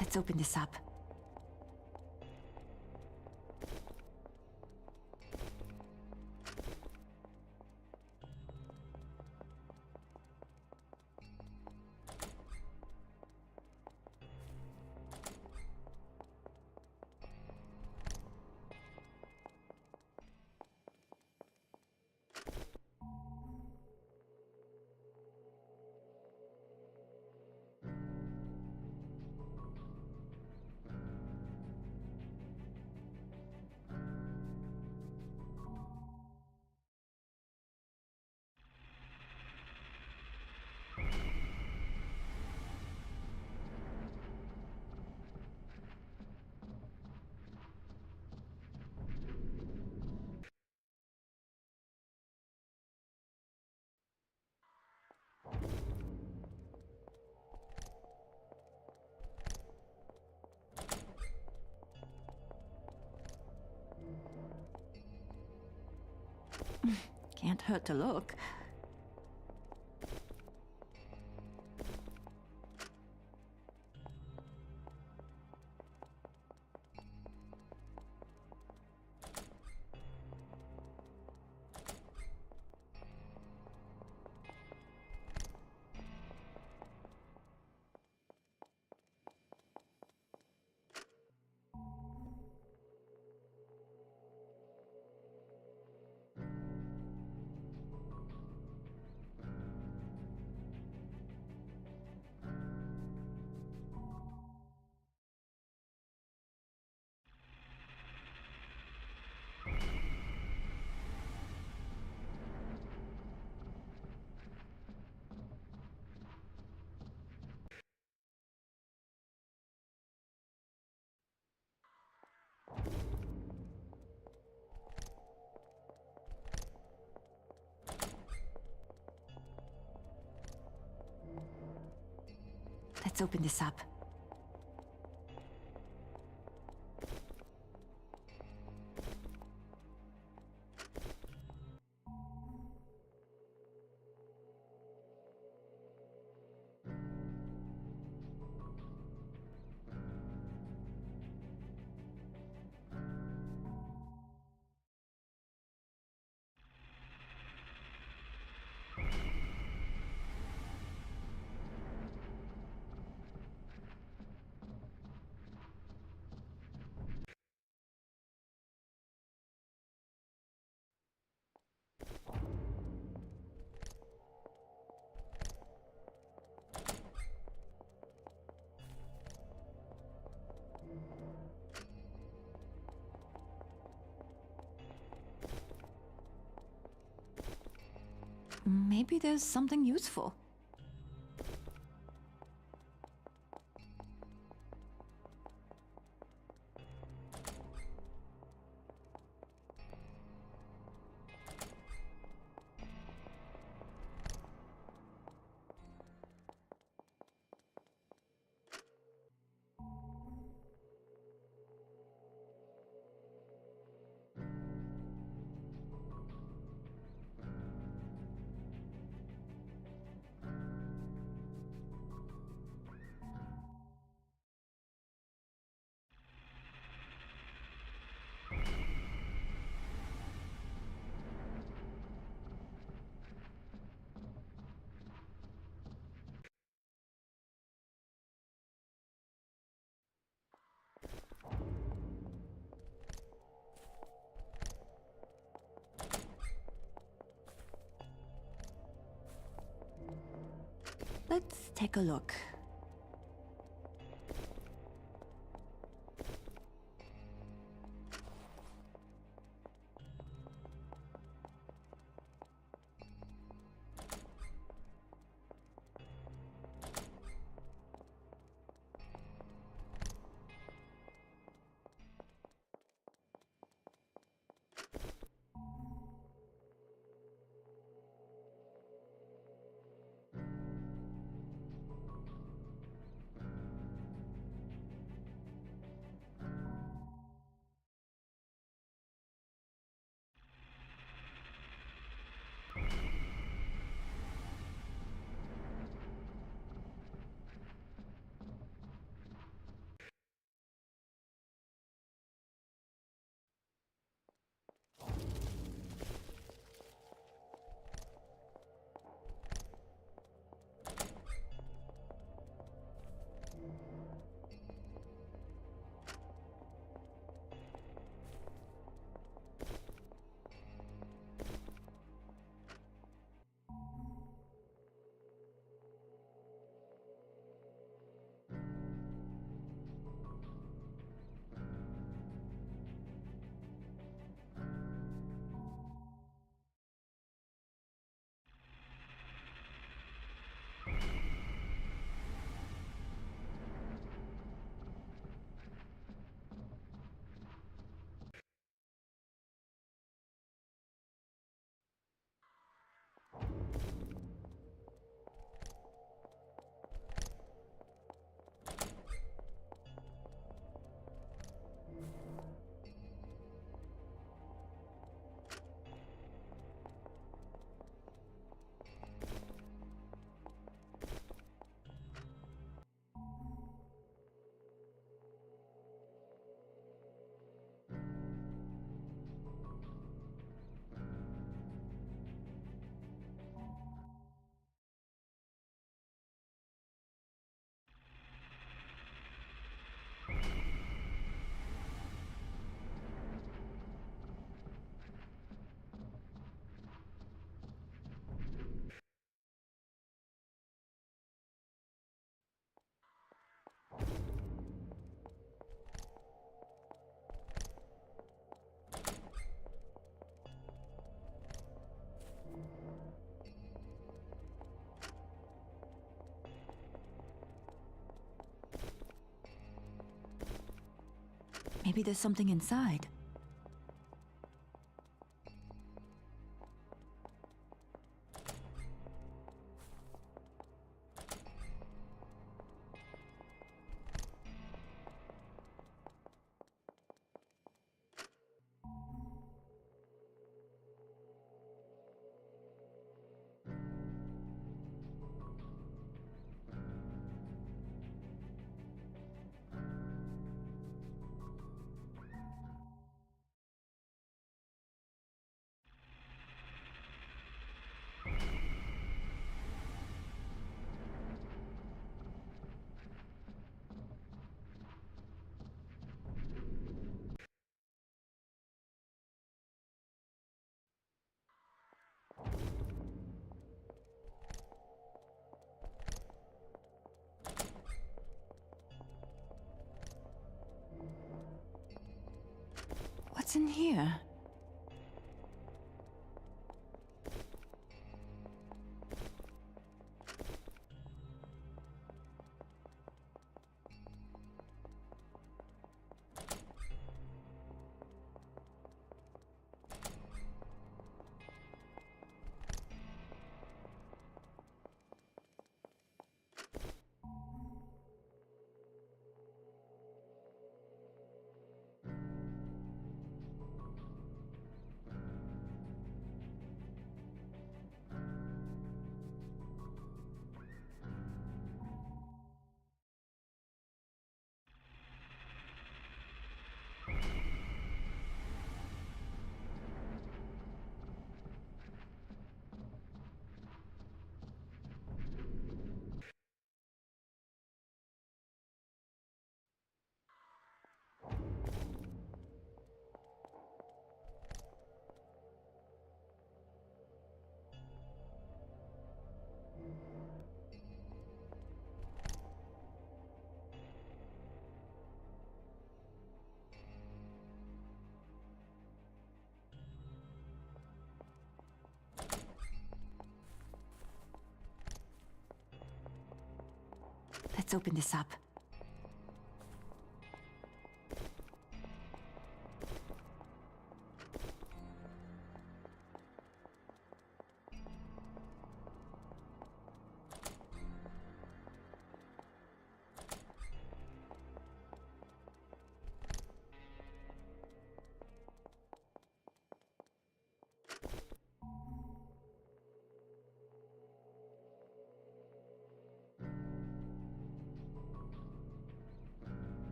Let's open this up. Can't hurt to look. Let's open this up. Maybe there's something useful. Let's take a look. Maybe there's something inside. What's in here? Let's open this up.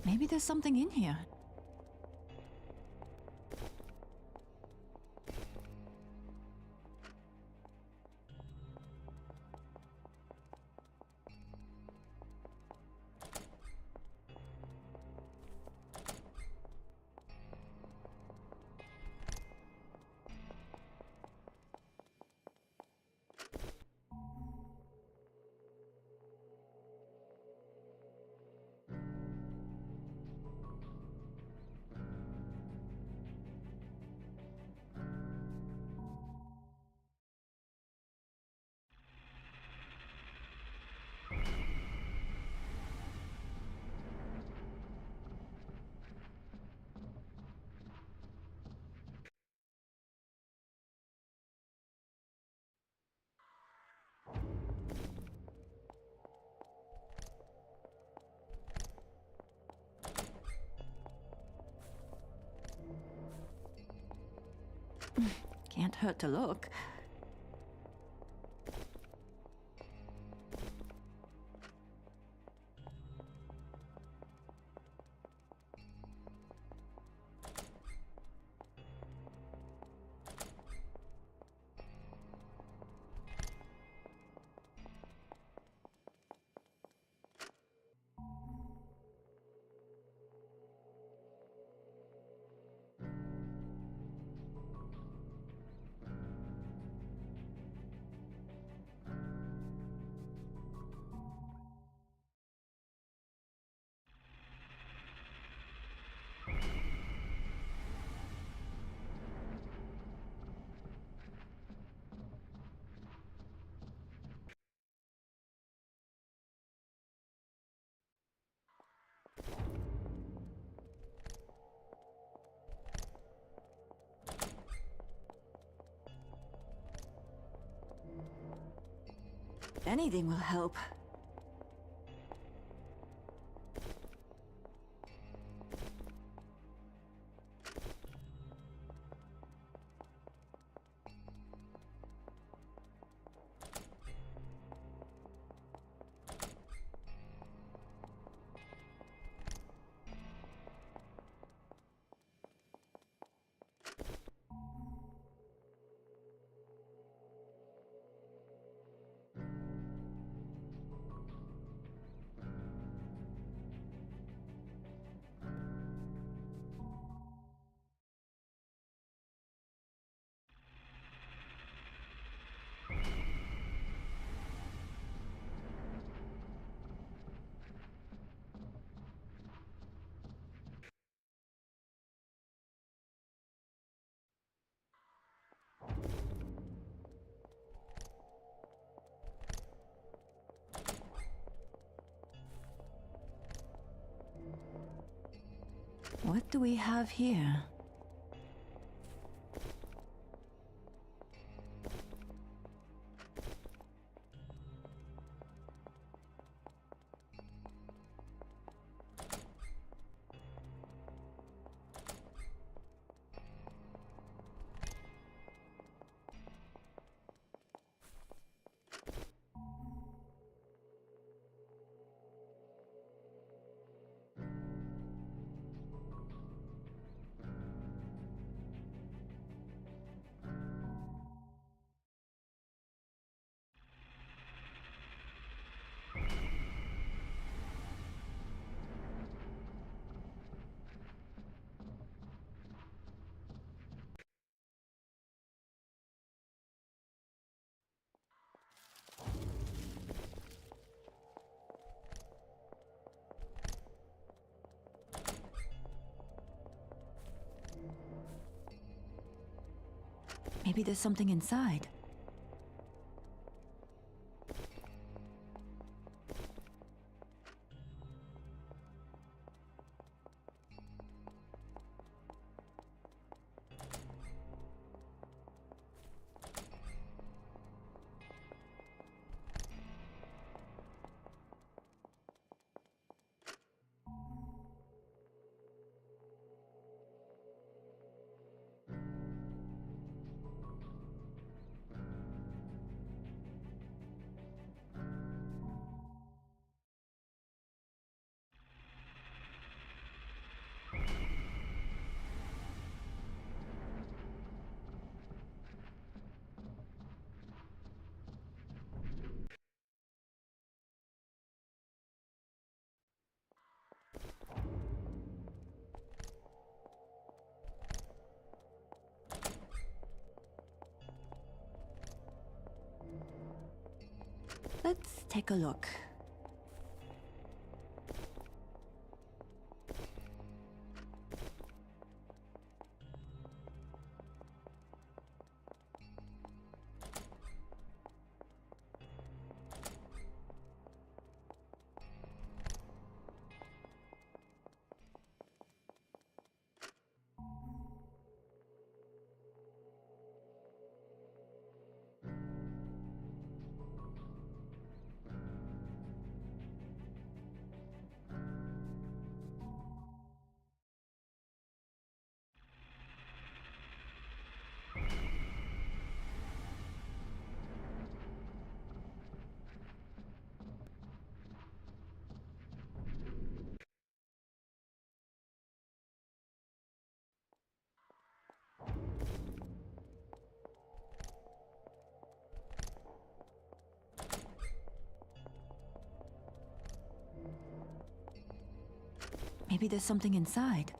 Maybe there's something in here. Can't hurt to look. Anything will help. What do we have here? Maybe there's something inside. Let's take a look. Maybe there's something inside.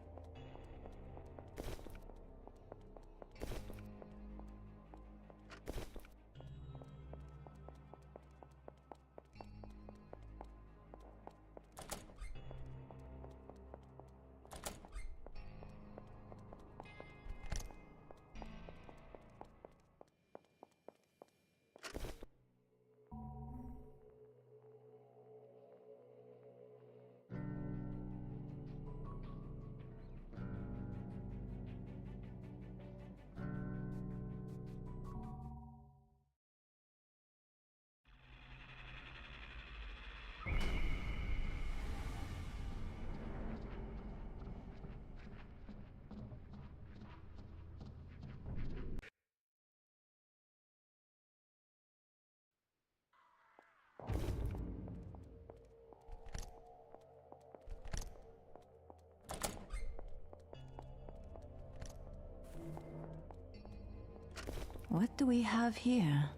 What do we have here?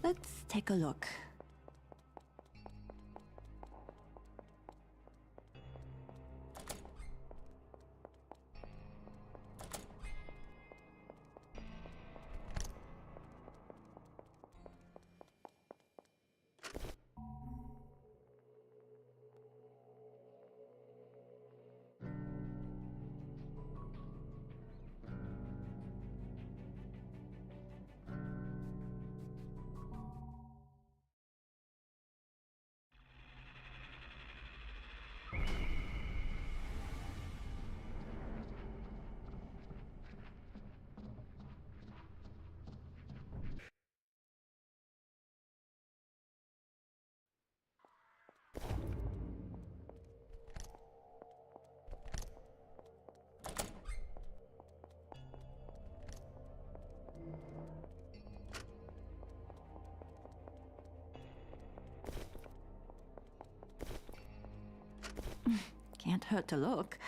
Let's take a look. Can't hurt to look.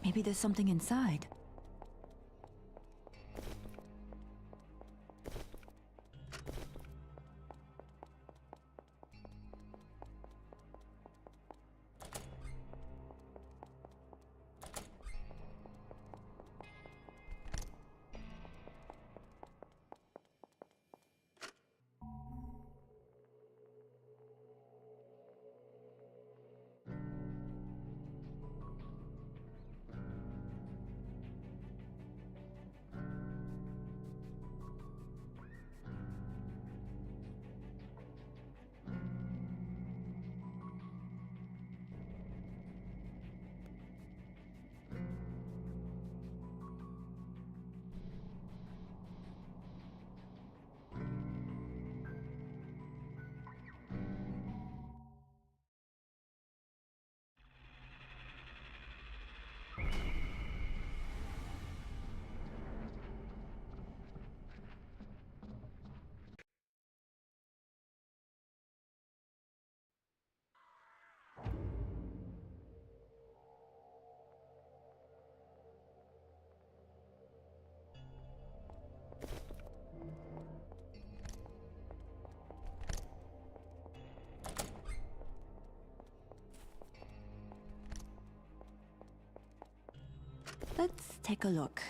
Maybe there's something inside. Let's take a look.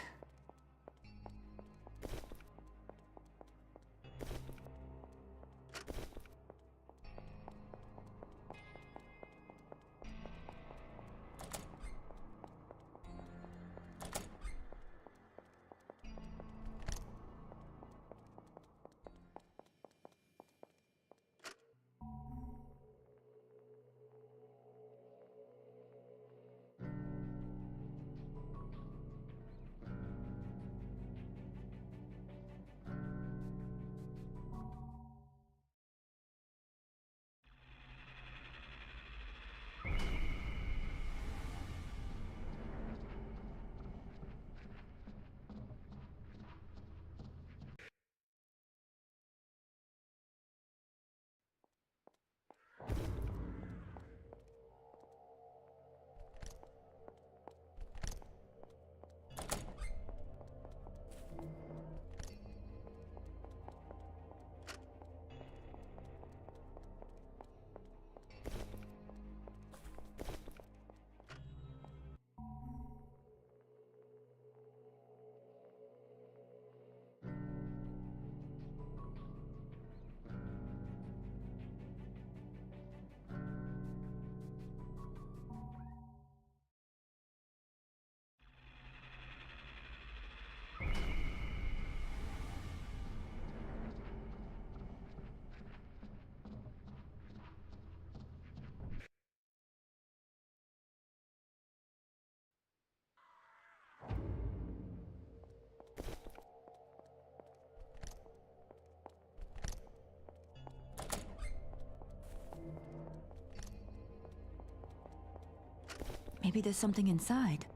Maybe there's something inside.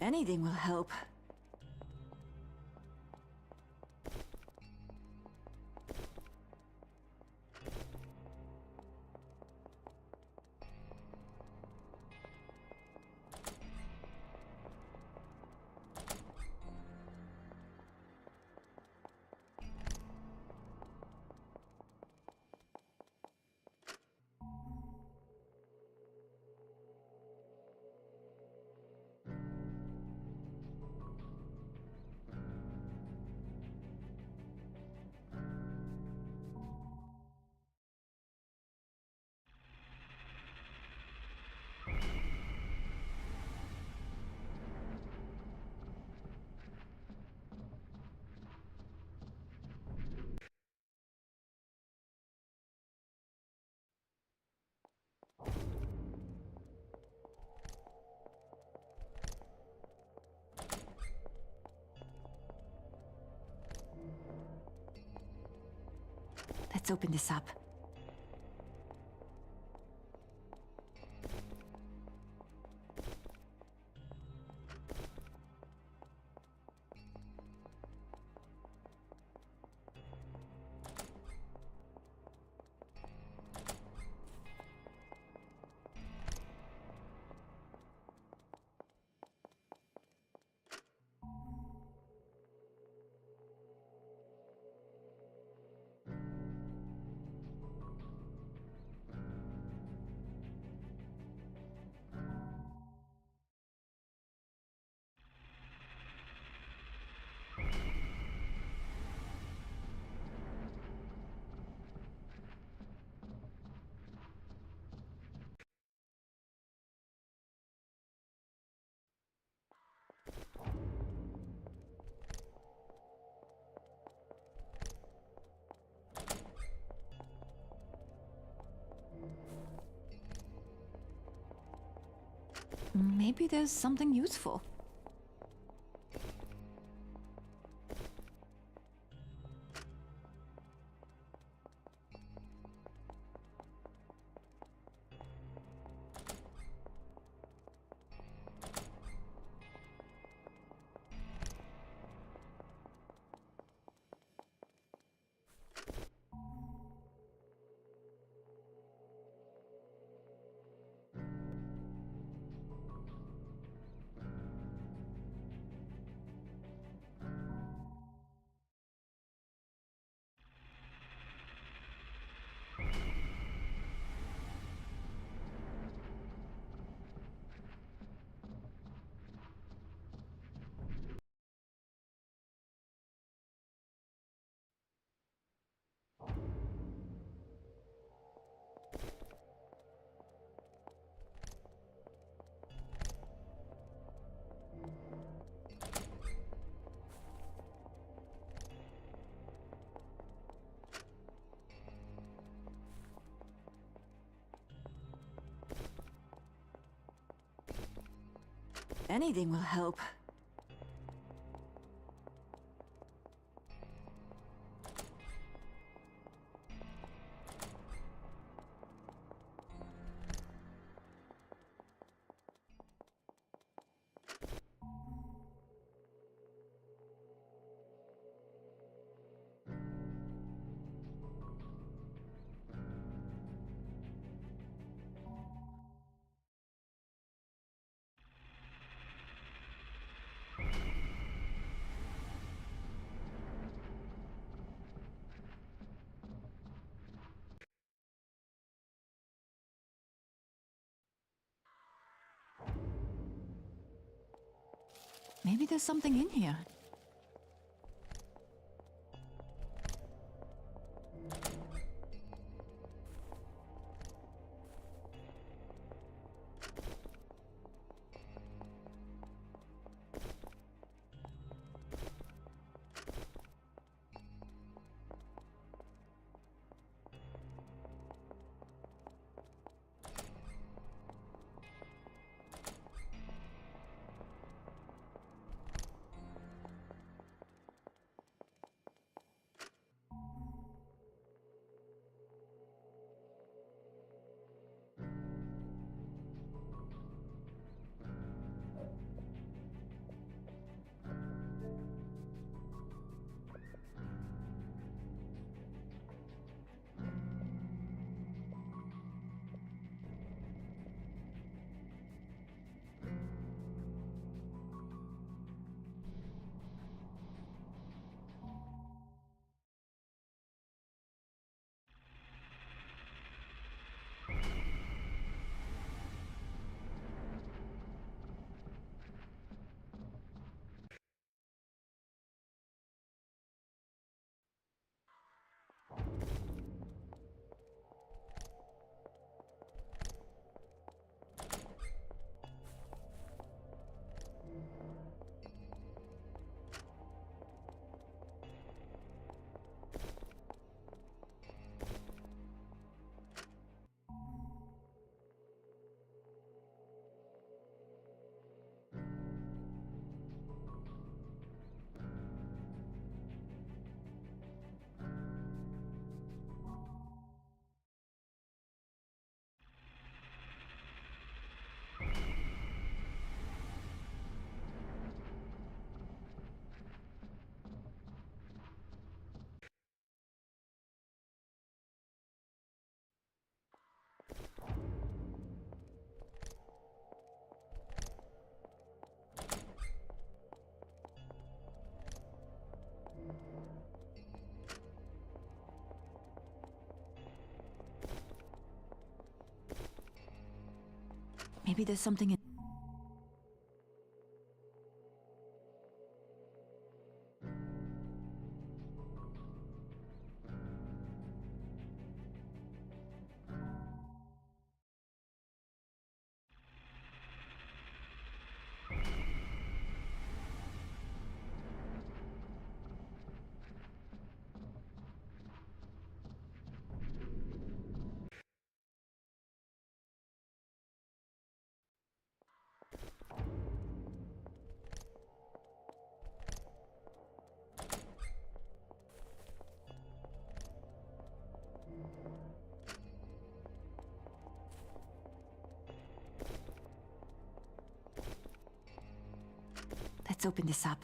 Anything will help. Let's open this up. Maybe there's something useful. Anything will help. Maybe there's something in here. Maybe there's something in... Let's open this up.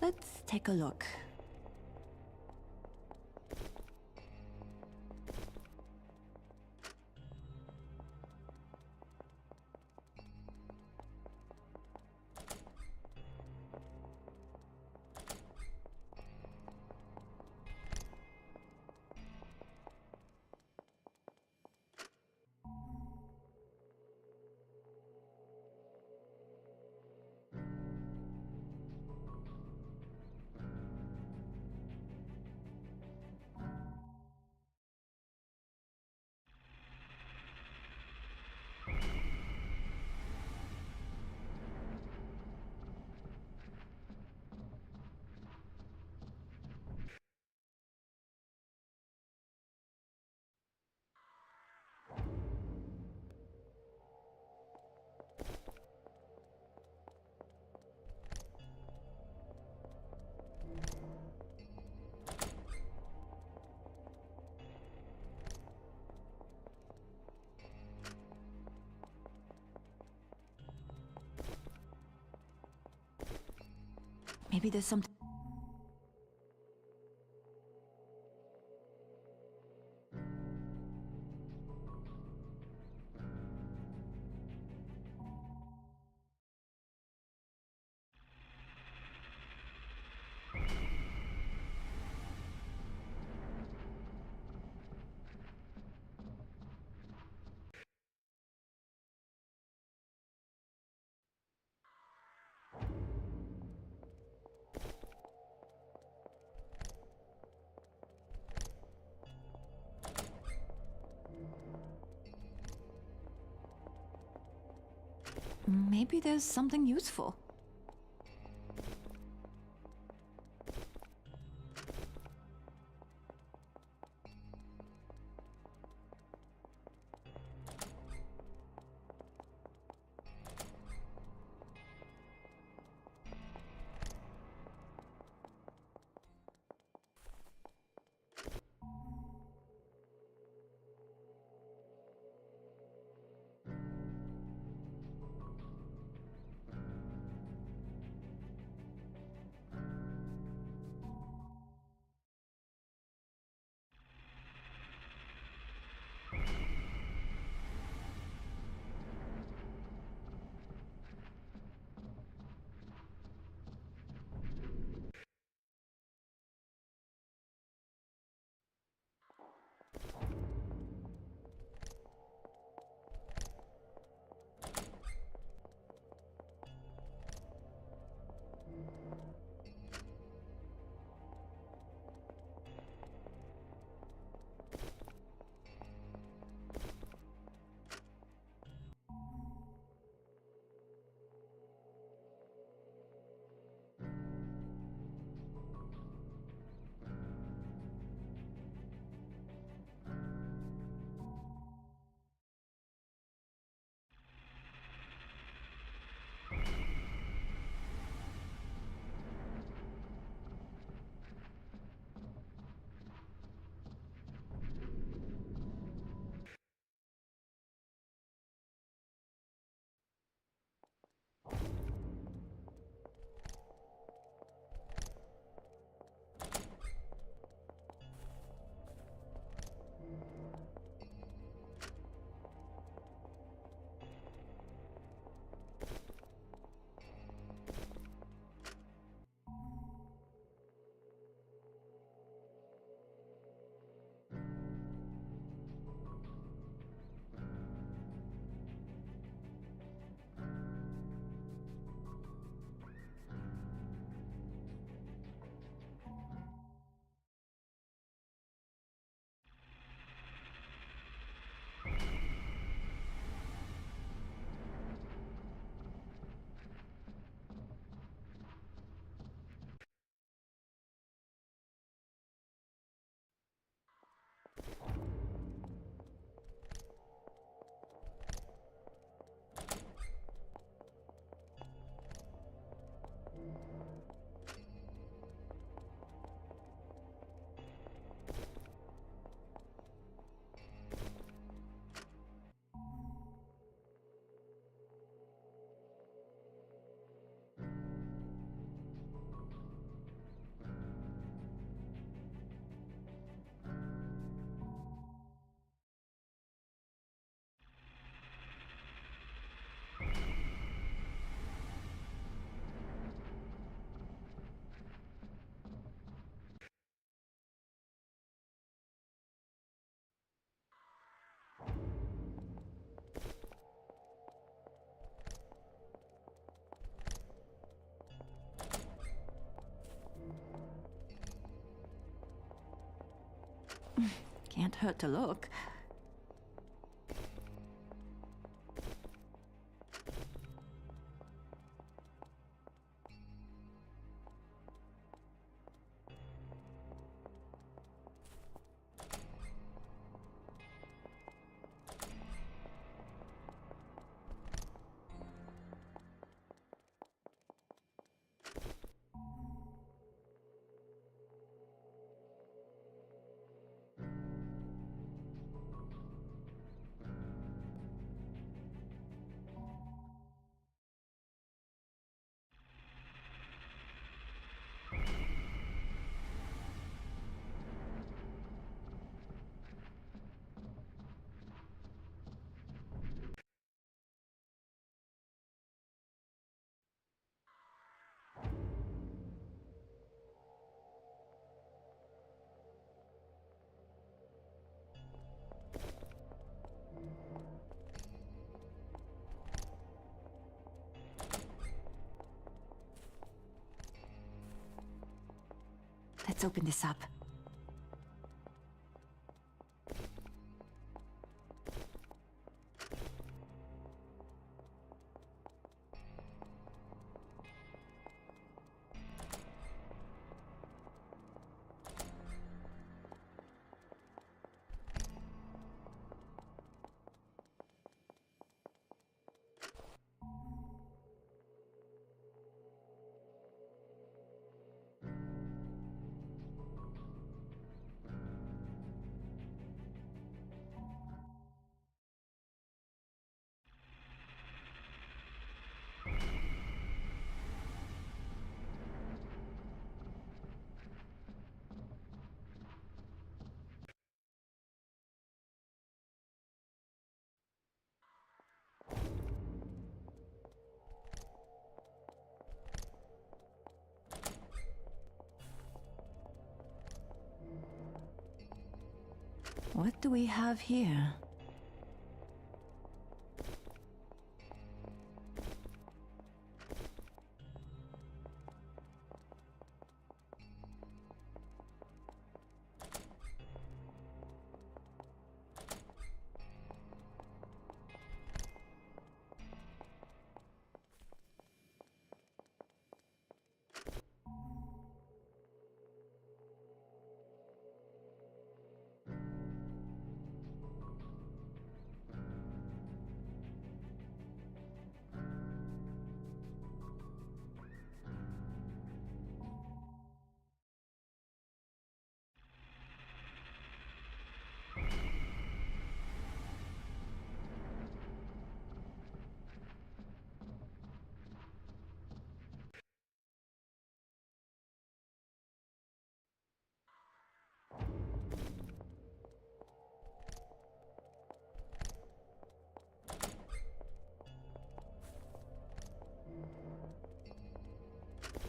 Let's take a look. Maybe there's something. Maybe there's something useful. Can't hurt to look. Let's open this up. What do we have here?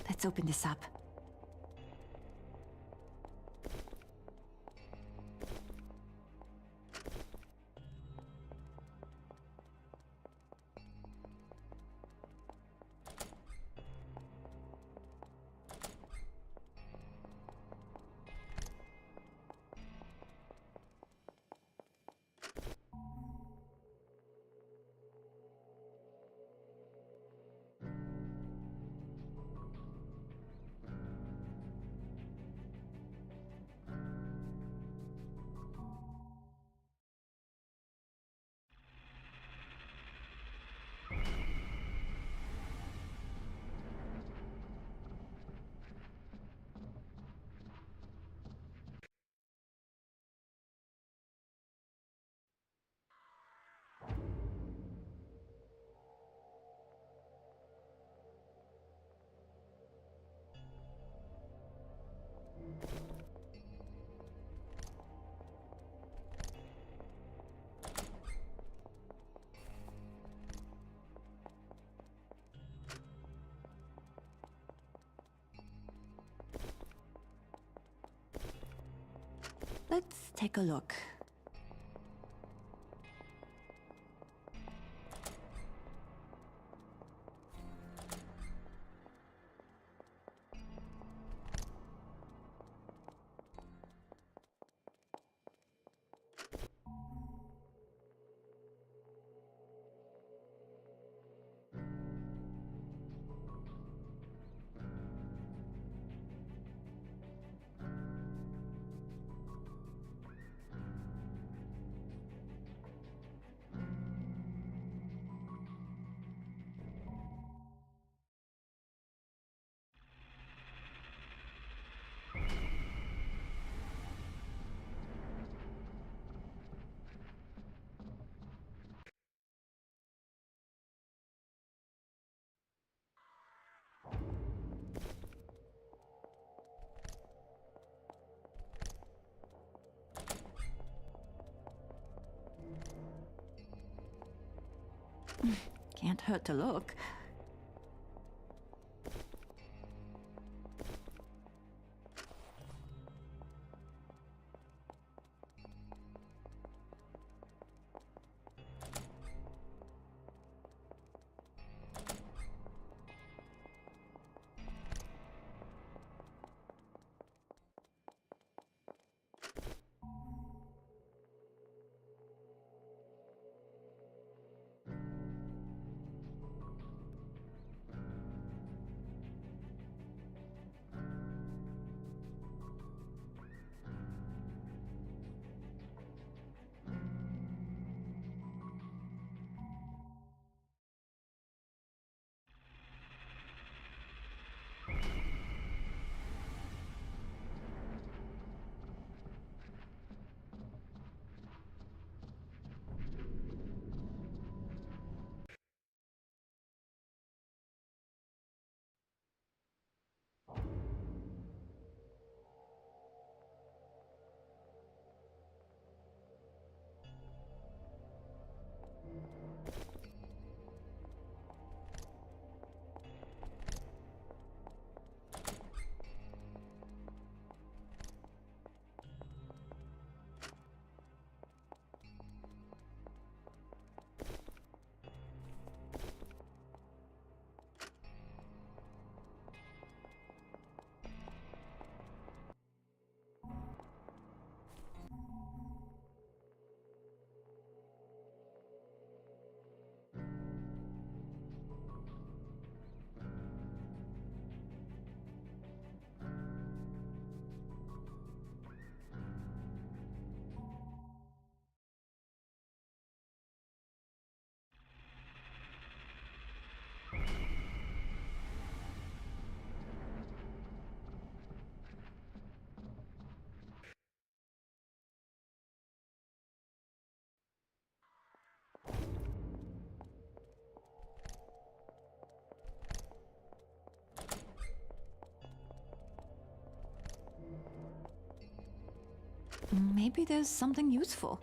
Let's open this up. Let's take a look. hurt to look. Maybe there's something useful.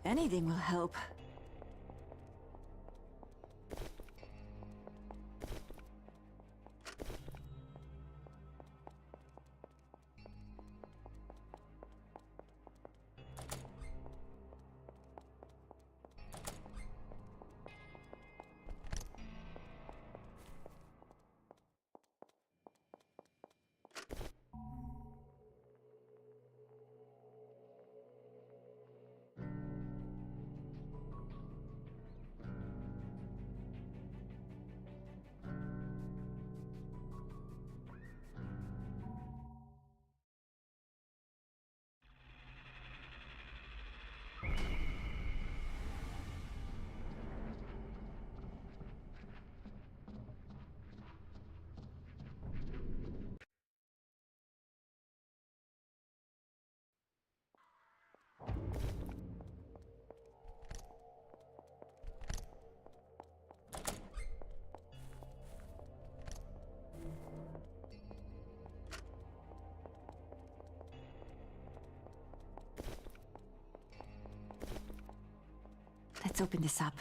Anything will help. Let's open this up.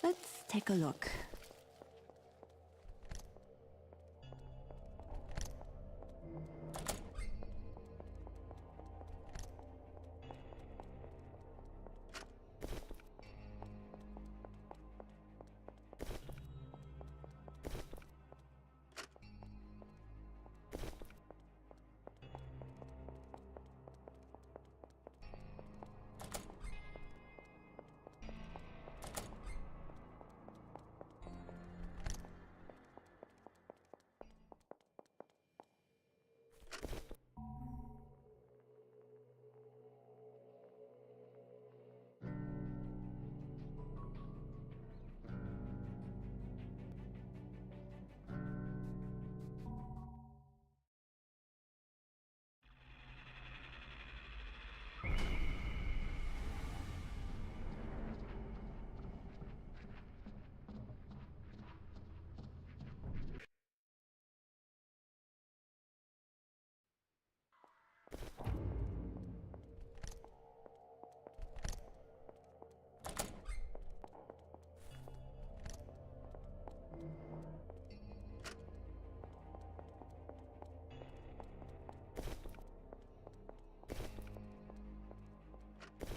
Let's take a look.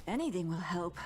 Anything will help.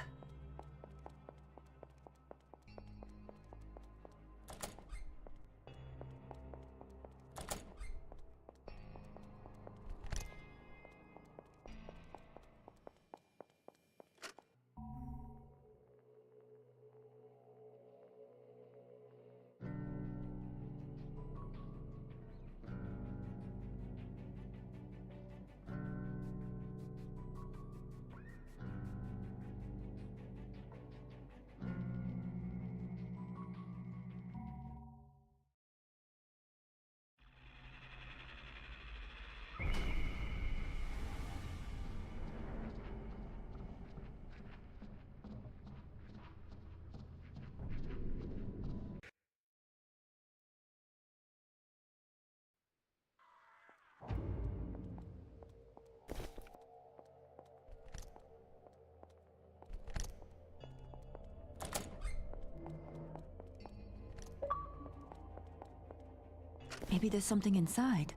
Maybe there's something inside.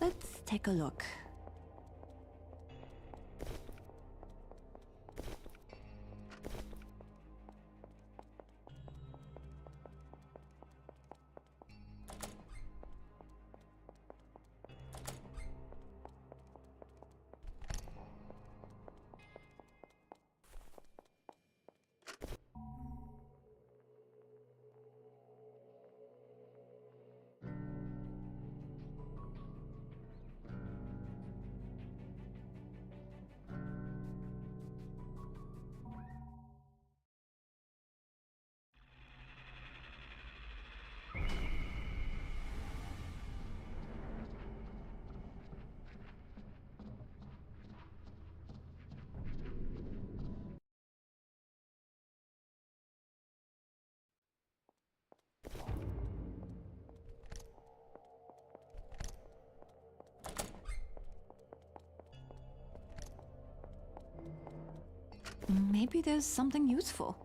Let's take a look. Maybe there's something useful.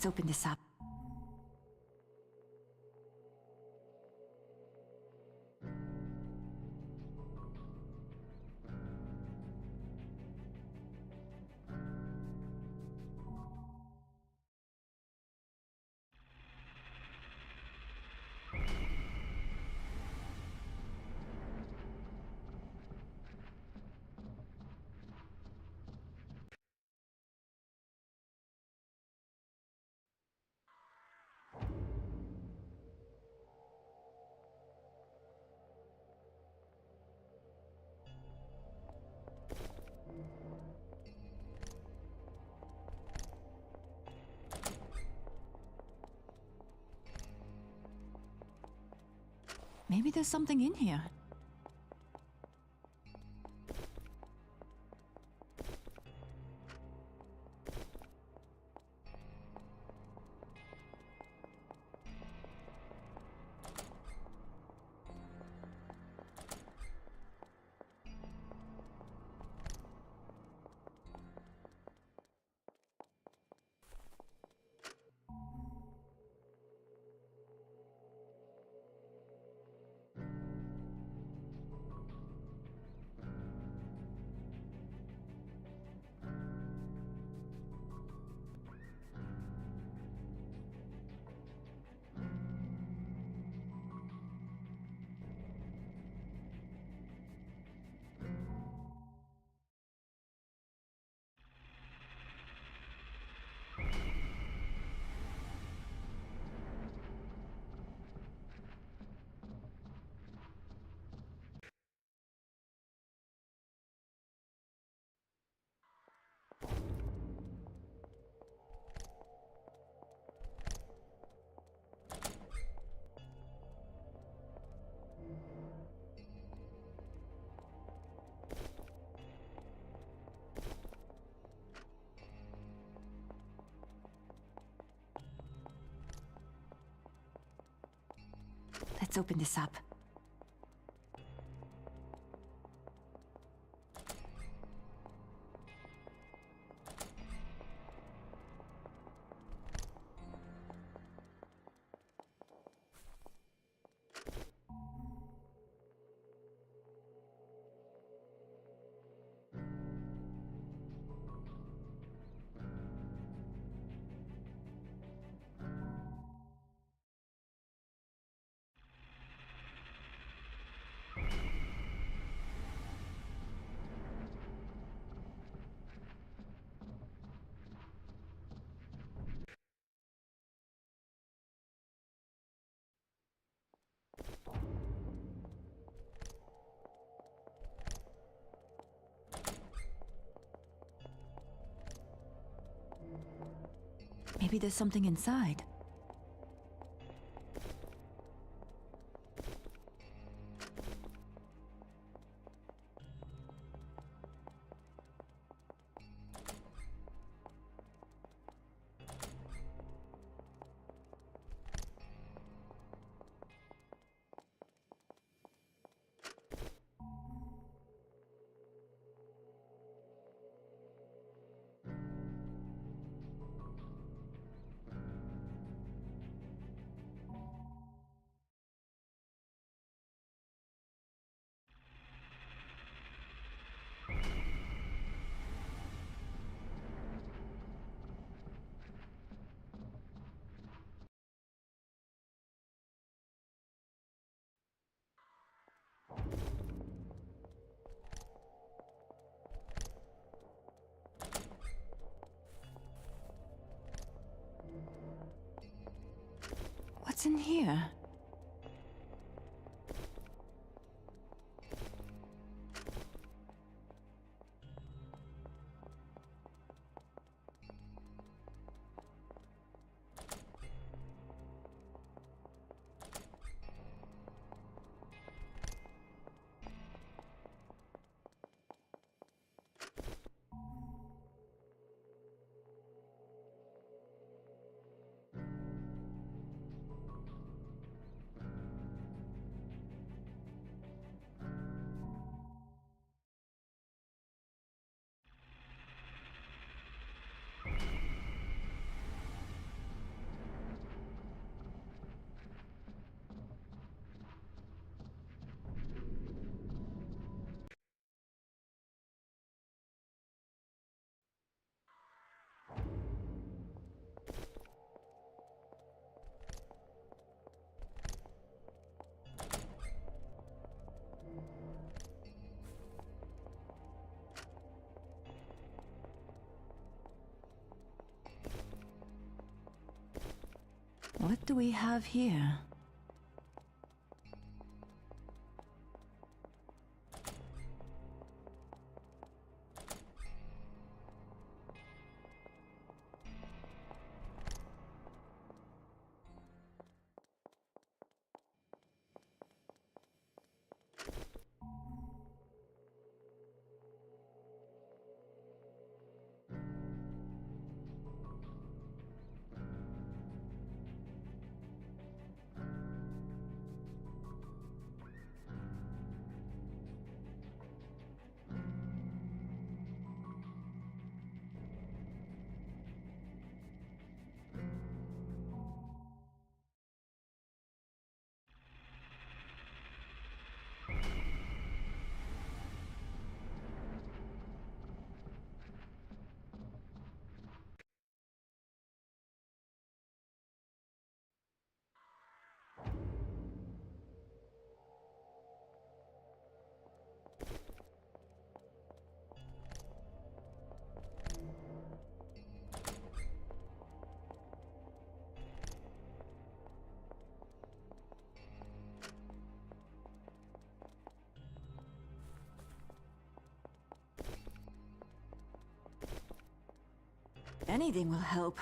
Let's open this up. Maybe there's something in here. Let's open this up. Maybe there's something inside. What's in here? What do we have here? Anything will help.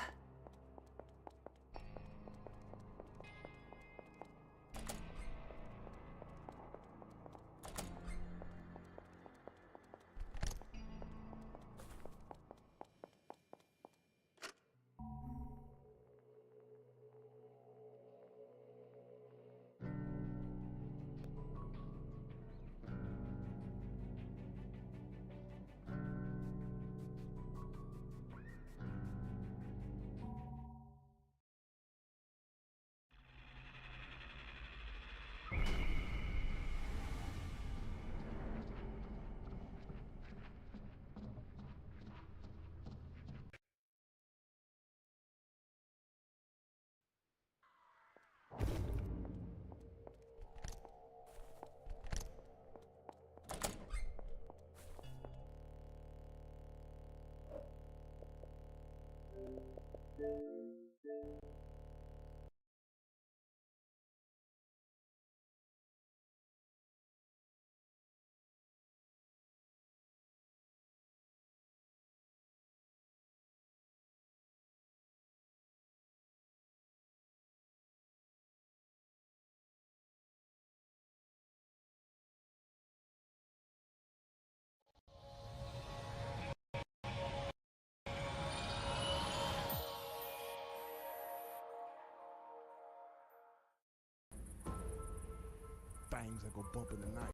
Things that go bump in the night.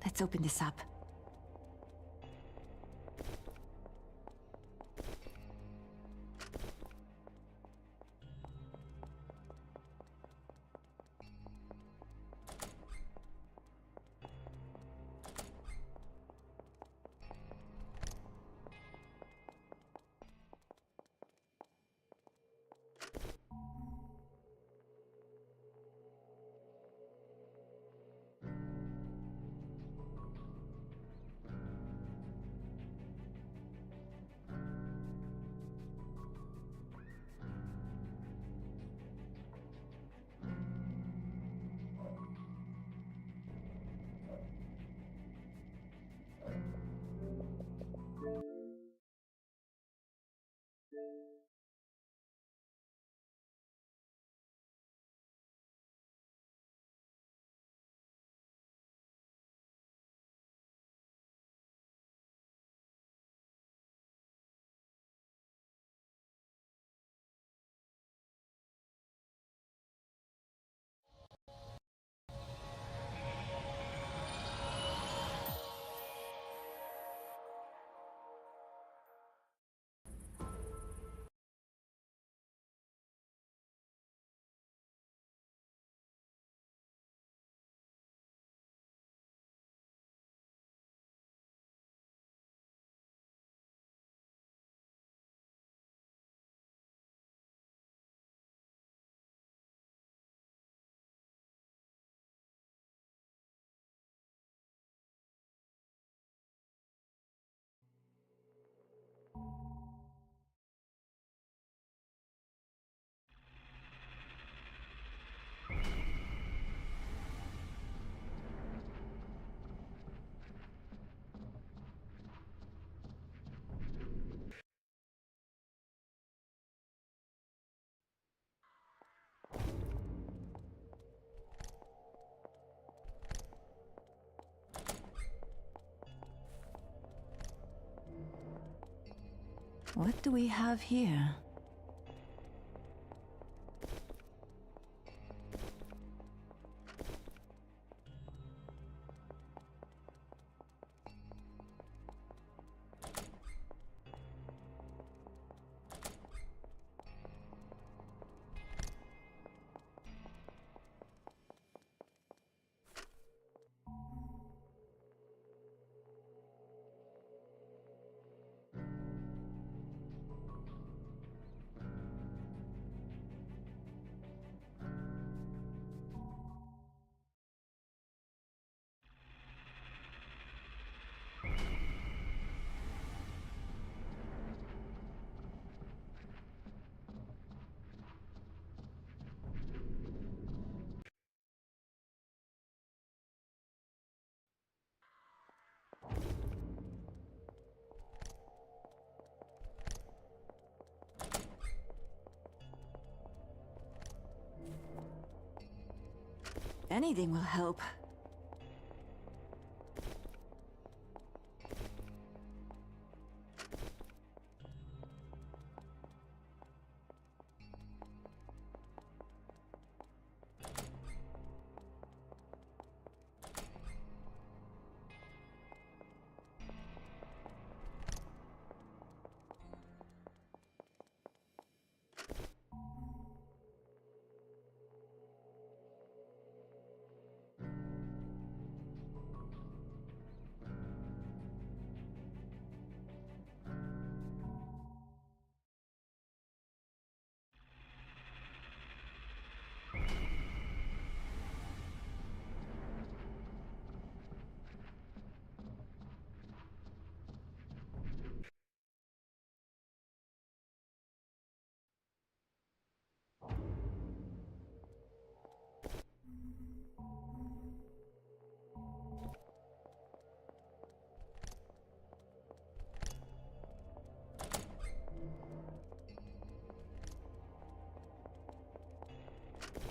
Let's open this up. What do we have here? Anything will help.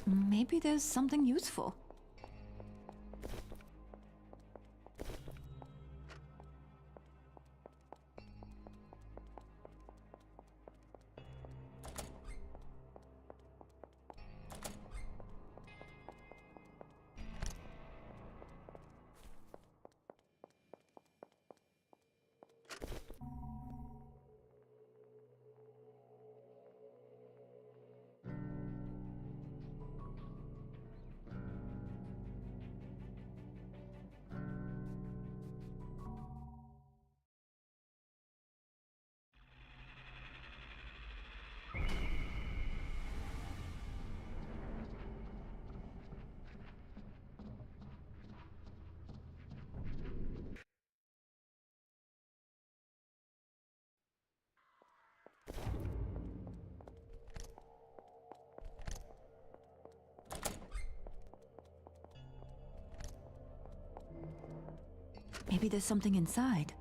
Maybe there's something useful. Maybe there's something inside.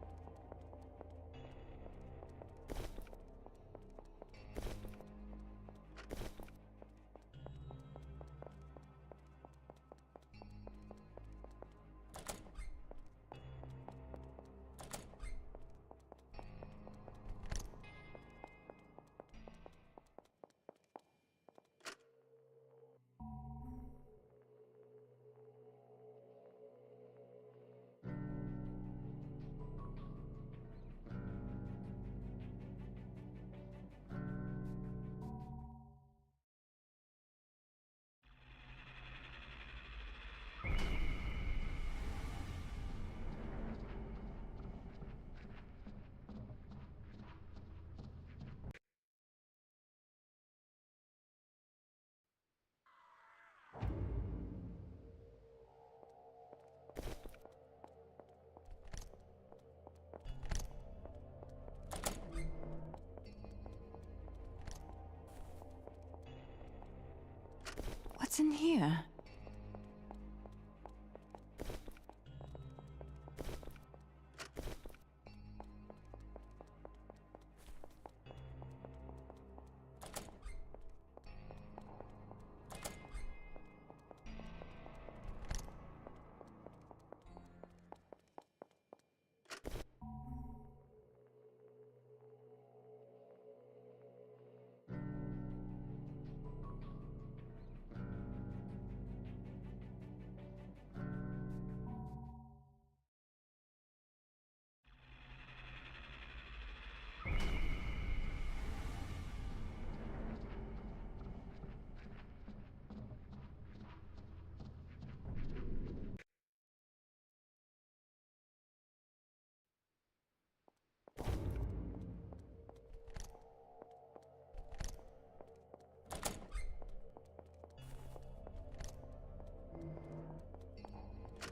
What's in here?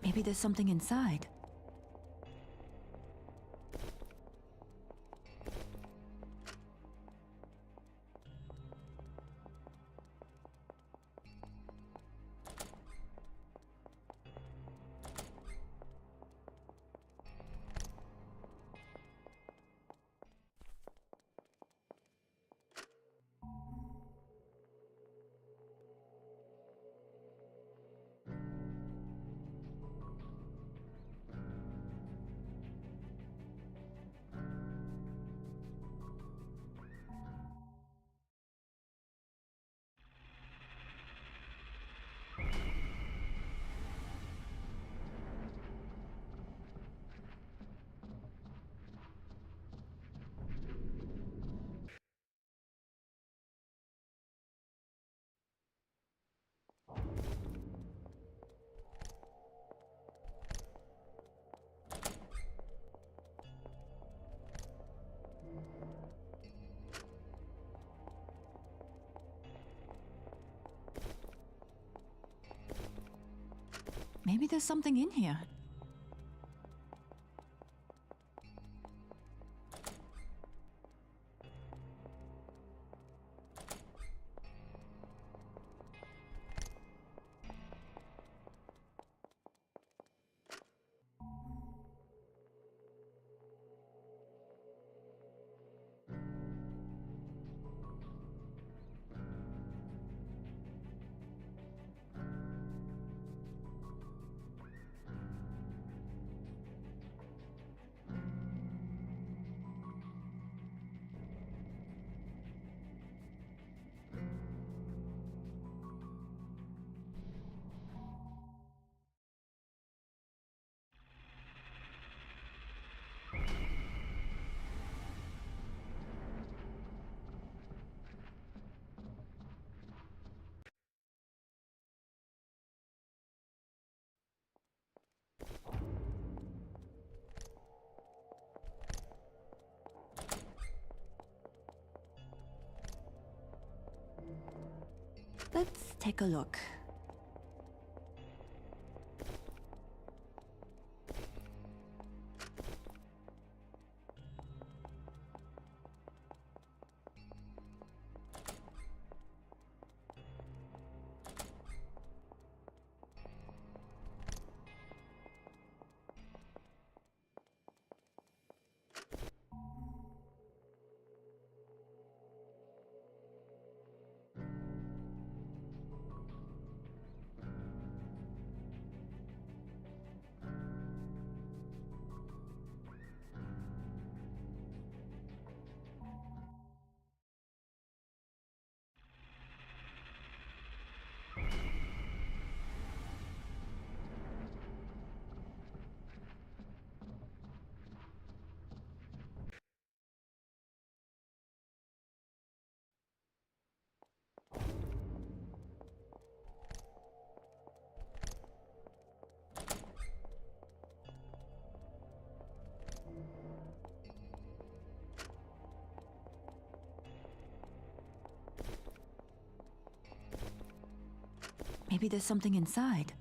Maybe there's something inside. Maybe there's something in here. Let's take a look. Maybe there's something inside.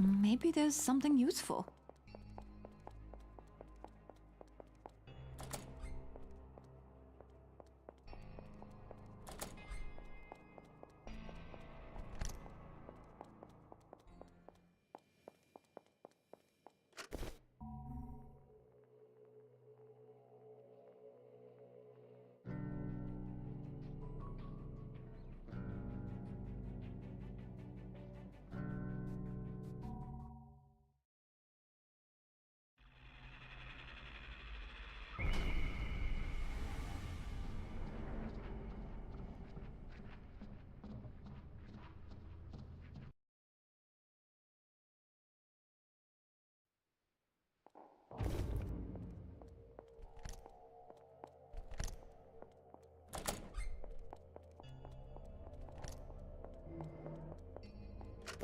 Maybe there's something useful.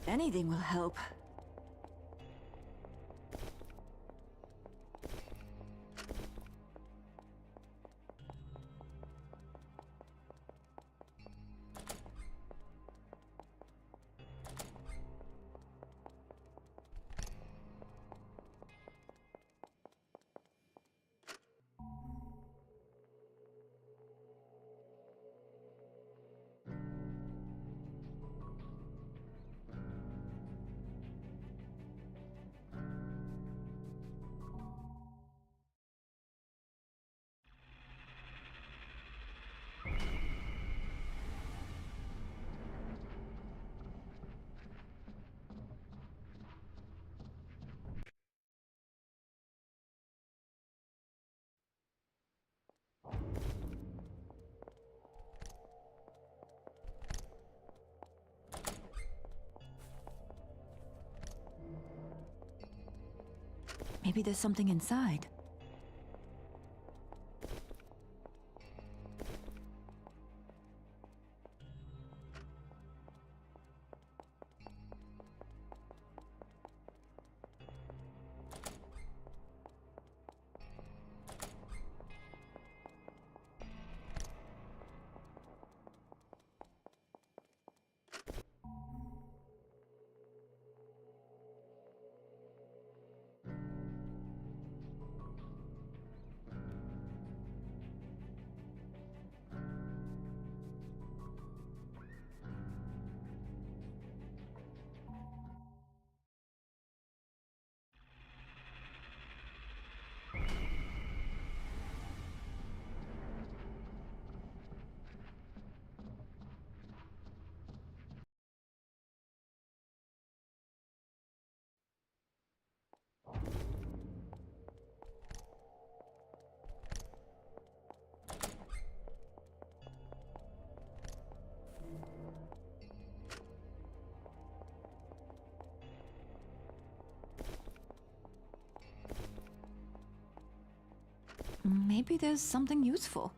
Anything will help. Maybe there's something inside. Maybe there's something useful.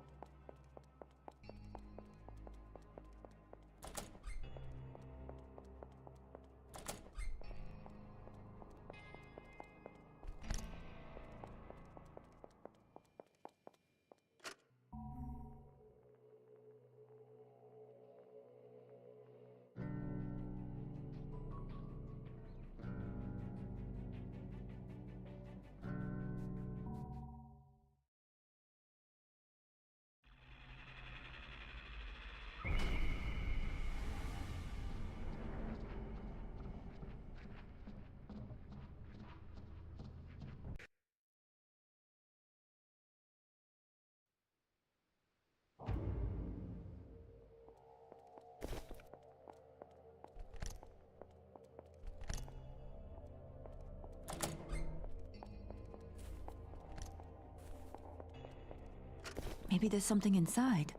Maybe there's something inside.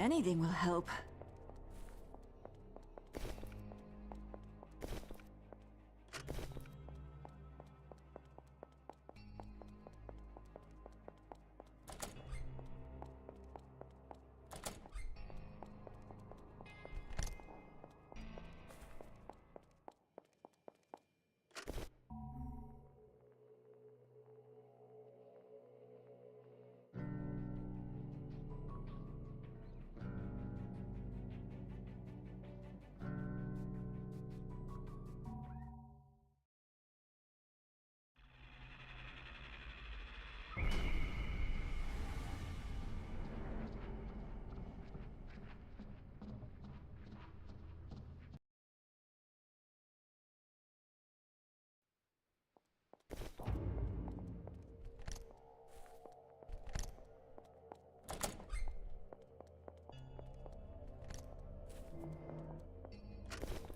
Anything will help.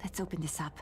Let's open this up.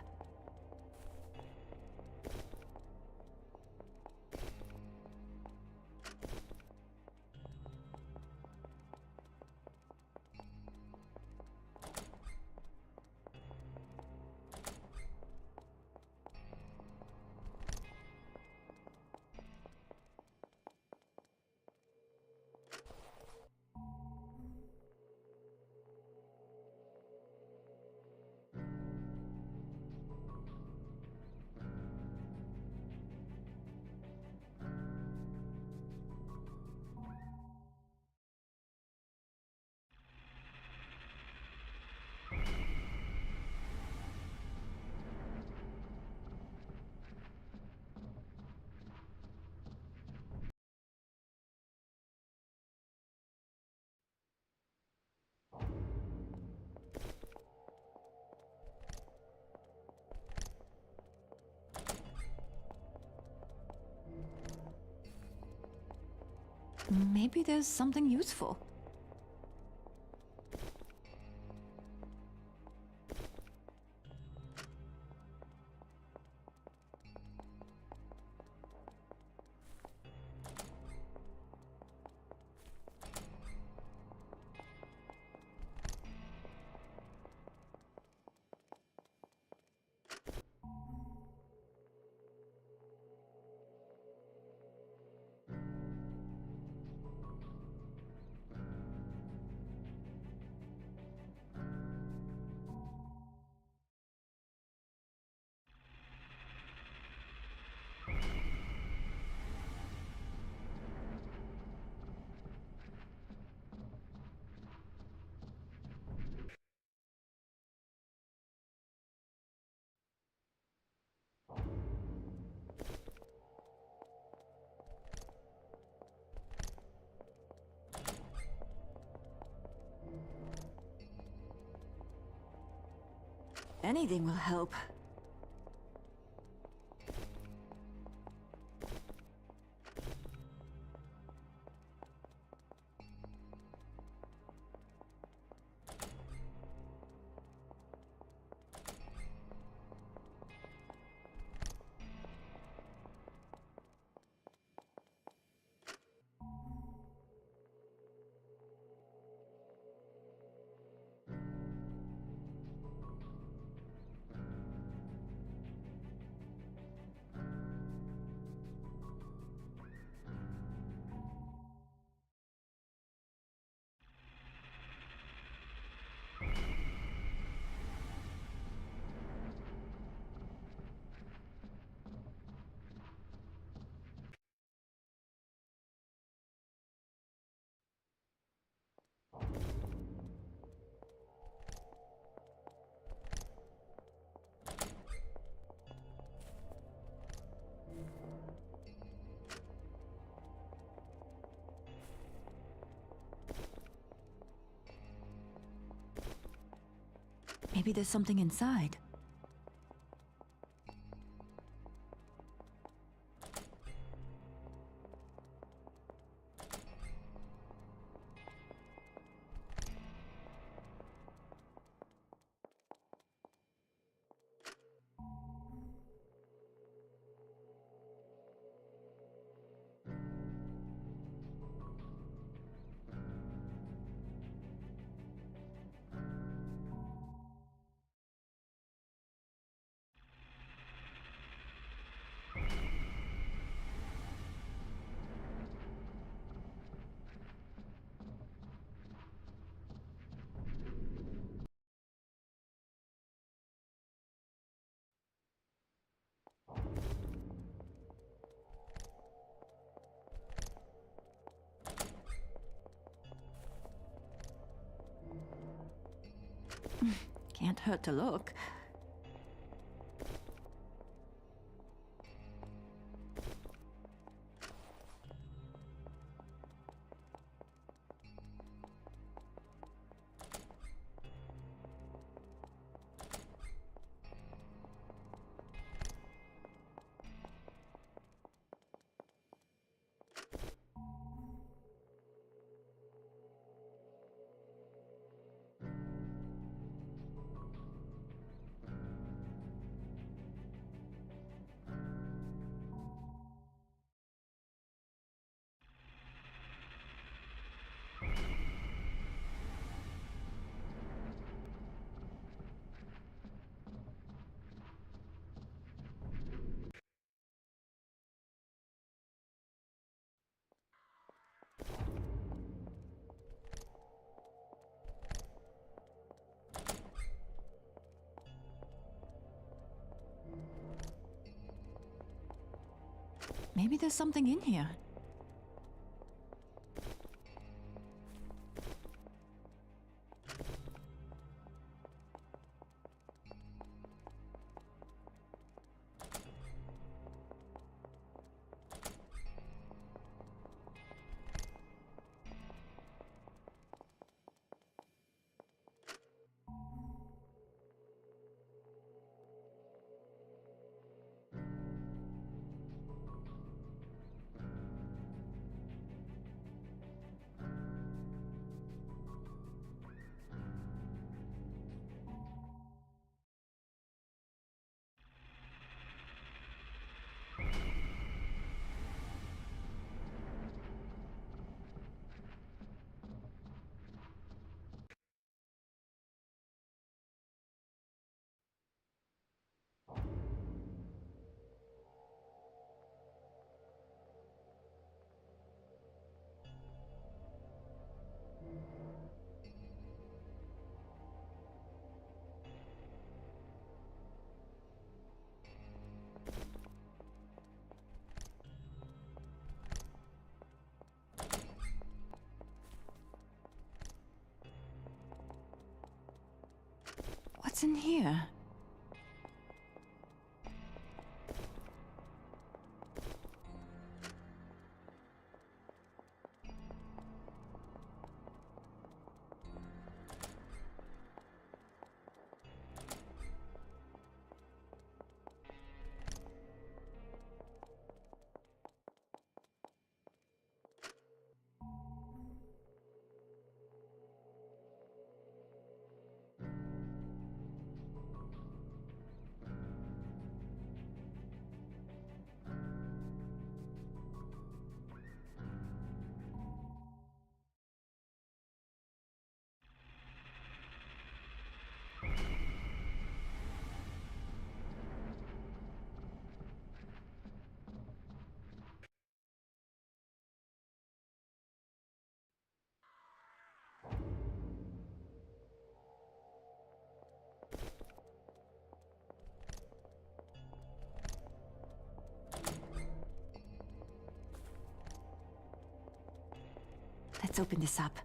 Maybe there's something useful. Anything will help. Maybe there's something inside. Can't hurt to look. Maybe there's something in here. What's in here? Let's open this up.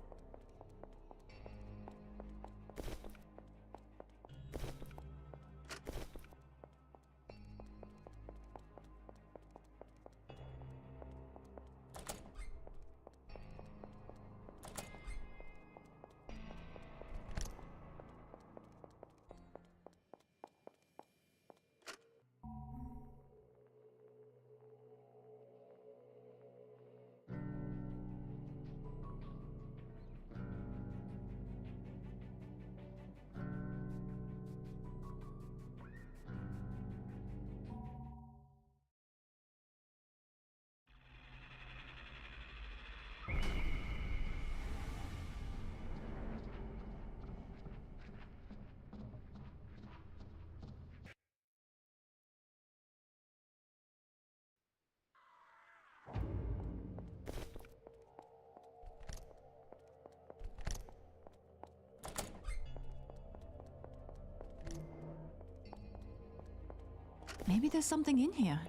Maybe there's something in here.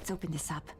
Let's open this up.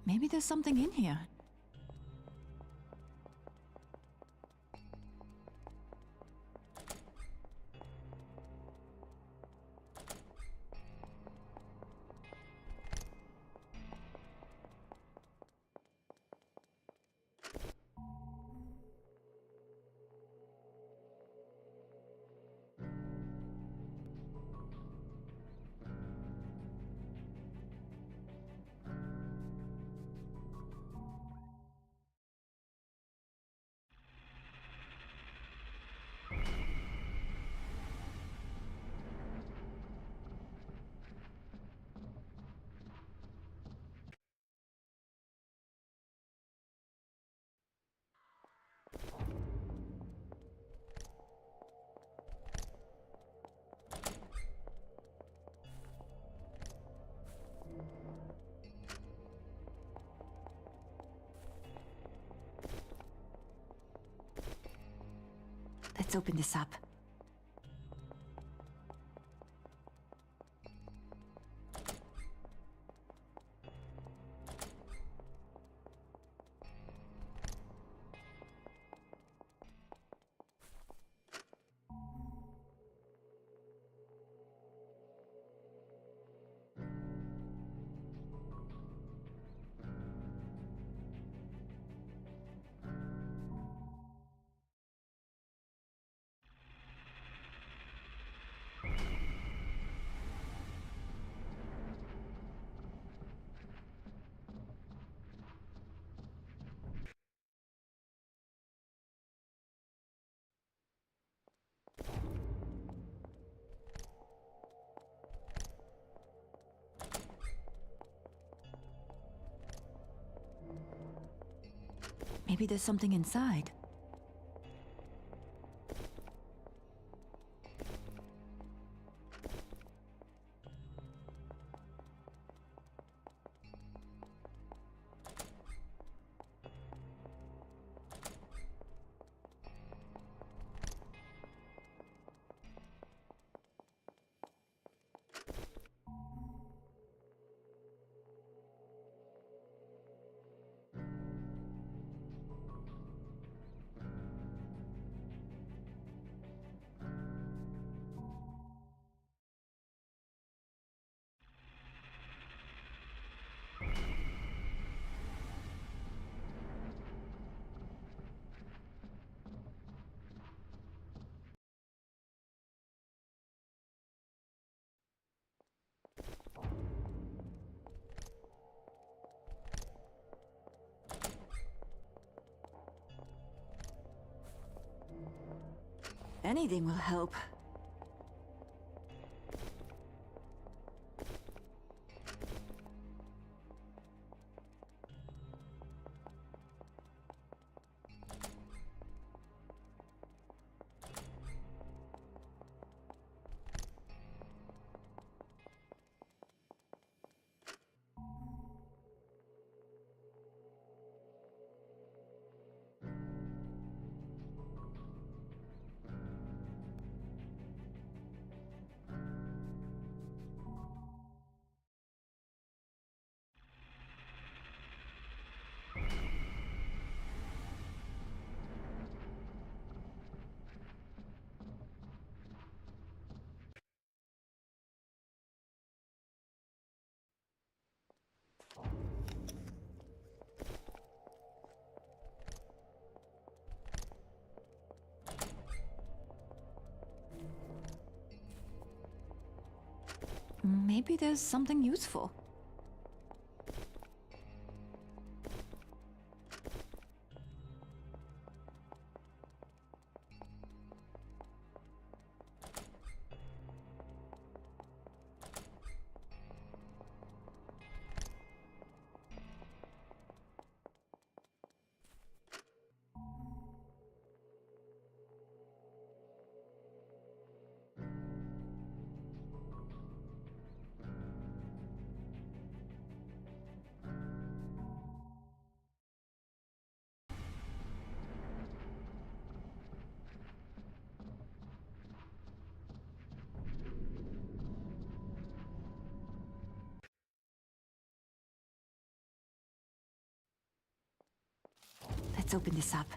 Maybe there's something in here. Let's open this up. Maybe there's something inside. Anything will help. Maybe there's something useful. Let's open this up.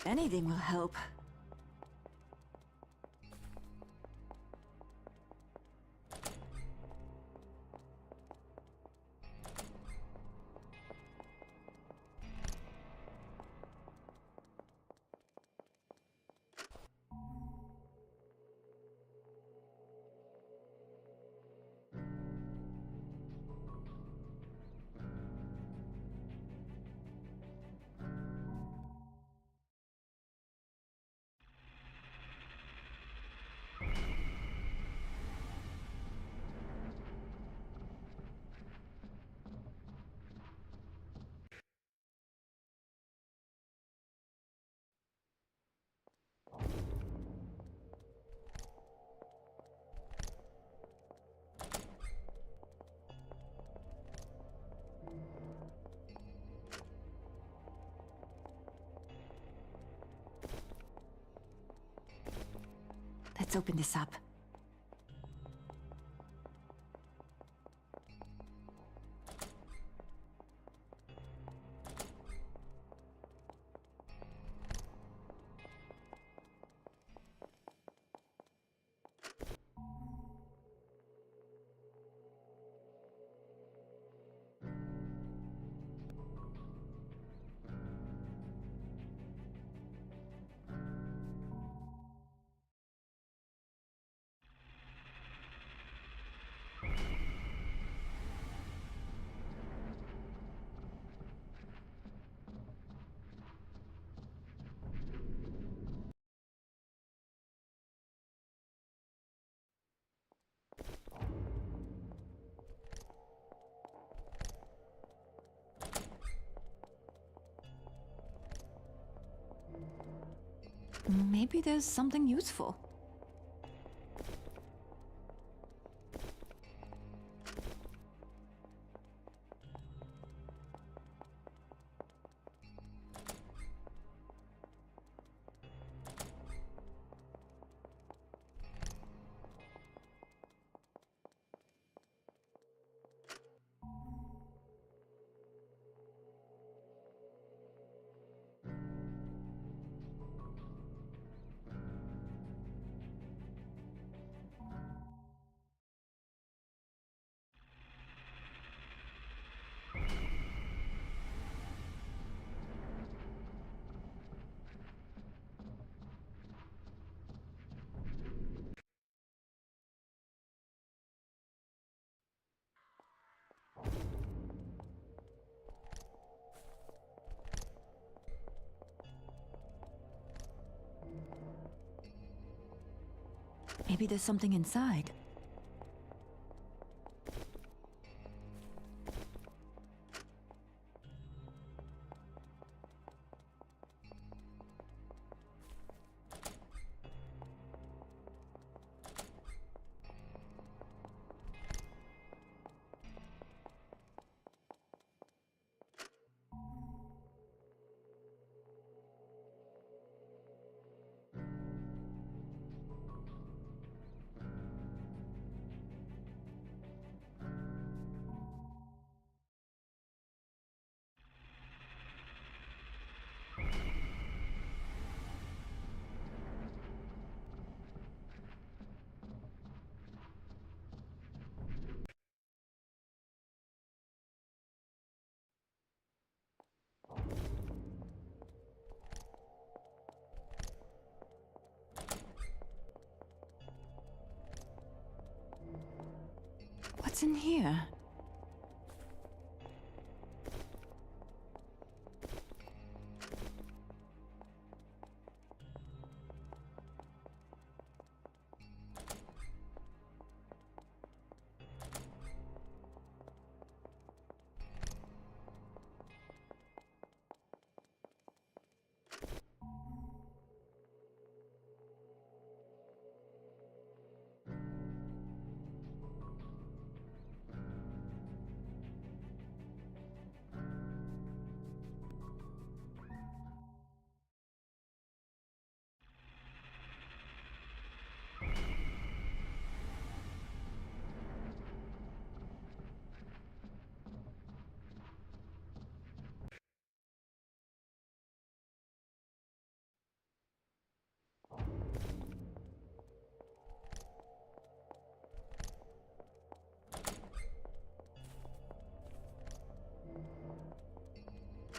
Anything will help. Let's open this up. Maybe there's something useful. Maybe there's something inside. What's in here?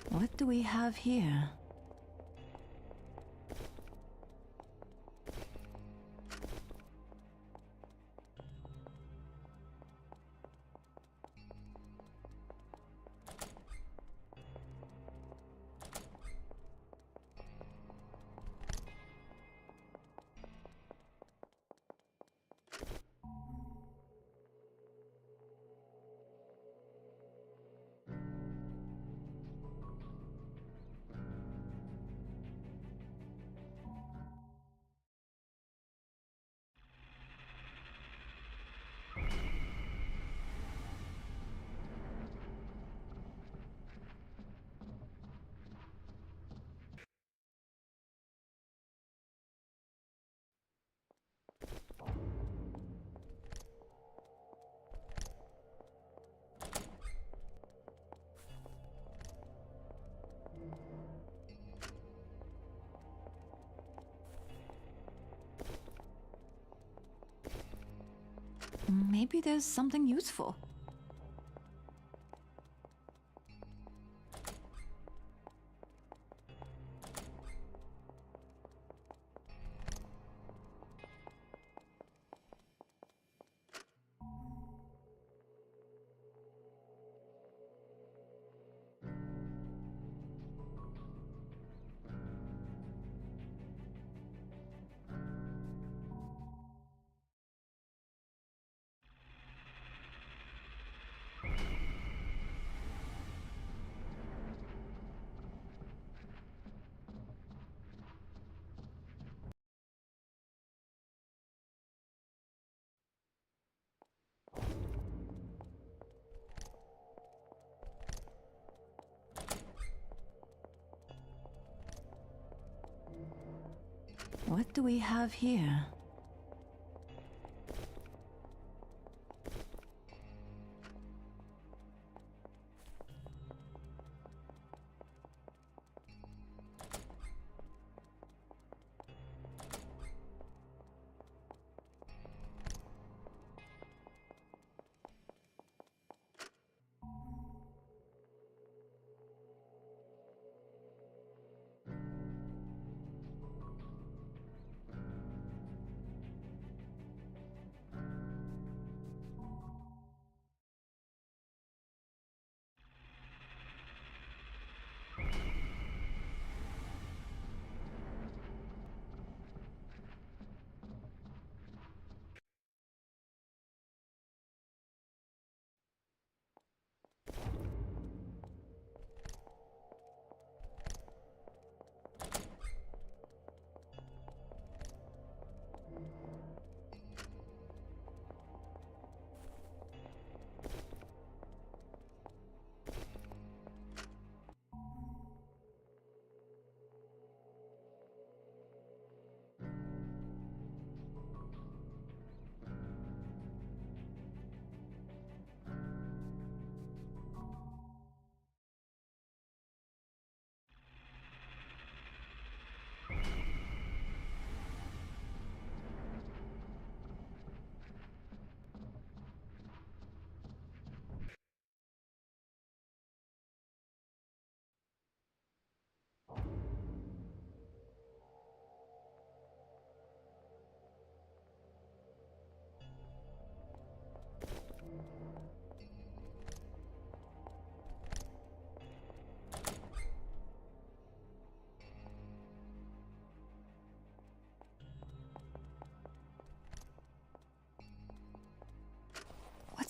What do we have here? Maybe there's something useful. What do we have here?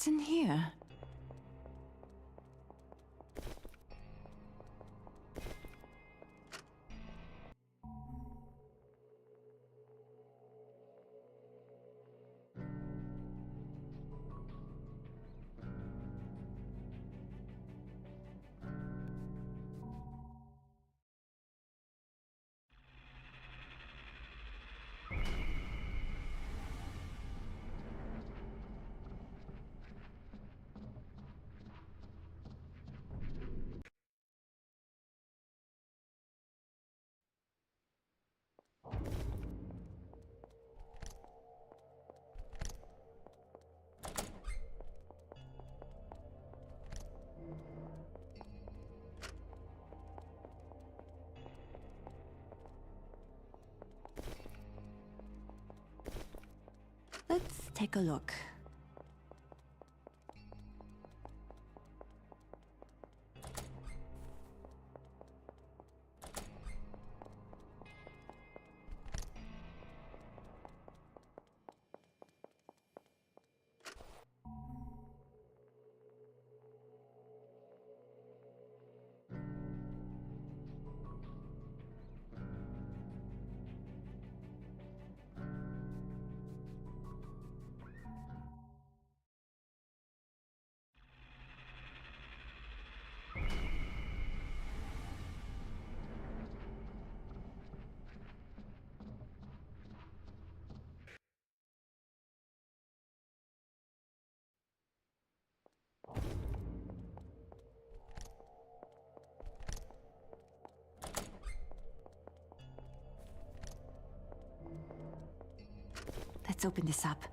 What's in here? Let's take a look. Let's open this up.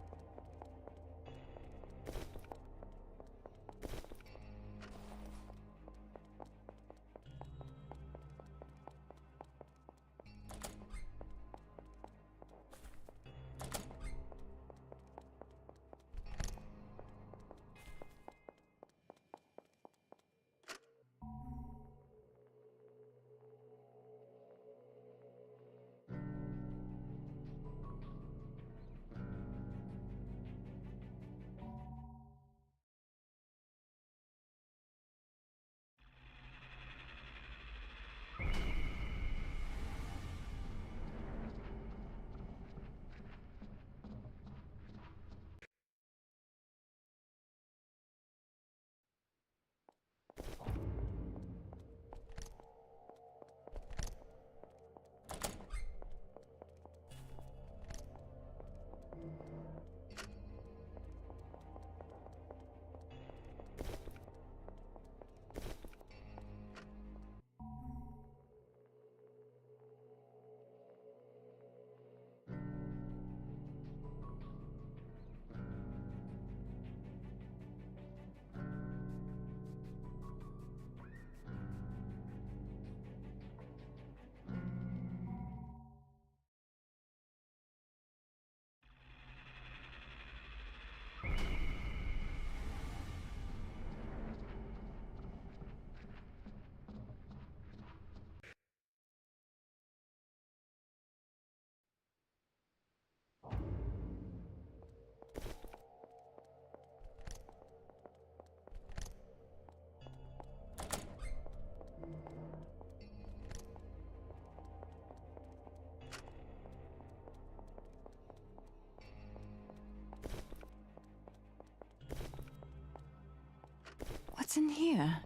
What's in here?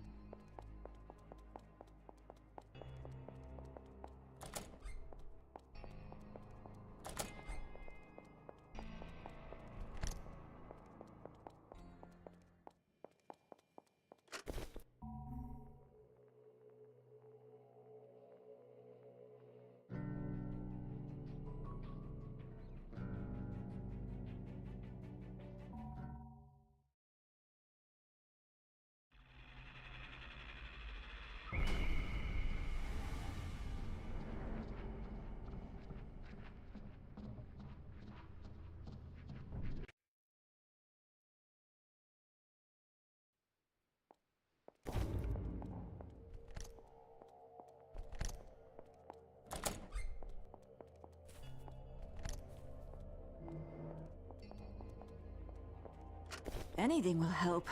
Anything will help.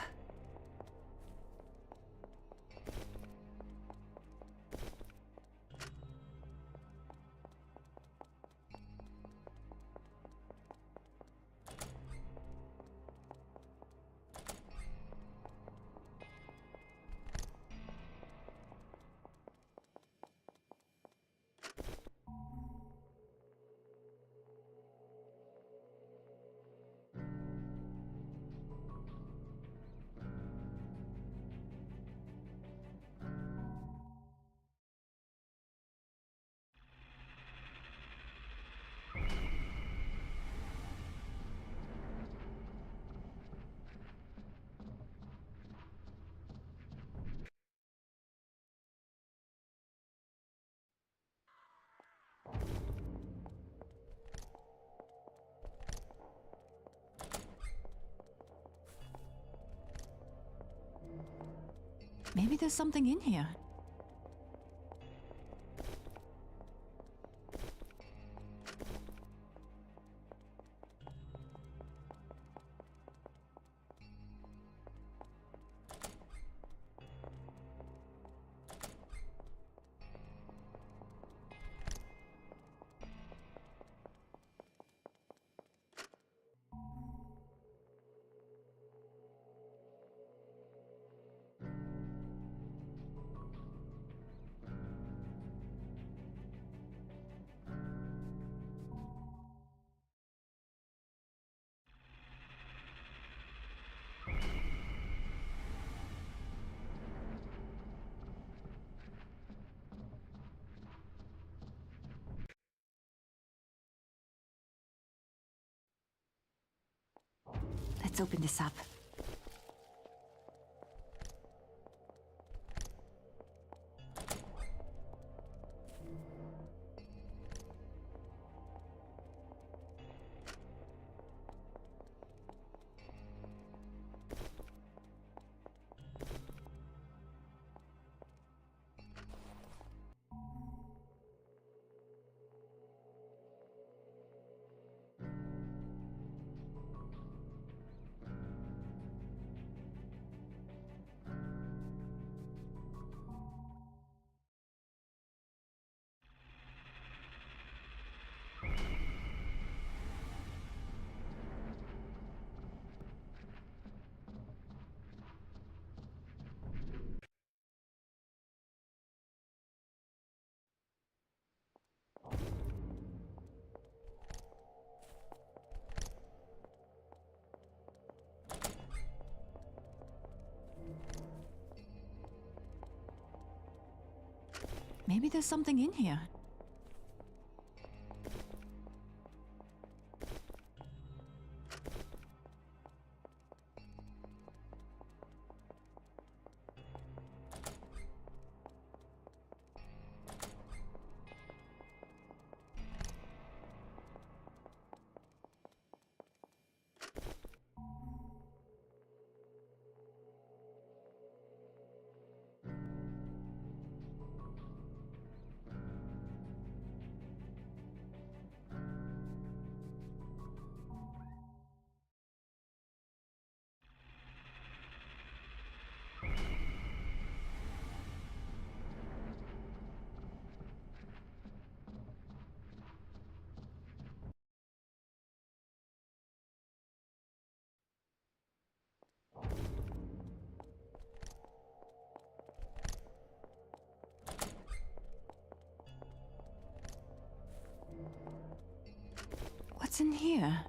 Maybe there's something in here. Let's open this up. Maybe there's something in here. What's in here?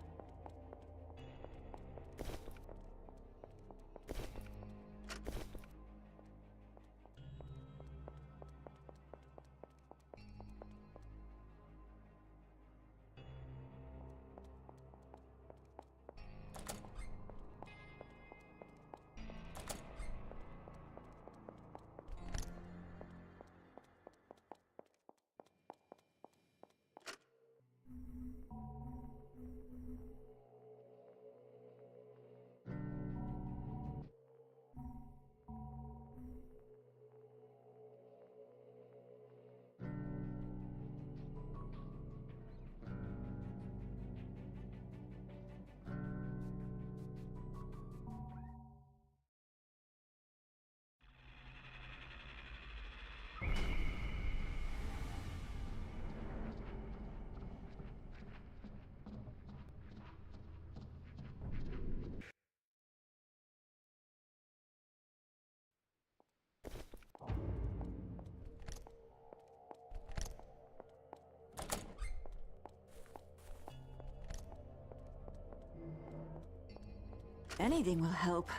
Anything will help.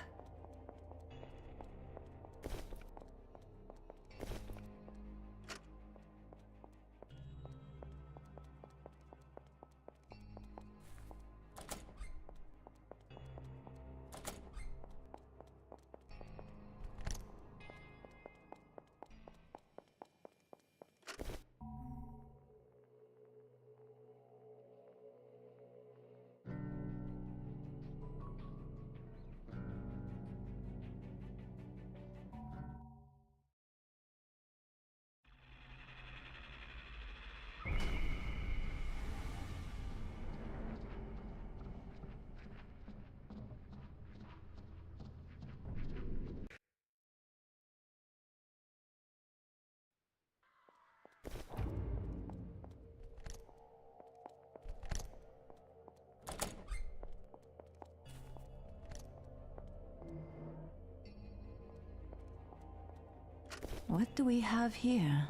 What do we have here?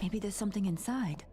Maybe there's something inside.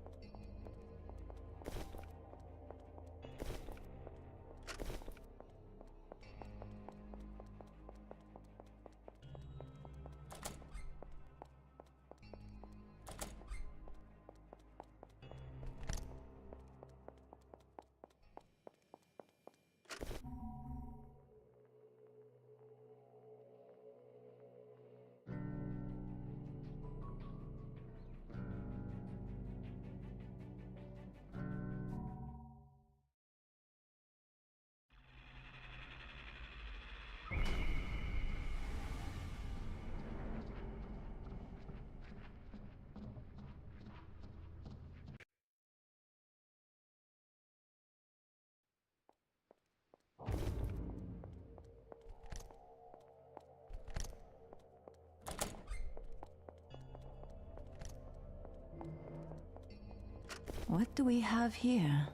What do we have here?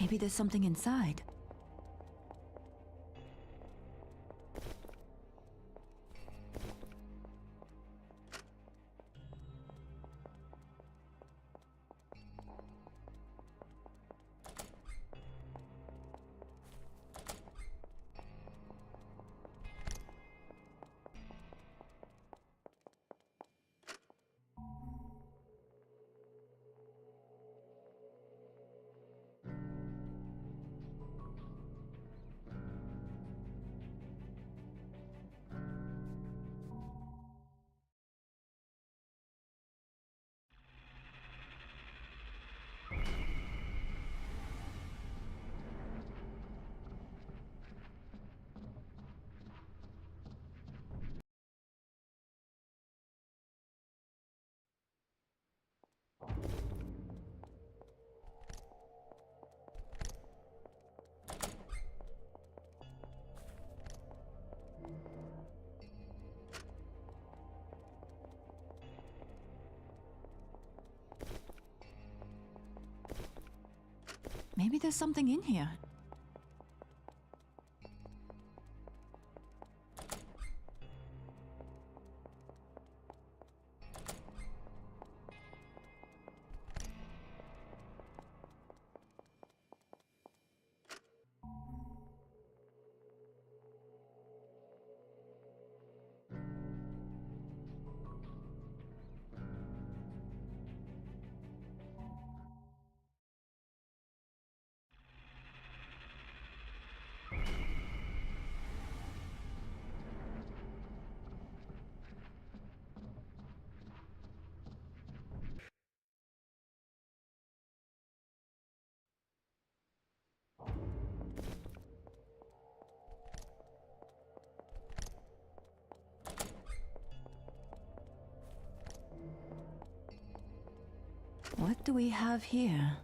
Maybe there's something inside. Maybe there's something in here. What do we have here?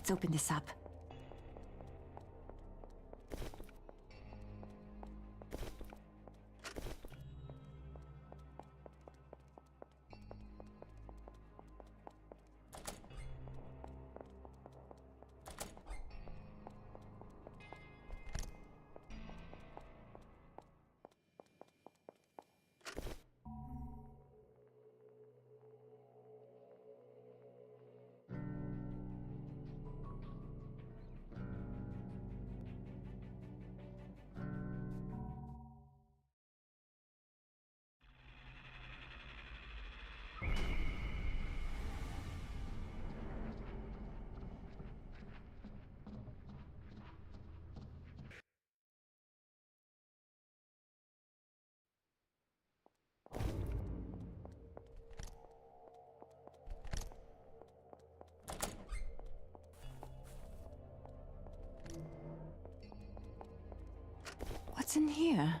Let's open this up. What's in here?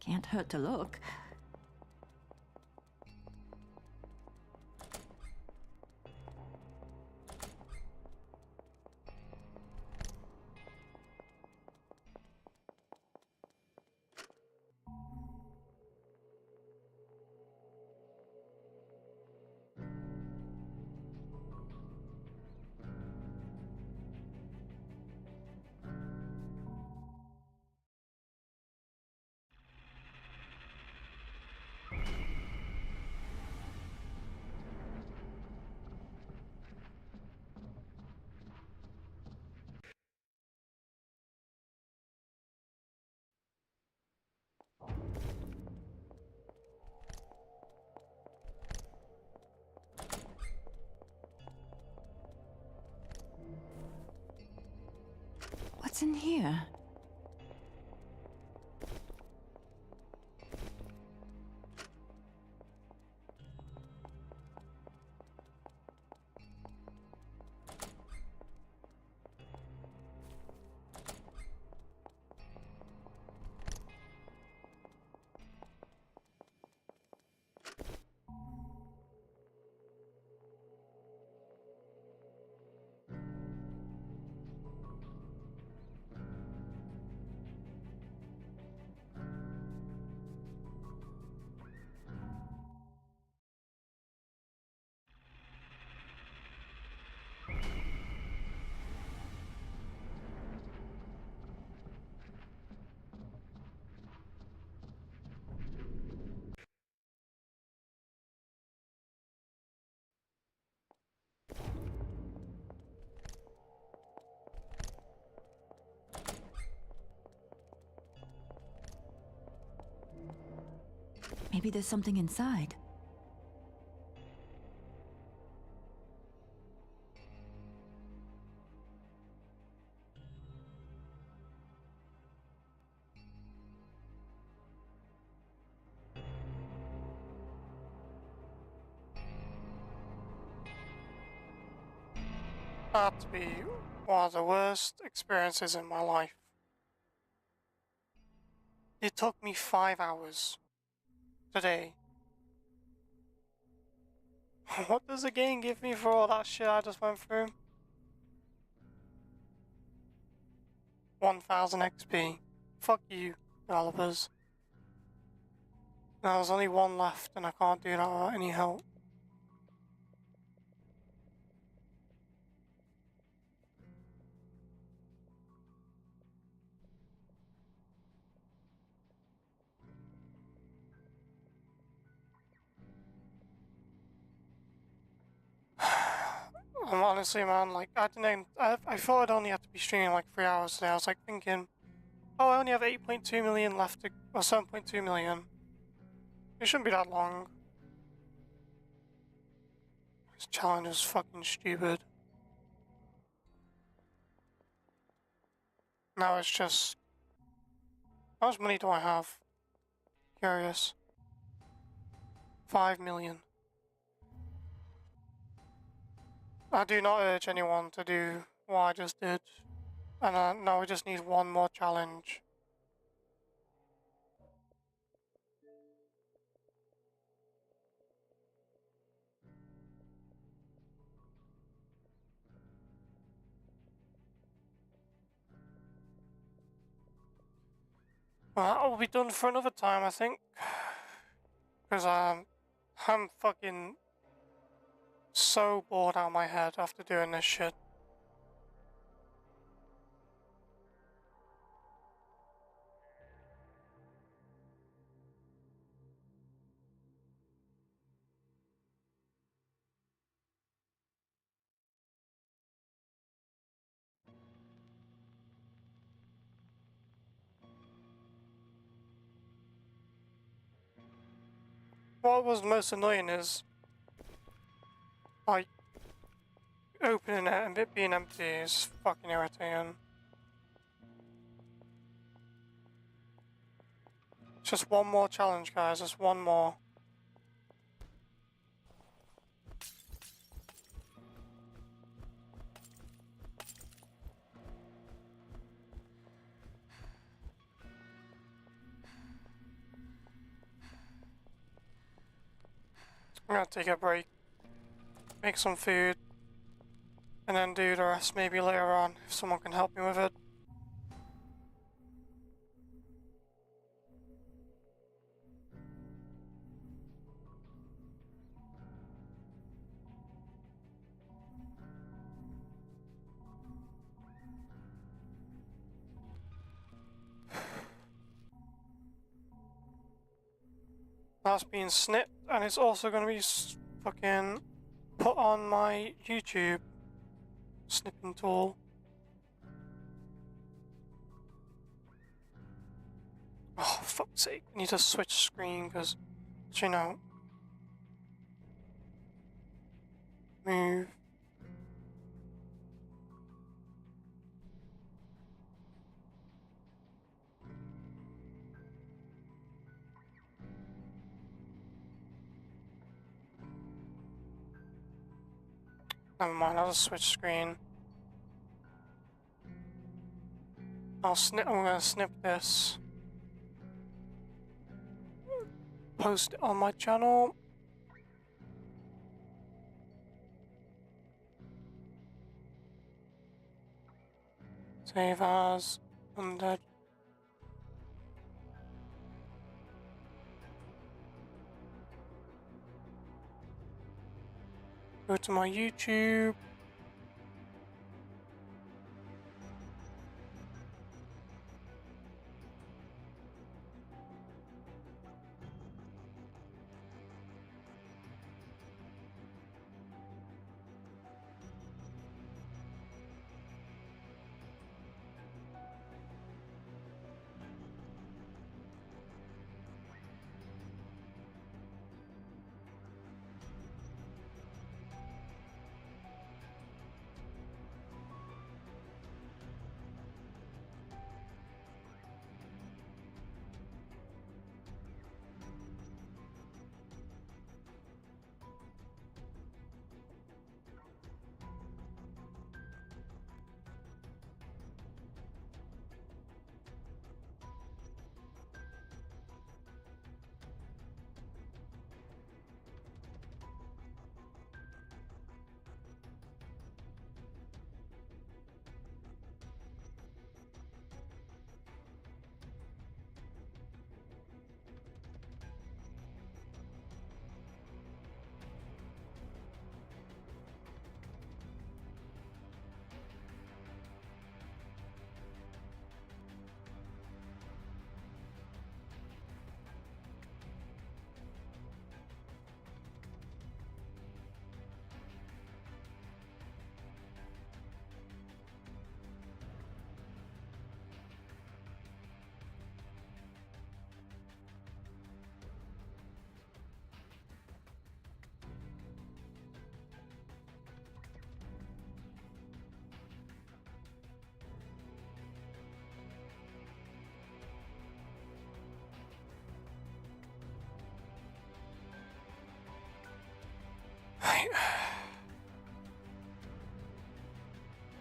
Can't hurt to look. What's in here? Maybe there's something inside. That to be one of the worst experiences in my life. It took me 5 hours today. What does the game give me for all that shit I just went through? 1000 XP. Fuck you, developers. Now there's only one left and I can't do that without any help. Honestly, man, like, I thought I'd only have to be streaming like 3 hours today. I was like thinking, oh, I only have 8.2 million left, or 7.2 million. It shouldn't be that long. This challenge is fucking stupid. Now it's just, how much money do I have? Curious. 5 million. I do not urge anyone to do what I just did. And now we just need one more challenge. Well, that will be done for another time, I think. Because I'm fucking so bored out of my head after doing this shit. What was most annoying is, like, opening it and it being empty is fucking irritating. Just one more challenge, guys, just one more. I'm gonna take a break, make some food, and then do the rest maybe later on if someone can help me with it. That's being snipped, and it's also going to be fucking put on my YouTube snipping tool. Oh, fuck's sake. I need to switch screen because, you know, move. Never mind, I'll just switch screen. I'm gonna snip this. Post it on my channel. Save as undead. Go to my YouTube. Right.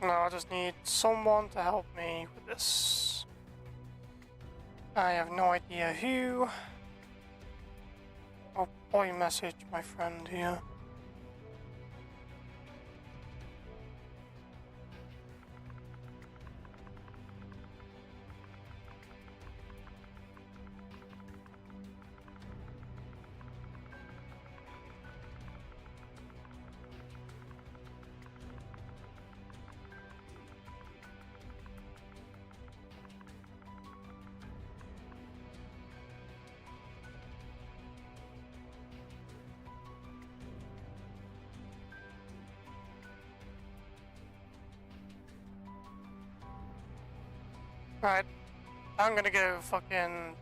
Now I just need someone to help me with this. I have no idea who. I'll probably message my friend here. Right, I'm gonna go fucking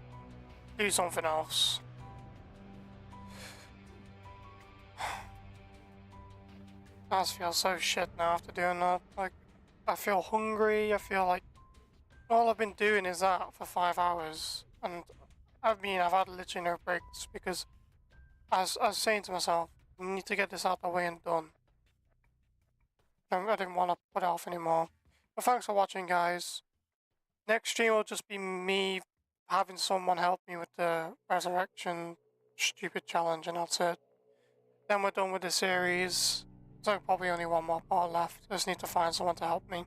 do something else. I just feel so shit now after doing that. Like, I feel hungry, I feel like all I've been doing is that for 5 hours. And I mean, I've had literally no breaks because I was saying to myself, I need to get this out of the way and done. I didn't want to put it off anymore. But thanks for watching, guys. Next stream will just be me having someone help me with the resurrection stupid challenge, and that's it. Then we're done with the series. So probably only one more part left. I just need to find someone to help me.